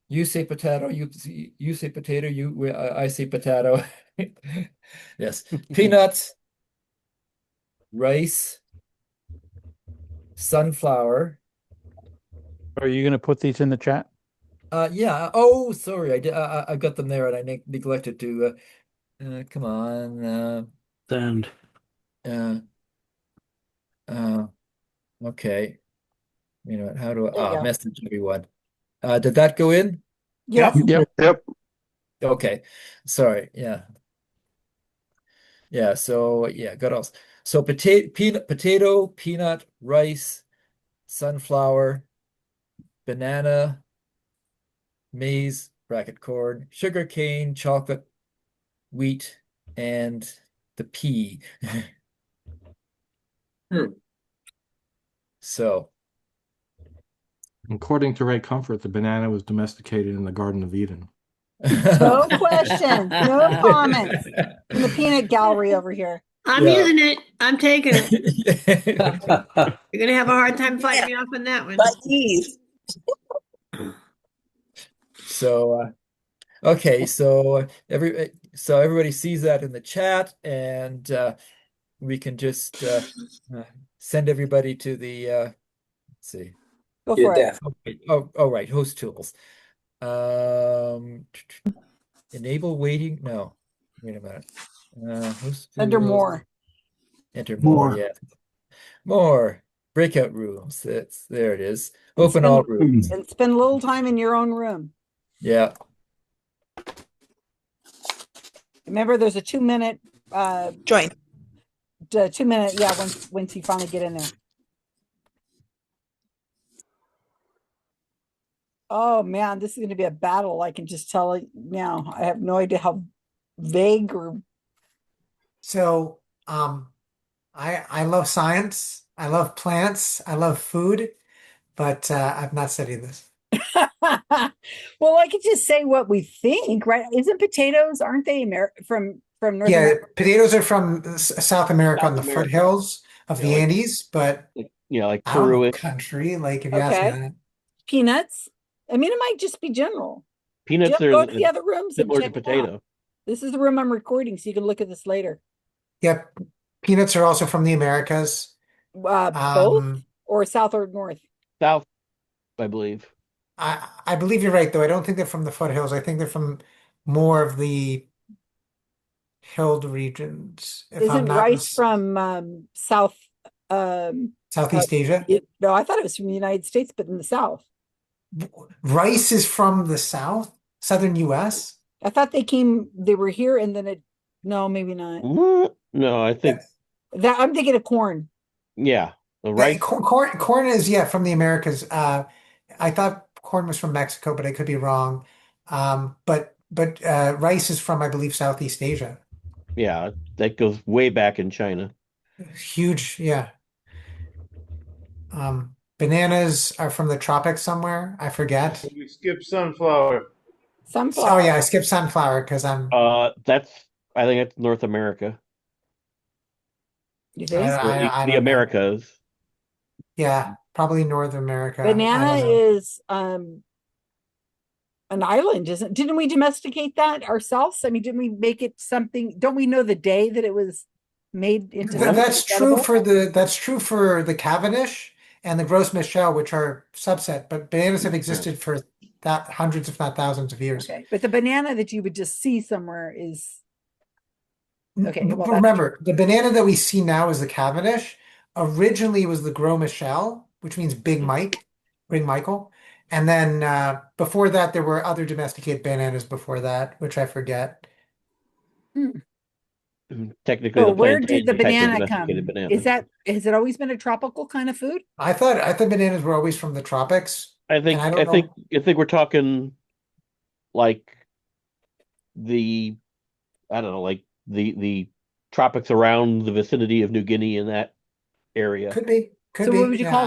You say potato. You say potato. I say potato. Yes. Peanuts, rice, sunflower. Are you going to put these in the chat? Yeah. Oh, sorry. I got them there, and I neglected to. Come on. Send. Okay. You know how do I message everyone? Did that go in? Yes. Yep. Okay. Sorry. Yeah. Yeah. So yeah, got else. So potato, peanut, rice, sunflower, banana, maize, bracket corn, sugar cane, chocolate, wheat, and the pea. So according to Ray Comfort, the banana was domesticated in the Garden of Eden. No questions, no comments in the peanut gallery over here. I'm using it. I'm taking it. You're gonna have a hard time fighting me off on that one. So okay, so everybody sees that in the chat, and we can just send everybody to the let's see. Go for it. Oh, right, host tools. Enable waiting. No, wait a minute. Host Under tools. more. Enter more. Yeah, more breakout rooms. There it is. Open all rooms and spend a little time in your own room. Yeah. Remember, there's a 2-minute join. 2-minute. Yeah, once you finally get in there. Oh man, this is going to be a battle. I can just tell it now. I have no idea how vague or. So, I love science. I love plants. I love food, but I've not studied this. Well, I could just say what we think, right? Isn't potatoes? Aren't they from North Yeah, America? potatoes are from South America on the foothills of the Andes, but Yeah, like I don't know, Peru. country. Like if you ask me Okay. that. Peanuts. I mean, it might just be general. Peanuts Jim, are go to the other rooms and similar to check it out. potato. This is the room I'm recording, so you can look at this later. Yep. Peanuts are also from the Americas. Both or south or north? South, I believe. I believe you're right, though. I don't think they're from the foothills. I think they're from more of the hilled regions, if I'm Isn't not rice from South Southeast Asia. no, I thought it was from the United States, but in the South. Rice is from the South, southern US. I thought they were here and then no, maybe not. No, I think That I'm thinking of corn. yeah, the rice. Corn is from the Americas. I thought corn was from Mexico, but I could be wrong. But rice is from, I believe, Southeast Asia. Yeah, that goes way back in China. Huge, yeah. Bananas are from the tropics somewhere. I forget. We skip sunflower. Sunflower. Oh yeah, I skipped sunflower because I'm. I think that's North America. You think? I The don't know. Americas. Yeah, probably North America. Banana is an island, isn't? Didn't we domesticate that ourselves? I mean, didn't we make it something? Don't we know the day that it was made into something That's true edible? for the Cavendish and the Gros Michel, which are subset, but bananas have existed for hundreds, if not thousands of years. Okay, but the banana that you would just see somewhere is okay. Well, Remember, the banana that we see now is the Cavendish. Originally, it was the Gros Michel, which means Big Mike, Big Michael. And then before that, there were other domesticated bananas before that, which I forget. Technically, so the where plantain did the is technically banana domesticated come? banana. Has it always been a tropical kind of food? I thought bananas were always from the tropics. I think and I don't know. I think we're talking like I don't know, like the tropics around the vicinity of New Guinea in that area. Could be. So what would you call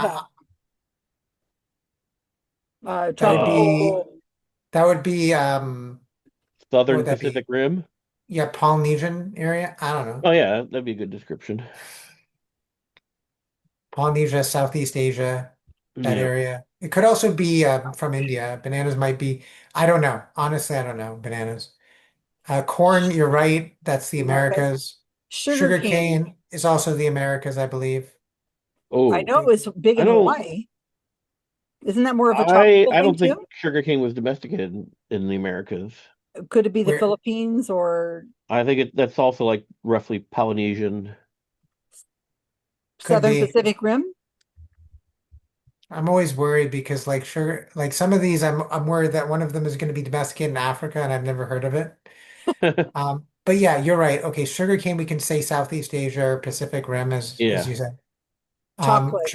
that? Tropical. That would be Southern Pacific Rim. Yeah, Polynesian area. I don't know. Oh yeah, that'd be a good description. Polynesia, Southeast Asia, that Yeah. area. It could also be from India. Bananas might be. I don't know. Honestly, I don't know. Bananas. Corn, you're right. That's the Americas. Sugarcane is also the Americas, I believe. Oh, I know it was big in Hawaii. Isn't that more of a tropical I don't thing think too? sugarcane was domesticated in the Americas. Could it be the Philippines or I think that's also like roughly Polynesian. Southern Pacific Rim? I'm always worried because like sugar, like some of these, I'm worried that one of them is going to be domesticated in Africa and I've never heard of it. But yeah, you're right. Okay, sugarcane, we can say Southeast Asia or Pacific Rim, as you said. Chocolate.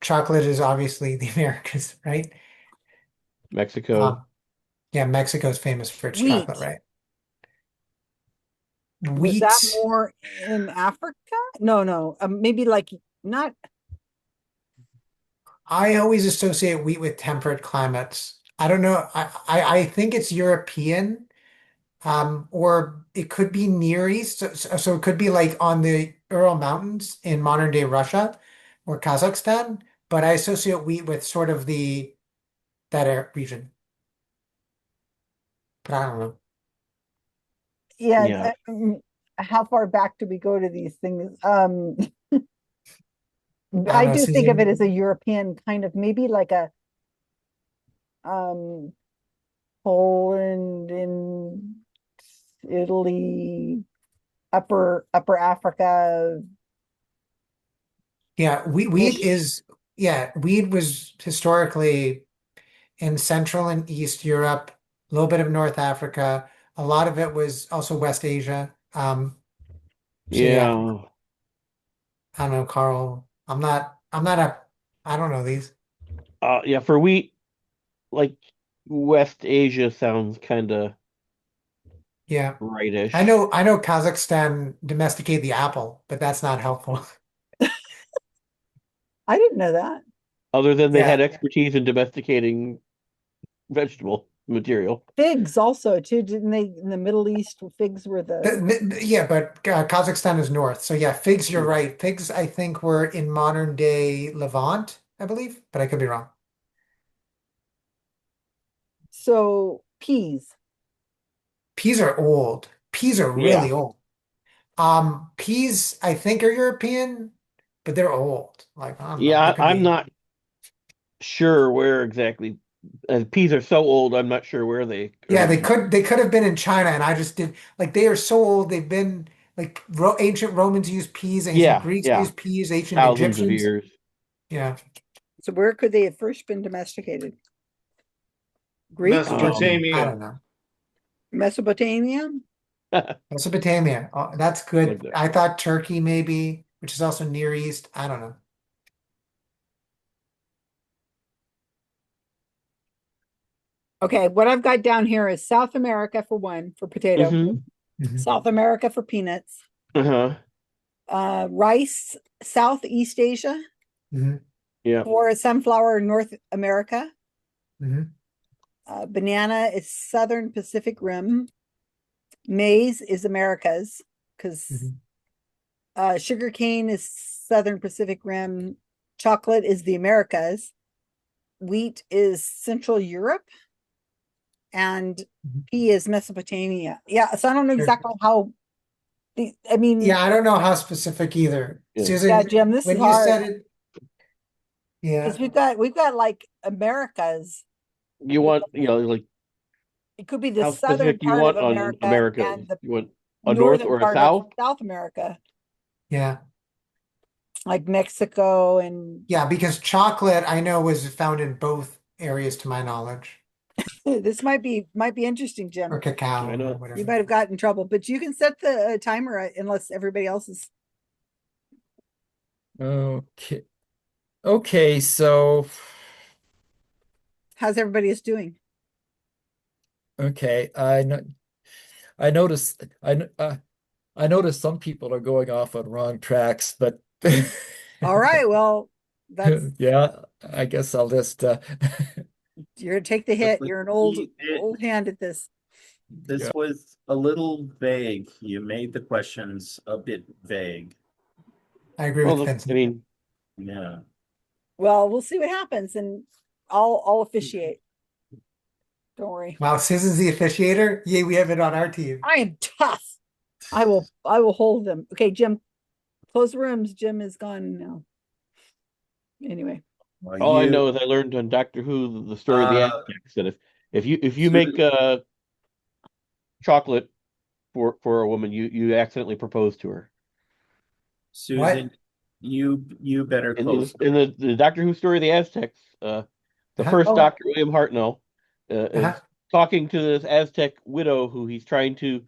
Chocolate is obviously the Americas, right? Mexico. Yeah, Mexico's famous for its Wheat. chocolate, right? Was that more in Africa? No. Maybe like not. I always associate wheat with temperate climates. I don't know. I think it's European, or it could be Near East. So it could be like on the Ural Mountains in modern day Russia or Kazakhstan. But I associate wheat with sort of that region. But I don't know. Yeah. How far back do we go to these things? I do think of it as a European kind of, maybe like a Poland and Italy, upper Africa. Yeah, wheat was historically in Central and East Europe, a little bit of North Africa. A lot of it was also West Asia. I don't know, Carl. I don't know these. Yeah, for wheat, like West Asia sounds kind of rightish. I know Kazakhstan domesticated the apple, but that's not helpful. I didn't know that. Other than they had expertise in domesticating vegetable. material. Figs also too, didn't they? In the Middle East, figs were Yeah, but Kazakhstan is north. So yeah, figs, you're right. Figs, I think, were in modern day Levant, I believe, but I could be wrong. So peas. Peas are old. Peas are Yeah. really old. Peas, I think, are European, but they're old. Like, I don't know. They Yeah, could I'm be. not sure where exactly. Peas are so old, I'm not sure where they Yeah, originate. they could have been in China, and I just did like they are so old. They've been like ancient Romans used peas, ancient Yeah, Greeks yeah. used peas, ancient Thousands of Egyptians. years. Yeah. So where could they have first been domesticated? Greek? I Mesopotamia. don't know. Mesopotamia? Mesopotamia. Oh, that's good. I thought Turkey maybe, which is also Near East. I don't know. Okay, what I've got down here is South America for one, for potato. South America for peanuts. Rice, Southeast Asia. Yeah. For sunflower, North America. Mhm. Banana is Southern Pacific Rim. Maize is Americas, because sugarcane is Southern Pacific Rim. Chocolate is the Americas. Wheat is Central Europe. And pea is Mesopotamia. Yeah, so I don't know Sure. exactly how. I mean, Yeah, I don't know how specific either. Yeah. Susan, yeah, Jim, this when is you hard. said it, yeah, Because we've got like Americas. You want, like It could be the how southern specific you part of want on America Americas? and the You want a north northern or a part of south? South America, yeah, like Mexico and yeah, because chocolate I know was found in both areas to my knowledge, this might be interesting, Jim. or cacao I or know. You whatever. might have gotten in trouble, but you can set the timer unless everybody else is. Okay. Okay, so How's everybody is doing? okay, I noticed I noticed some people are going off on wrong tracks, but All right, well, that's yeah, I guess I'll just you're gonna take the hit. You're an old hand at this. This was a little vague. You made the questions a bit vague. I agree with Vincent. I mean, yeah. Well, we'll see what happens, and I'll officiate. Don't worry. Wow, Susan's the officiator. Yay, we have it on our team. I am tough. I will hold them. Okay, Jim, close the rooms. Jim is gone now. Anyway. All I know is I learned on Doctor Who the story of the Aztecs that if you make chocolate for a woman, you accidentally propose to her. Susan, you better close. In the Doctor Who story of the Aztecs, the first Doctor, William Hartnell, is talking to this Aztec widow who he's trying to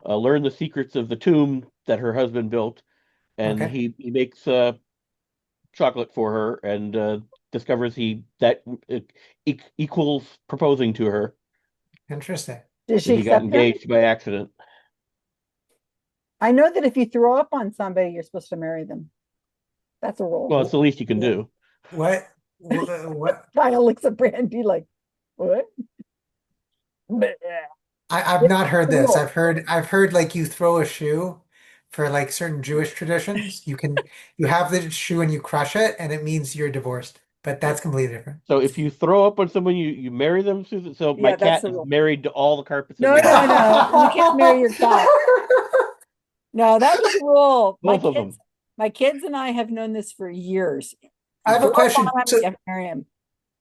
learn the secrets of the tomb that her husband built, and he makes chocolate for her and discovers that equals proposing to her. Interesting. Did she He got accept her? engaged by accident. I know that if you throw up on somebody, you're supposed to marry them. That's a rule. Well, it's the least you can do. What? What? Kyle looks at Brandy like, what? I've not heard this. I've heard like you throw a shoe for like certain Jewish traditions. You have the shoe and you crush it, and it means you're divorced. But that's completely different. So if you throw up on someone, you marry them, Susan. So my cat is married to all the carpets. No, you can't marry your cat. No, that's the rule. My kids and I have known this for years. I have a question. So, you have to marry him.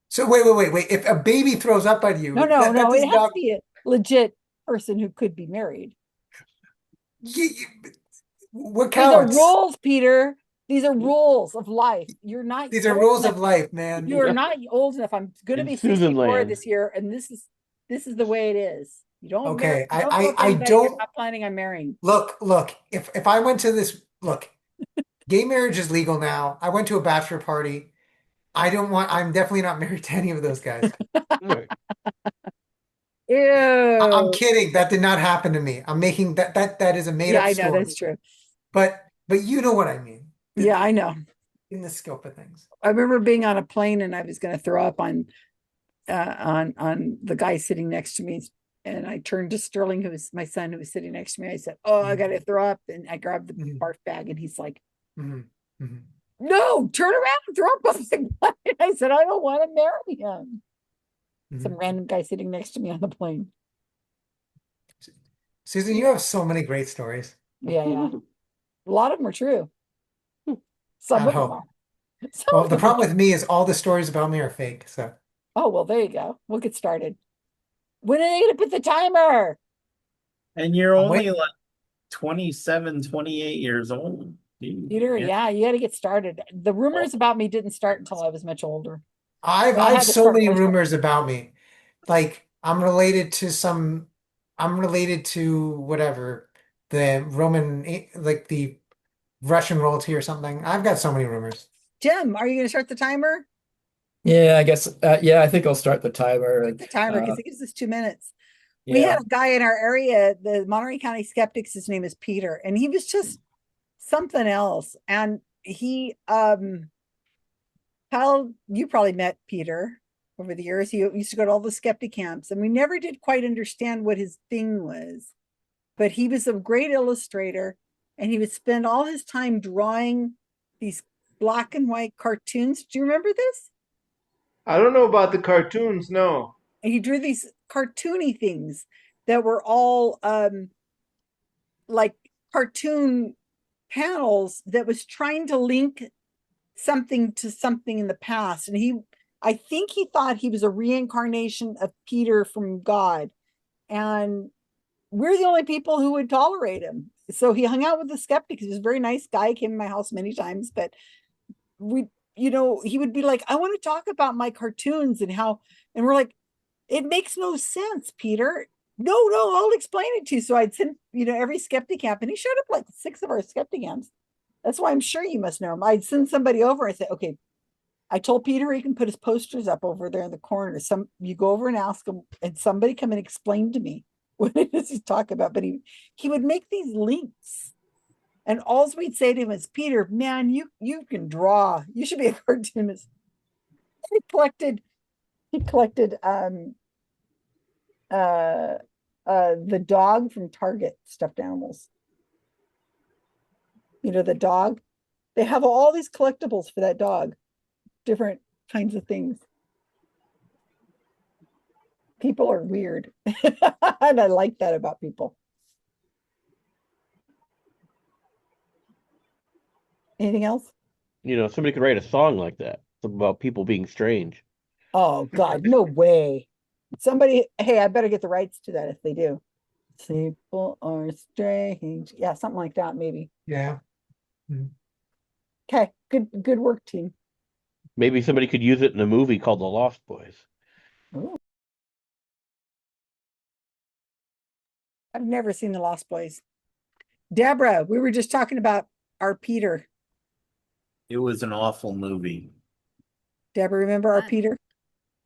So wait. If a baby throws up on you, no, it has to be a legit person who could be married. What counts? These are rules, Peter. These are rules of life. You're not. These are rules of life, man. You are not old enough. I'm going to be 64 this year, and this is the way it is. You don't. Okay, I don't. You're not planning on marrying. Look. If I went to this, gay marriage is legal now. I went to a bachelor party. I'm definitely not married to any of those guys. Ew. I'm kidding. That did not happen to me. I'm making that is a made up story. I know that's true. But you know what I mean. Yeah, I know. In the scope of things. I remember being on a plane and I was going to throw up on on the guy sitting next to me. And I turned to Sterling, who was my son, who was sitting next to me. I said, "Oh, I got to throw up." And I grabbed the barf bag, and he's like, "No, turn around and throw up." I said, "I don't want to marry him." Some random guy sitting next to me on the plane. Susan, you have so many great stories. Yeah. A lot of them are true. Some I of them hope. are. Well, the problem with me is all the stories about me are fake. So, oh, well, there you go. We'll get started. When are they going to put the timer? And you're I'm only waiting. like 27, 28 years old. Peter, yeah, you got to get started. The rumors about me didn't start until I was much older. I've So I I've had to so start many first. rumors about me. Like I'm related to whatever the like the Russian royalty or something. I've got so many rumors. Jim, are you going to start the timer? Yeah, I guess. Yeah, I think I'll start the timer. The timer, because it gives us 2 minutes. Yeah. We had a guy in our area, the Monterey County Skeptics, his name is Peter, and he was just something else. And he, Kyle, you probably met Peter over the years. He used to go to all the skeptic camps, and we never did quite understand what his thing was. But he was a great illustrator, and he would spend all his time drawing these black and white cartoons. Do you remember this? I don't know about the cartoons, no. And he drew these cartoony things that were all like cartoon panels that was trying to link something to something in the past. And I think he thought he was a reincarnation of Peter from God. And we're the only people who would tolerate him. So he hung out with the skeptics. He was a very nice guy, came to my house many times, but he would be like, "I want to talk about my cartoons and how," and we're like, "It makes no sense, Peter." No, I'll explain it to you. So I'd send, every skeptic camp, and he showed up like 6 of our skeptic camps. That's why I'm sure you must know him. I'd send somebody over and say, "Okay, I told Peter he can put his posters up over there in the corner. You go over and ask him, and somebody come and explain to me what it is he's talking about." But he would make these links. And all we'd say to him is, "Peter, man, you can draw. You should be a cartoonist." He collected the dog from Target, stuffed animals. The dog. They have all these collectibles for that dog, different kinds of things. People are weird. And I like that about people. Anything else? Somebody could write a song like that about people being strange. Oh God, no way. Somebody, hey, I better get the rights to that if they do. People are strange. Yeah, something like that, maybe. Yeah. Okay, good work, team. Maybe somebody could use it in a movie called The Lost Boys. Ooh. I've never seen The Lost Boys. Deborah, we were just talking about our Peter. It was an awful movie. Deborah, remember our Peter?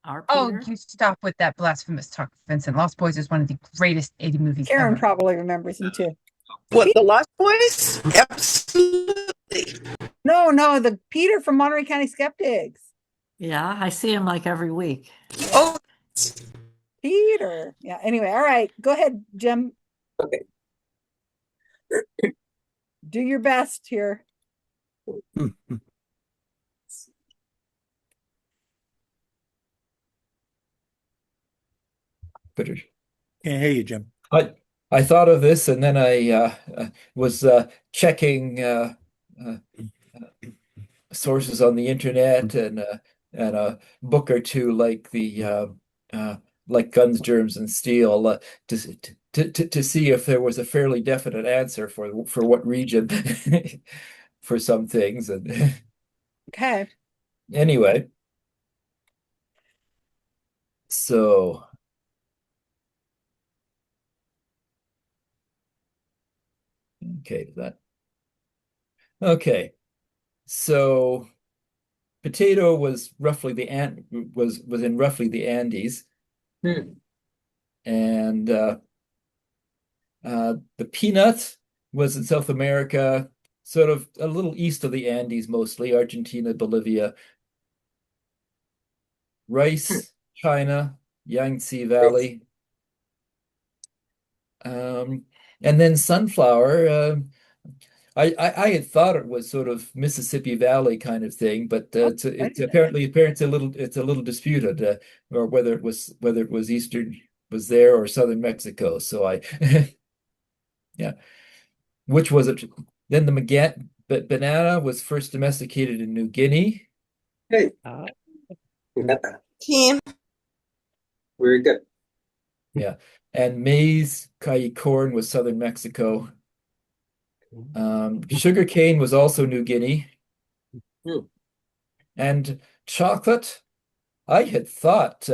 Our Oh, Peter? you stop with that blasphemous talk, Vincent. Lost Boys is one of the greatest 80 movies Karen ever. probably remembers him too. What, The Lost Boys? Absolutely. No, the Peter from Monterey County Skeptics. Yeah, I see him like every week. Oh, Peter. Yeah, anyway, all right. Go ahead, Jim. Okay. Do your best here. Can't hear you, Jim. I thought of this, and then I was checking sources on the internet and a book or two like Guns, Germs, and Steel to see if there was a fairly definite answer for what region for some things. And Okay. anyway, so. Okay, okay. So potato was roughly was in roughly the Andes. And the peanut was in South America, sort of a little east of the Andes, mostly Argentina, Bolivia. Rice, China, Yangtze Valley. And then sunflower, I had thought it was sort of Mississippi Valley kind of thing, but it's apparently it's a little disputed, or whether it was Eastern was there or Southern Mexico. So yeah, which was it? Then banana was first domesticated in New Guinea. Hey, we got that. Team. Very good. Yeah, and maize, corn was Southern Mexico. Sugarcane was also New Guinea. And chocolate, I had thought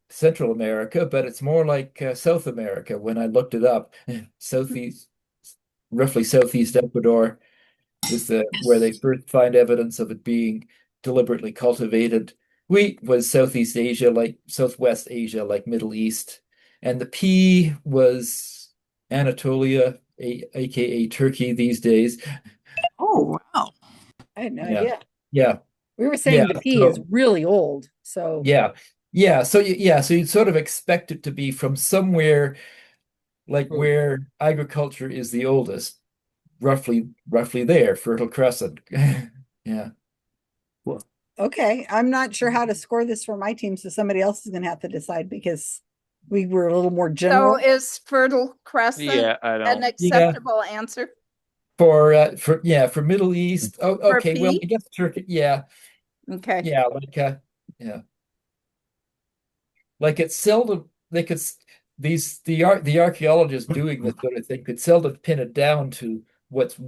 Central America, but it's more like South America when I looked it up. Roughly southeast Ecuador is where they first find evidence of it being deliberately cultivated. Wheat was Southeast Asia, like Southwest Asia, like Middle East. And the pea was Anatolia, aka Turkey these days. Oh, wow. I had no Yeah. idea. Yeah. We were saying Yeah, the pea is really old. So yeah. So you'd sort of expect it to be from somewhere like where agriculture is the oldest, roughly there, Fertile Crescent. Yeah. okay. I'm not sure how to score this for my team, so somebody else is gonna have to decide because we were a little more general. So is Fertile Crescent Yeah, I don't. an acceptable answer? For Middle East. Oh, For okay. Well, pea? I guess Turkey. Yeah. Okay. Yeah, like it's seldom they could the archaeologists doing this sort of thing could seldom pin it down to what's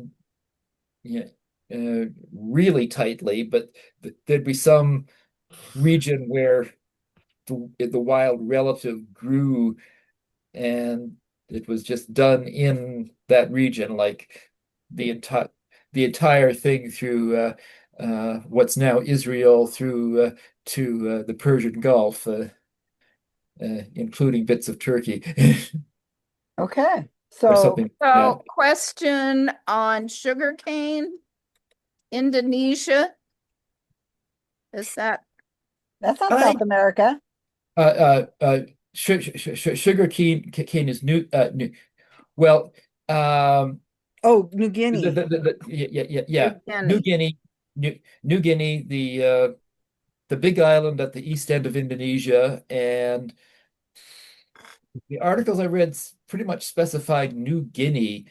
really tightly, but there'd be some region where the wild relative grew, and it was just done in that region, like the entire thing through what's now Israel through to the Persian Gulf, including bits of Turkey. Okay. Or So something. So question on sugarcane, Indonesia. Is that? that's not South America. Sugar cane is well, oh, New Guinea. Yeah. New Guinea, New Guinea, the big island at the east end of Indonesia, and the articles I read pretty much specified New Guinea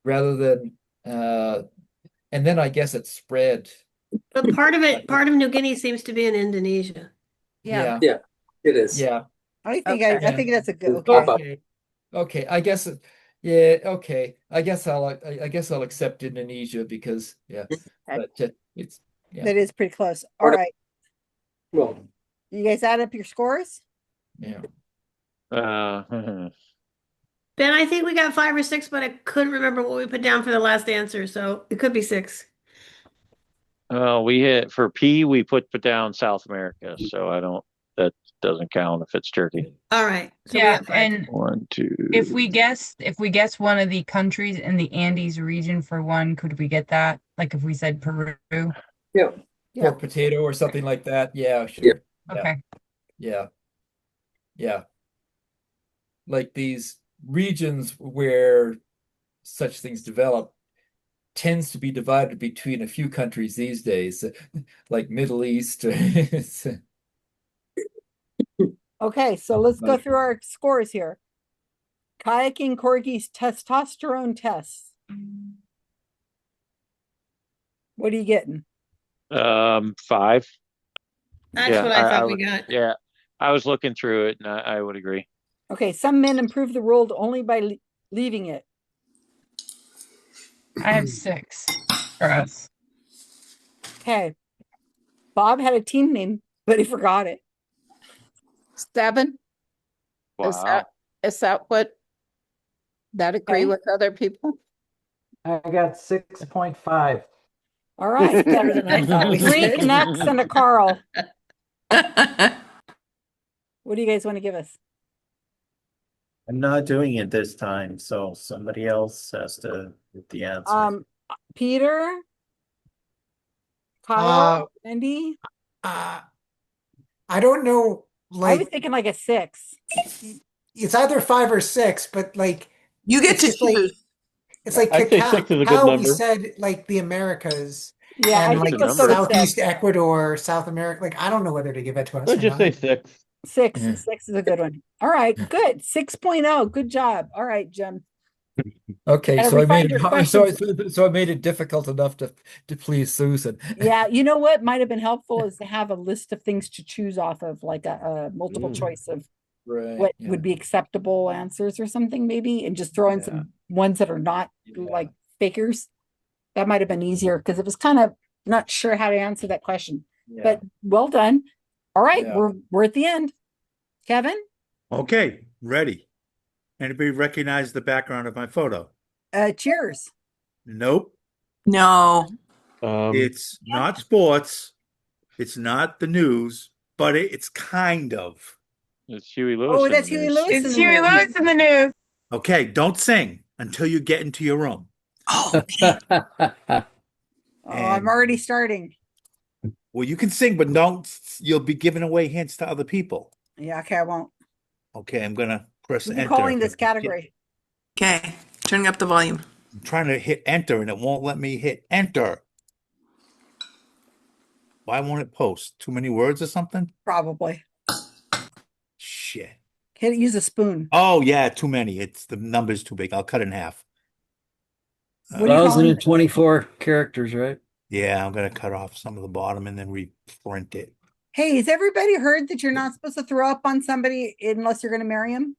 rather than and then I guess it spread. But part of New Guinea seems to be in Indonesia. Yeah. Yeah, it is. Yeah. I think Okay. I think that's a good Okay. I guess yeah, okay. I guess I'll accept Indonesia because but it's that is pretty close. All right. Well, you guys add up your scores? Yeah. Ben, I think we got 5 or 6, but I couldn't remember what we put down for the last answer, so it could be 6. We hit for P. We put down South America, so that doesn't count if it's Turkey. All right. So yeah, and 1, 2. If we guess one of the countries in the Andes region for one, could we get that? Like if we said Peru? Yeah. Or potato or something like that. Yeah, sure. Okay. Yeah. Like these regions where such things develop tends to be divided between a few countries these days, like Middle East. Okay, so let's go through our scores here. Kayaking Corgi's testosterone tests. What are you getting? 5. That's what I thought we got. Yeah, I was looking through it, and I would agree. Okay, some men improve the world only by leaving it. I have 6 for us. Okay. Bob had a team name, but he forgot it. 7. Wow. Is that what that agree with other people? I got 6.5. All right. Better than I thought we 3 did. connects and a Carl. What do you guys want to give us? I'm not doing it this time, so somebody else has to get the answer. Peter, Kyle, Andy. I I don't know, I was like thinking like a 6. it's either 5 or 6, but like You get it's to just like choose. it's like I'd say 6 is a good Cacao, we number. said like the Americas Yeah, I and think like let's go to Southeast 6. Ecuador, South America. Like I don't know whether to give it to us Let's or just not. say 6. 6. Yeah. 6 is a good one. All right, good. 6.0. Good job. All right, Jim. Okay, Gotta so I made refine your it so questions. so I made it difficult enough to please Susan. Yeah, you know what might have been helpful is to have a list of things to choose off of, like a multiple choice of Right. what Yeah. would be acceptable answers or something maybe, and just throw in Yeah. some ones that are not like fakers. That might have been easier because it was kind of not sure how to answer that question. Yeah. But well done. All right, Yeah. we're at the end. Kevin, Okay, ready. Anybody recognize the background of my photo? cheers. Nope. No. It's not sports. It's not the news, but it's kind of. It's Huey Lewis. Oh, in that's the Huey news. Lewis in It's the Huey news. Lewis in the news. Okay, don't sing until you get into your room. Oh, Oh, I'm already starting. Well, you can sing, but you'll be giving away hints to other people. Yeah, okay, I won't. Okay, I'm gonna press We've been enter. calling this category. okay. Turning up the volume. I'm trying to hit enter and it won't let me hit enter. Why won't it post? Too many words or something? Probably. Shit. Can't use a spoon. Oh yeah, too many. It's the number's too big. I'll cut it in half. What are you calling this? 1,024 characters, right? Yeah, I'm gonna cut off some of the bottom and then reprint it. Hey, has everybody heard that you're not supposed to throw up on somebody unless you're going to marry him?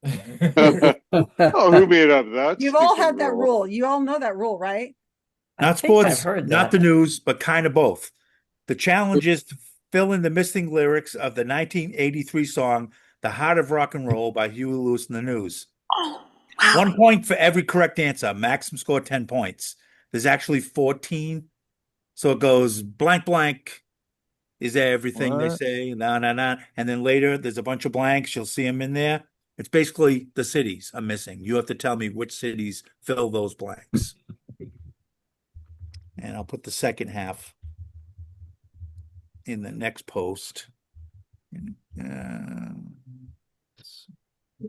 Oh, who made up that? You've all stupid had that rule? rule. You all know that rule, right? Not sports, not the news, but kind of both. The challenge is to fill in the missing lyrics of the 1983 song "The Heart of Rock and Roll" by Huey Lewis and the News. Oh, wow. 1 point for every correct answer. Maximum score 10 points. There's actually 14. So it goes blank, blank is everything they What? say. Nah, nah, nah. And then later there's a bunch of blanks. You'll see them in there. It's basically the cities I'm missing. You have to tell me which cities fill those blanks. And I'll put the second half in the next post. I'm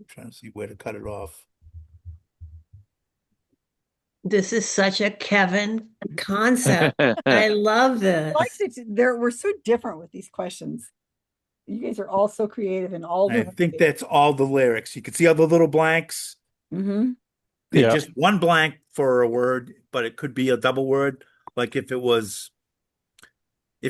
trying to see where to cut it off. This is such a Kevin concept. I love this. I like that we're so different with these questions. You guys are all so creative and all I different. think that's all the lyrics. You can see all the little blanks. Mm-hmm. They're Yeah. just one blank for a word, but it could be a double word. Like if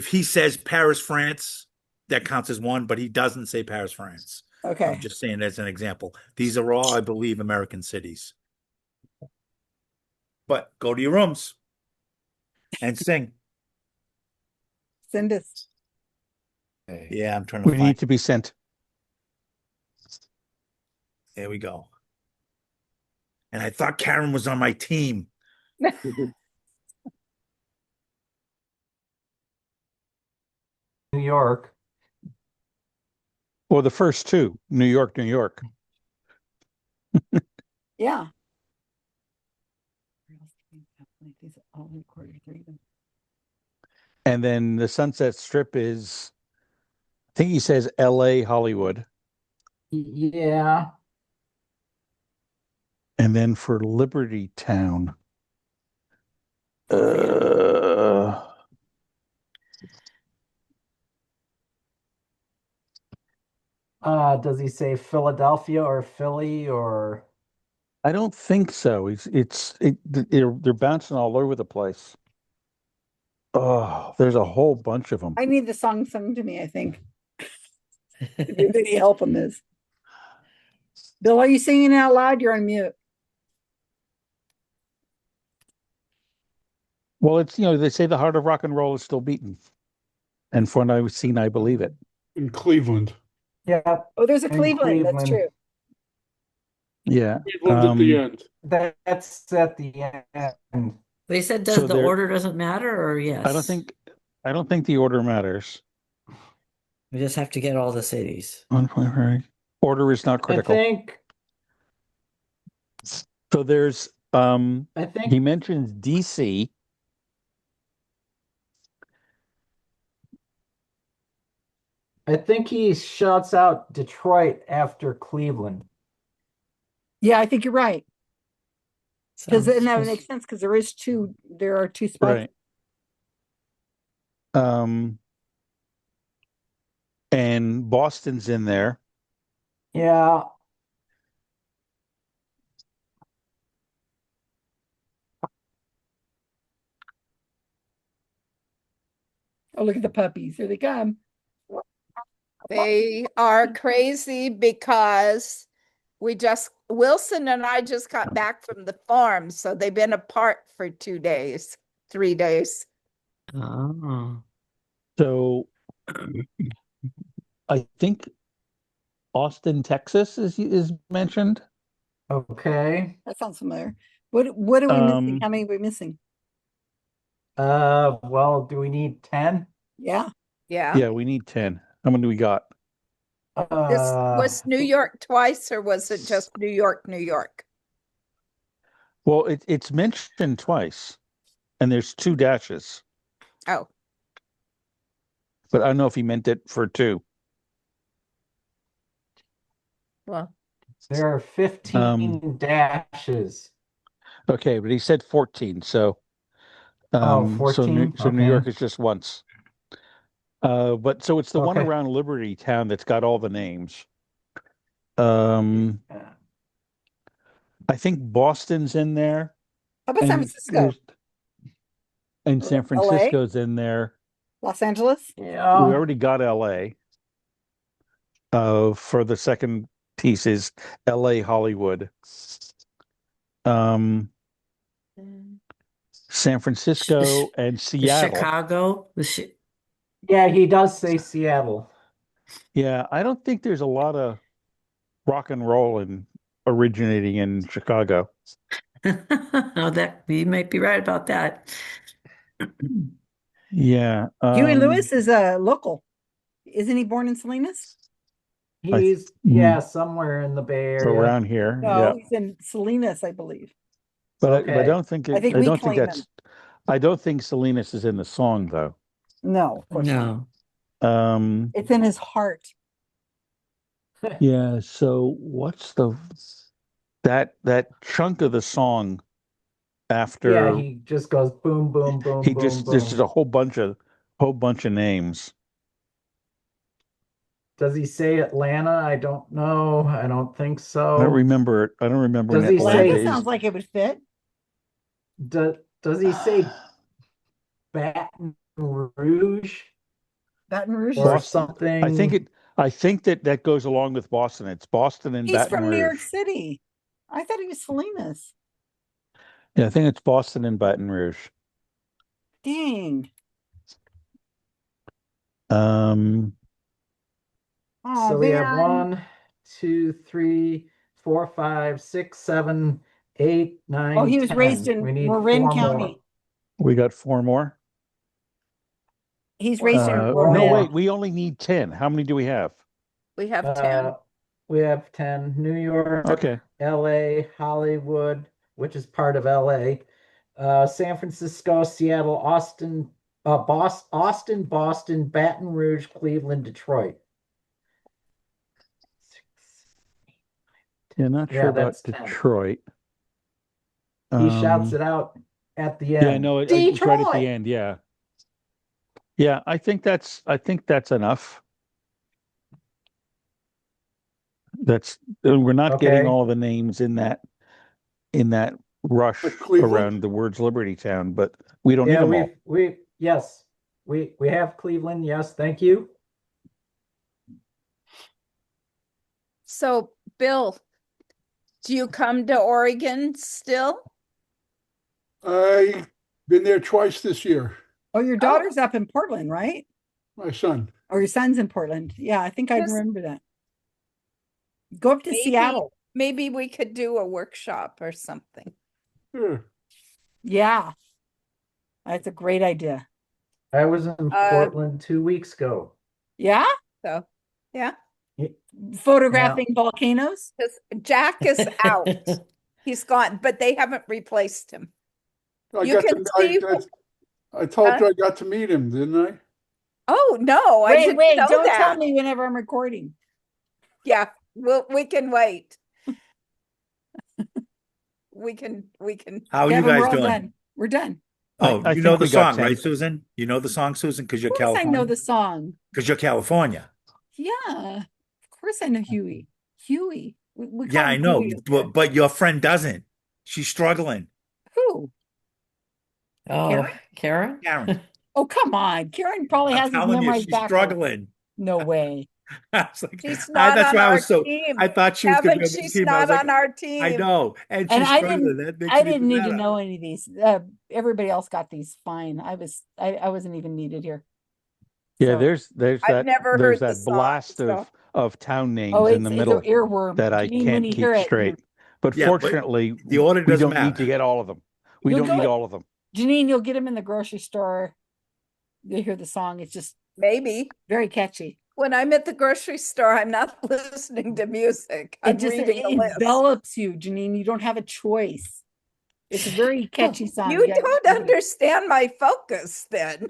he says Paris, France, that counts as one, but he doesn't say Paris, France. Okay. I'm just saying as an example. These are all, I believe, American cities. But go to your rooms and sing. Send us. Yeah, I'm trying to We find. need to be sent. There we go. And I thought Karen was on my team. New York. Well, the first two, New York, New York. Yeah. These are all recorded for you. And then the Sunset Strip is, I think he says LA, Hollywood. Yeah. And then for Liberty Town. Does he say Philadelphia or Philly or? I don't think so. They're bouncing all over the place. Oh, there's a whole bunch of them. I need the song sung to me, I think. If you need any help on this. Bill, are you singing out loud? You're on mute. Well, it's, they say the heart of rock and roll is still beating. And from what I've seen, I believe it. In Cleveland. Yeah. Oh, there's a in Cleveland. That's true. Yeah. Cleveland at the end. That's at the end. They said, So does the there- order doesn't matter, or yes? I don't think the order matters. We just have to get all the cities. Order is not critical. I think So there's I think he mentions DC. I think he shouts out Detroit after Cleveland. Yeah, I think you're right. Because Sounds- that makes sense because there are two spots. Right. And Boston's in there. Yeah. Oh, look at the puppies. Here they come. They are crazy because Wilson and I just got back from the farm, so they've been apart for 2 days, 3 days. Oh. So I think Austin, Texas is mentioned. Okay. That sounds familiar. What are we missing? How many are we missing? Well, do we need 10? Yeah. Yeah, we need 10. How many do we got? This was New York twice, or was it just New York, New York? Well, it's mentioned twice, and there's 2 dashes. Oh. But I don't know if he meant it for 2. Well, there are 15 dashes. Okay, but he said 14, so 14? so New Okay. York is just once. But so it's the one Okay. around Liberty Town that's got all the names. I think Boston's in there. How about San Francisco? And San LA? Francisco's in there. Los Angeles? Yeah. We already got LA. For the second piece is LA, Hollywood. San Francisco and Seattle. Chicago. Yeah, he does say Seattle. Yeah, I don't think there's a lot of rock and roll originating in Chicago. Oh, that you might be right about that. Yeah. Huey Lewis is a local. Isn't he born in Salinas? He's somewhere in the Bay Area. Around here. No, Yeah. he's in Salinas, I believe. But I don't think I think we claim him. I don't think Salinas is in the song though. No, of course No. not. It's in his heart. Yeah, so what's that chunk of the song after? Yeah, he just goes boom, boom, boom, He boom, just boom. there's just a whole bunch of names. Does he say Atlanta? I don't know. I don't think so. I don't remember it. I don't remember. Does he Atlanta say? Sounds like it would fit. Does he say Baton Rouge? Baton Rouge Or Boston. something? I think that goes along with Boston. It's Boston and He's Baton from Rouge. New York City. I thought he was Salinas. Yeah, I think it's Boston and Baton Rouge. Dang. Oh, so we have 1, 2, 3, 4, 5, 6, 7, 8, 9. Oh, he was 10. raised in We need Marin 4 County. more. We got 4 more. He's raised in No, Marin. wait. We only need 10. How many do we have? We have 10. We have 10. New York, Okay. LA, Hollywood, which is part of LA, San Francisco, Seattle, Austin, Boston, Baton Rouge, Cleveland, Detroit. Yeah, not sure about that's 10. Detroit. He shouts it out at the end. Yeah, no, it's right at the end. Yeah. Yeah, I think that's enough. We're not getting all the names in that rush around the words Liberty Town, but we don't need them all. We have Cleveland. Yes, thank you. So, Bill, do you come to Oregon still? I've been there twice this year. Oh, your daughter's up in Portland, right? My son. Or your son's in Portland. Yeah, I think I remember that. Go up to Seattle. Maybe we could do a workshop or something. Sure. Yeah. That's a great idea. I was in Portland 2 weeks ago. Yeah? So, yeah. Photographing volcanoes? Because Jack is out. He's gone, but they haven't replaced him. I told you I got to meet him, didn't I? Oh, no, I didn't Wait, know don't tell that. me whenever I'm recording. Yeah, we can wait. We can. How are you Kevin, we're guys all doing? done. We're done. Oh, I you know think the we got song, 10. right, Susan? You know the song, Susan, because you're Of course I know California. the song. Because you're California. Yeah, of course I know Huey. Huey. We call Yeah, I him know, Huey over here. but your friend doesn't. She's struggling. Who? Oh, Karen? Karen. Oh, come on. Karen probably I'm has his telling you, memorized she's backwards. struggling. No way. I was like, She's not that's on why I our was so. team. I thought she was going to Kevin, be on this she's team. I was not like, on our I team. know, and And she's struggling. That makes I it didn't even need to better. know any of these. Everybody else got these fine. I wasn't even needed here. Yeah, So- there's I've never there's heard the that song, blast so. of town names Oh, in the it's middle an earworm. that I Janine, when can't you keep hear it, straight. But Yeah, but fortunately, the order we doesn't don't need to matter. get all of them. We You'll don't need go- all of them. Janine, you'll get them in the grocery store. You'll hear the song. It's just Maybe. very catchy. When I'm at the grocery store, I'm not listening to music. I'm reading the list. Envelops you, Janine. You don't have a choice. It's a very catchy song. You gotta don't listen to it. understand my focus then.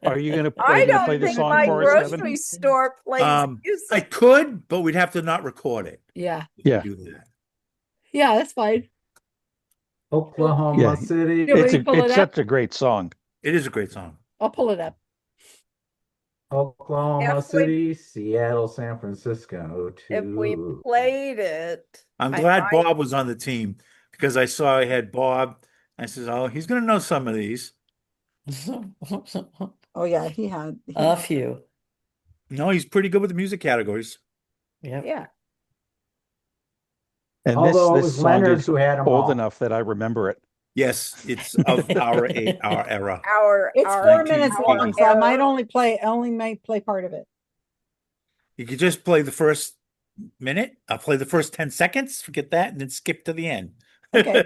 Are you gonna I play don't the think song my for us, Kevin? grocery store plays I music. could, but we'd have to not record it. Yeah. if we Yeah. do that. Yeah, that's fine. Oklahoma Yeah, City. You want me to pull it It's up? such a great song. It is a great song. I'll pull it up. Oklahoma If we- City, Seattle, San Francisco. If we played it, I'm I glad might- Bob was on the team because I saw I had Bob. I said, "Oh, he's going to know some of these." Oh yeah, he had A few. No, he's pretty good with the music categories. Yeah. And Although it this was song Leonard is who had 'em old all. enough that I remember it. Yes, it's of our era. It's Our 4 minutes 1980s. long, so I might play part of it. You could just play the first minute. I'll play the first 10 seconds, forget that, and then skip to the end. Okay.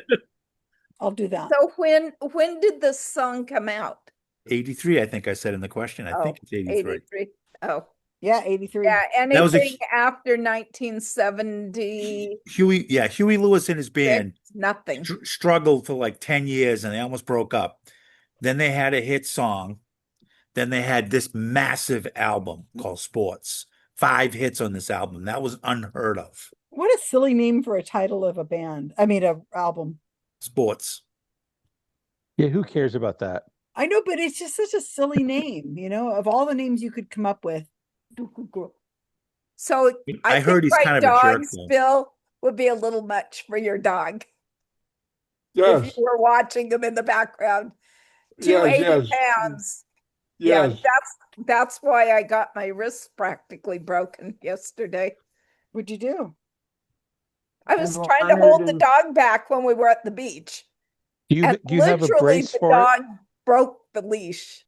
I'll do that. So when did the song come out? 83, I think I said in the question. I think it's 83. 83. Oh. Yeah, 83. Yeah, That was a anything after 1970, Huey Lewis and his band nothing. struggled for like 10 years and they almost broke up. Then they had a hit song. Then they had this massive album called Sports. 5 hits on this album. That was unheard of. What a silly name for a title of a band. I mean, a album. Sports. Yeah, who cares about that? I know, but it's just such a silly name, of all the names you could come up with. So I heard think he's my kind of a jerk, dog's though. bill would be a little much for your dog. Yes. If you were watching him in the background. Yes, 280 yes. pounds. Yes. Yeah, that's why I got my wrists practically broken yesterday. What'd you do? I was And trying to hold the Leonard dog back when we were at the beach. Do you And do you have a literally brace the for it? dog broke the leash.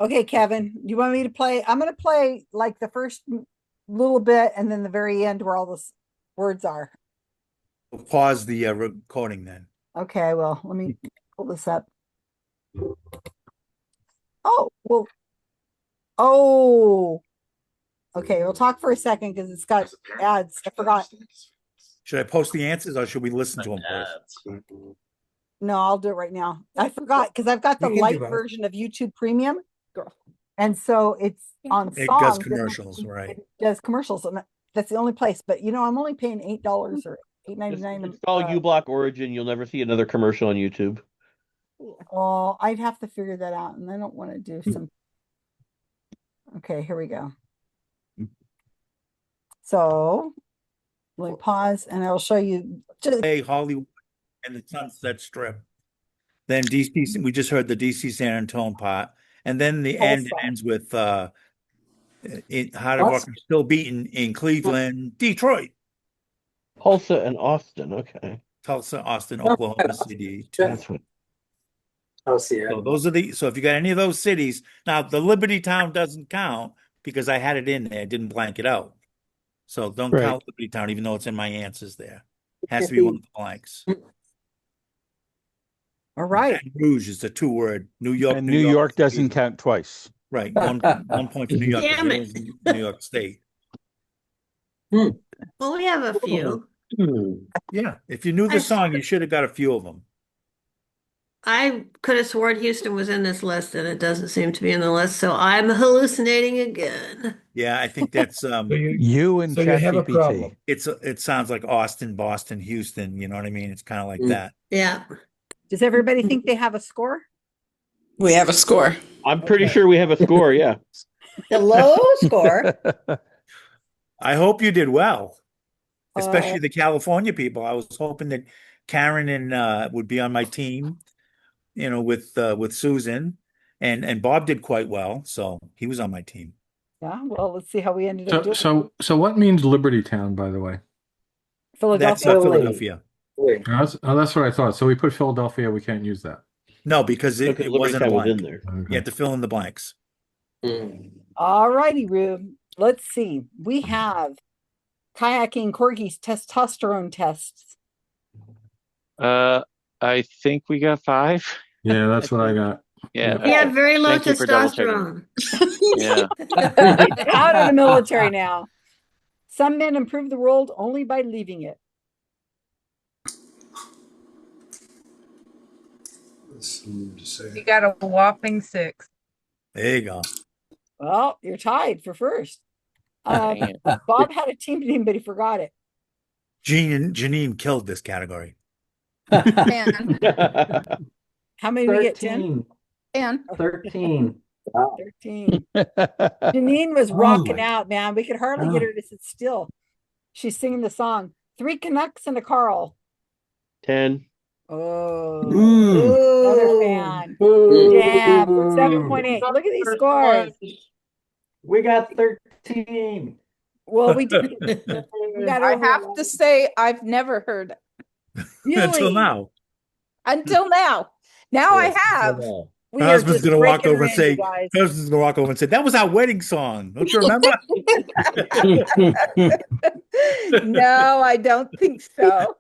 Okay, Kevin, you want me to play? I'm going to play like the first little bit and then the very end where all the words are. We'll pause the recording then. Okay, well, let me pull this up. Oh, well. Oh. Okay, we'll talk for a second because it's got ads. I forgot. Should I post the answers or should we listen to them first? No, I'll do it right now. I forgot because I've got the You can do light both. version of YouTube Premium. And so it's on It songs. does commercials, right? It does commercials, and that's the only place. But I'm only paying $8 or $8.99. Install uBlock Origin. You'll never see another commercial on YouTube. Well, I'd have to figure that out, and I don't want to do some. Okay, here we go. So let me pause, and I'll show you. Hey, Hollywood and the Sunset Strip. Then DC. We just heard the DC San Antonio part, and then the end Tulsa. ends with Hard Rock still beaten in Cleveland, Detroit, Tulsa and Austin. Okay. Tulsa, Austin, Oklahoma City. That's what. Oh, see. So those are the. So if you got any of those cities, now the Liberty Town doesn't count because I had it in there. I didn't blank it out. So don't Right. count Liberty Town, even though it's in my answers there. It has to be one of the blanks. All right. Baton Rouge is a 2-word. New York. And New York doesn't count twice. Right. One point for New York. 'Cause Damn you're it. in New York State. Well, we have a few. Yeah. If you knew the song, you should have got a few of them. I could have sworn Houston was in this list, and it doesn't seem to be in the list, so I'm hallucinating again. Yeah, I think that's You and So you have a ChatGPT. problem. it sounds like Austin, Boston, Houston, you know what I mean? It's kind of like Mm. that. Yeah. Does everybody think they have a score? We have a score. I'm pretty sure we have a score. Yeah. The low score. I hope you did well, Uh, especially the California people. I was hoping that Karen and would be on my team, you know, with Susan, and Bob did quite well, so he was on my team. Yeah, well, let's see how we ended up So, doing. so what means Liberty Town, by the way? That's Philadelphia. Philadelphia. That's what I thought. So we put Philadelphia. We can't use that. No, because it Liberty wasn't a Town was blank. in there. You have to fill in the blanks. All righty, Rube. Let's see. We have kayaking corgis testosterone tests. I think we got 5. Yeah, that's what I got. Yeah. We have very low Thank you for double checking. testosterone. Yeah. It's out of the military now. Some men improve the world only by leaving it. You got a whopping 6. There you go. Well, you're tied for first. Dang it. Bob had a team name, but he forgot it. Janine killed this category. And, How many did we get, Tim? 13. 13. Janine was rocking out, man. We could hardly get her to sit still. She's singing the song, 3 Canucks and a Carl. 10. Oh, Mm. another fan. Damn, 7.8. Look at these scores. We got 13. Well, we did. We got I over have 11. to say, I've never heard it Until now. until now. Now I have. We Her are husband's just gonna walk breaking over and her in, you say, guys. her husband's gonna walk over and say, that was our wedding song. Don't you remember? No, I don't think so.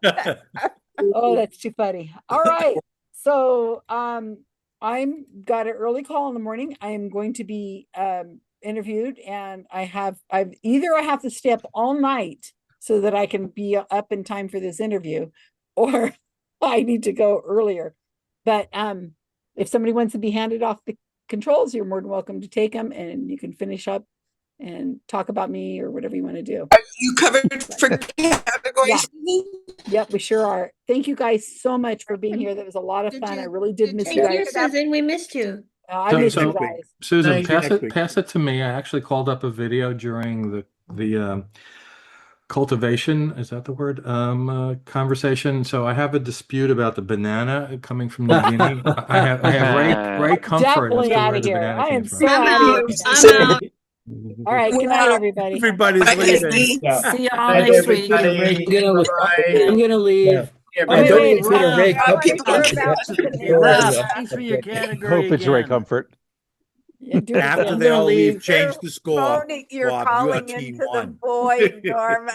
Oh, that's too funny. All right. So I'm got an early call in the morning. I am going to be interviewed, and I've I have to stay up all night so that I can be up in time for this interview, or I need to go earlier. But if somebody wants to be handed off the controls, you're more than welcome to take them, and you can finish up and talk about me or whatever you want to do. Are you covered for categories? Yeah. Yep, we sure are. Thank you guys so much for being here. That was a lot of fun. I really did miss you Thank you, guys. Susan. We missed you. I missed you So, guys. Susan, Thank you. pass it to me. I actually called up a video during the cultivation, is that the word? Conversation. So I have a dispute about the banana coming from New Guinea. I have Ray comfort as Definitely to out where of the here. banana I came am from. so I'm out of out. here. I'm out. All right. Good night, everybody. Everybody's Bye, leaving. Disney. See you all Thank next you, week. everybody. I'm gonna leave. Wait, don't wait, consider Rob, Ray Rob, Comfort. we're about to Thanks for your category Hope it's Ray again. Comfort. Yeah, do it After again. they all leave. leave, change the score. You're Bob, your calling team into the won. void, Norman.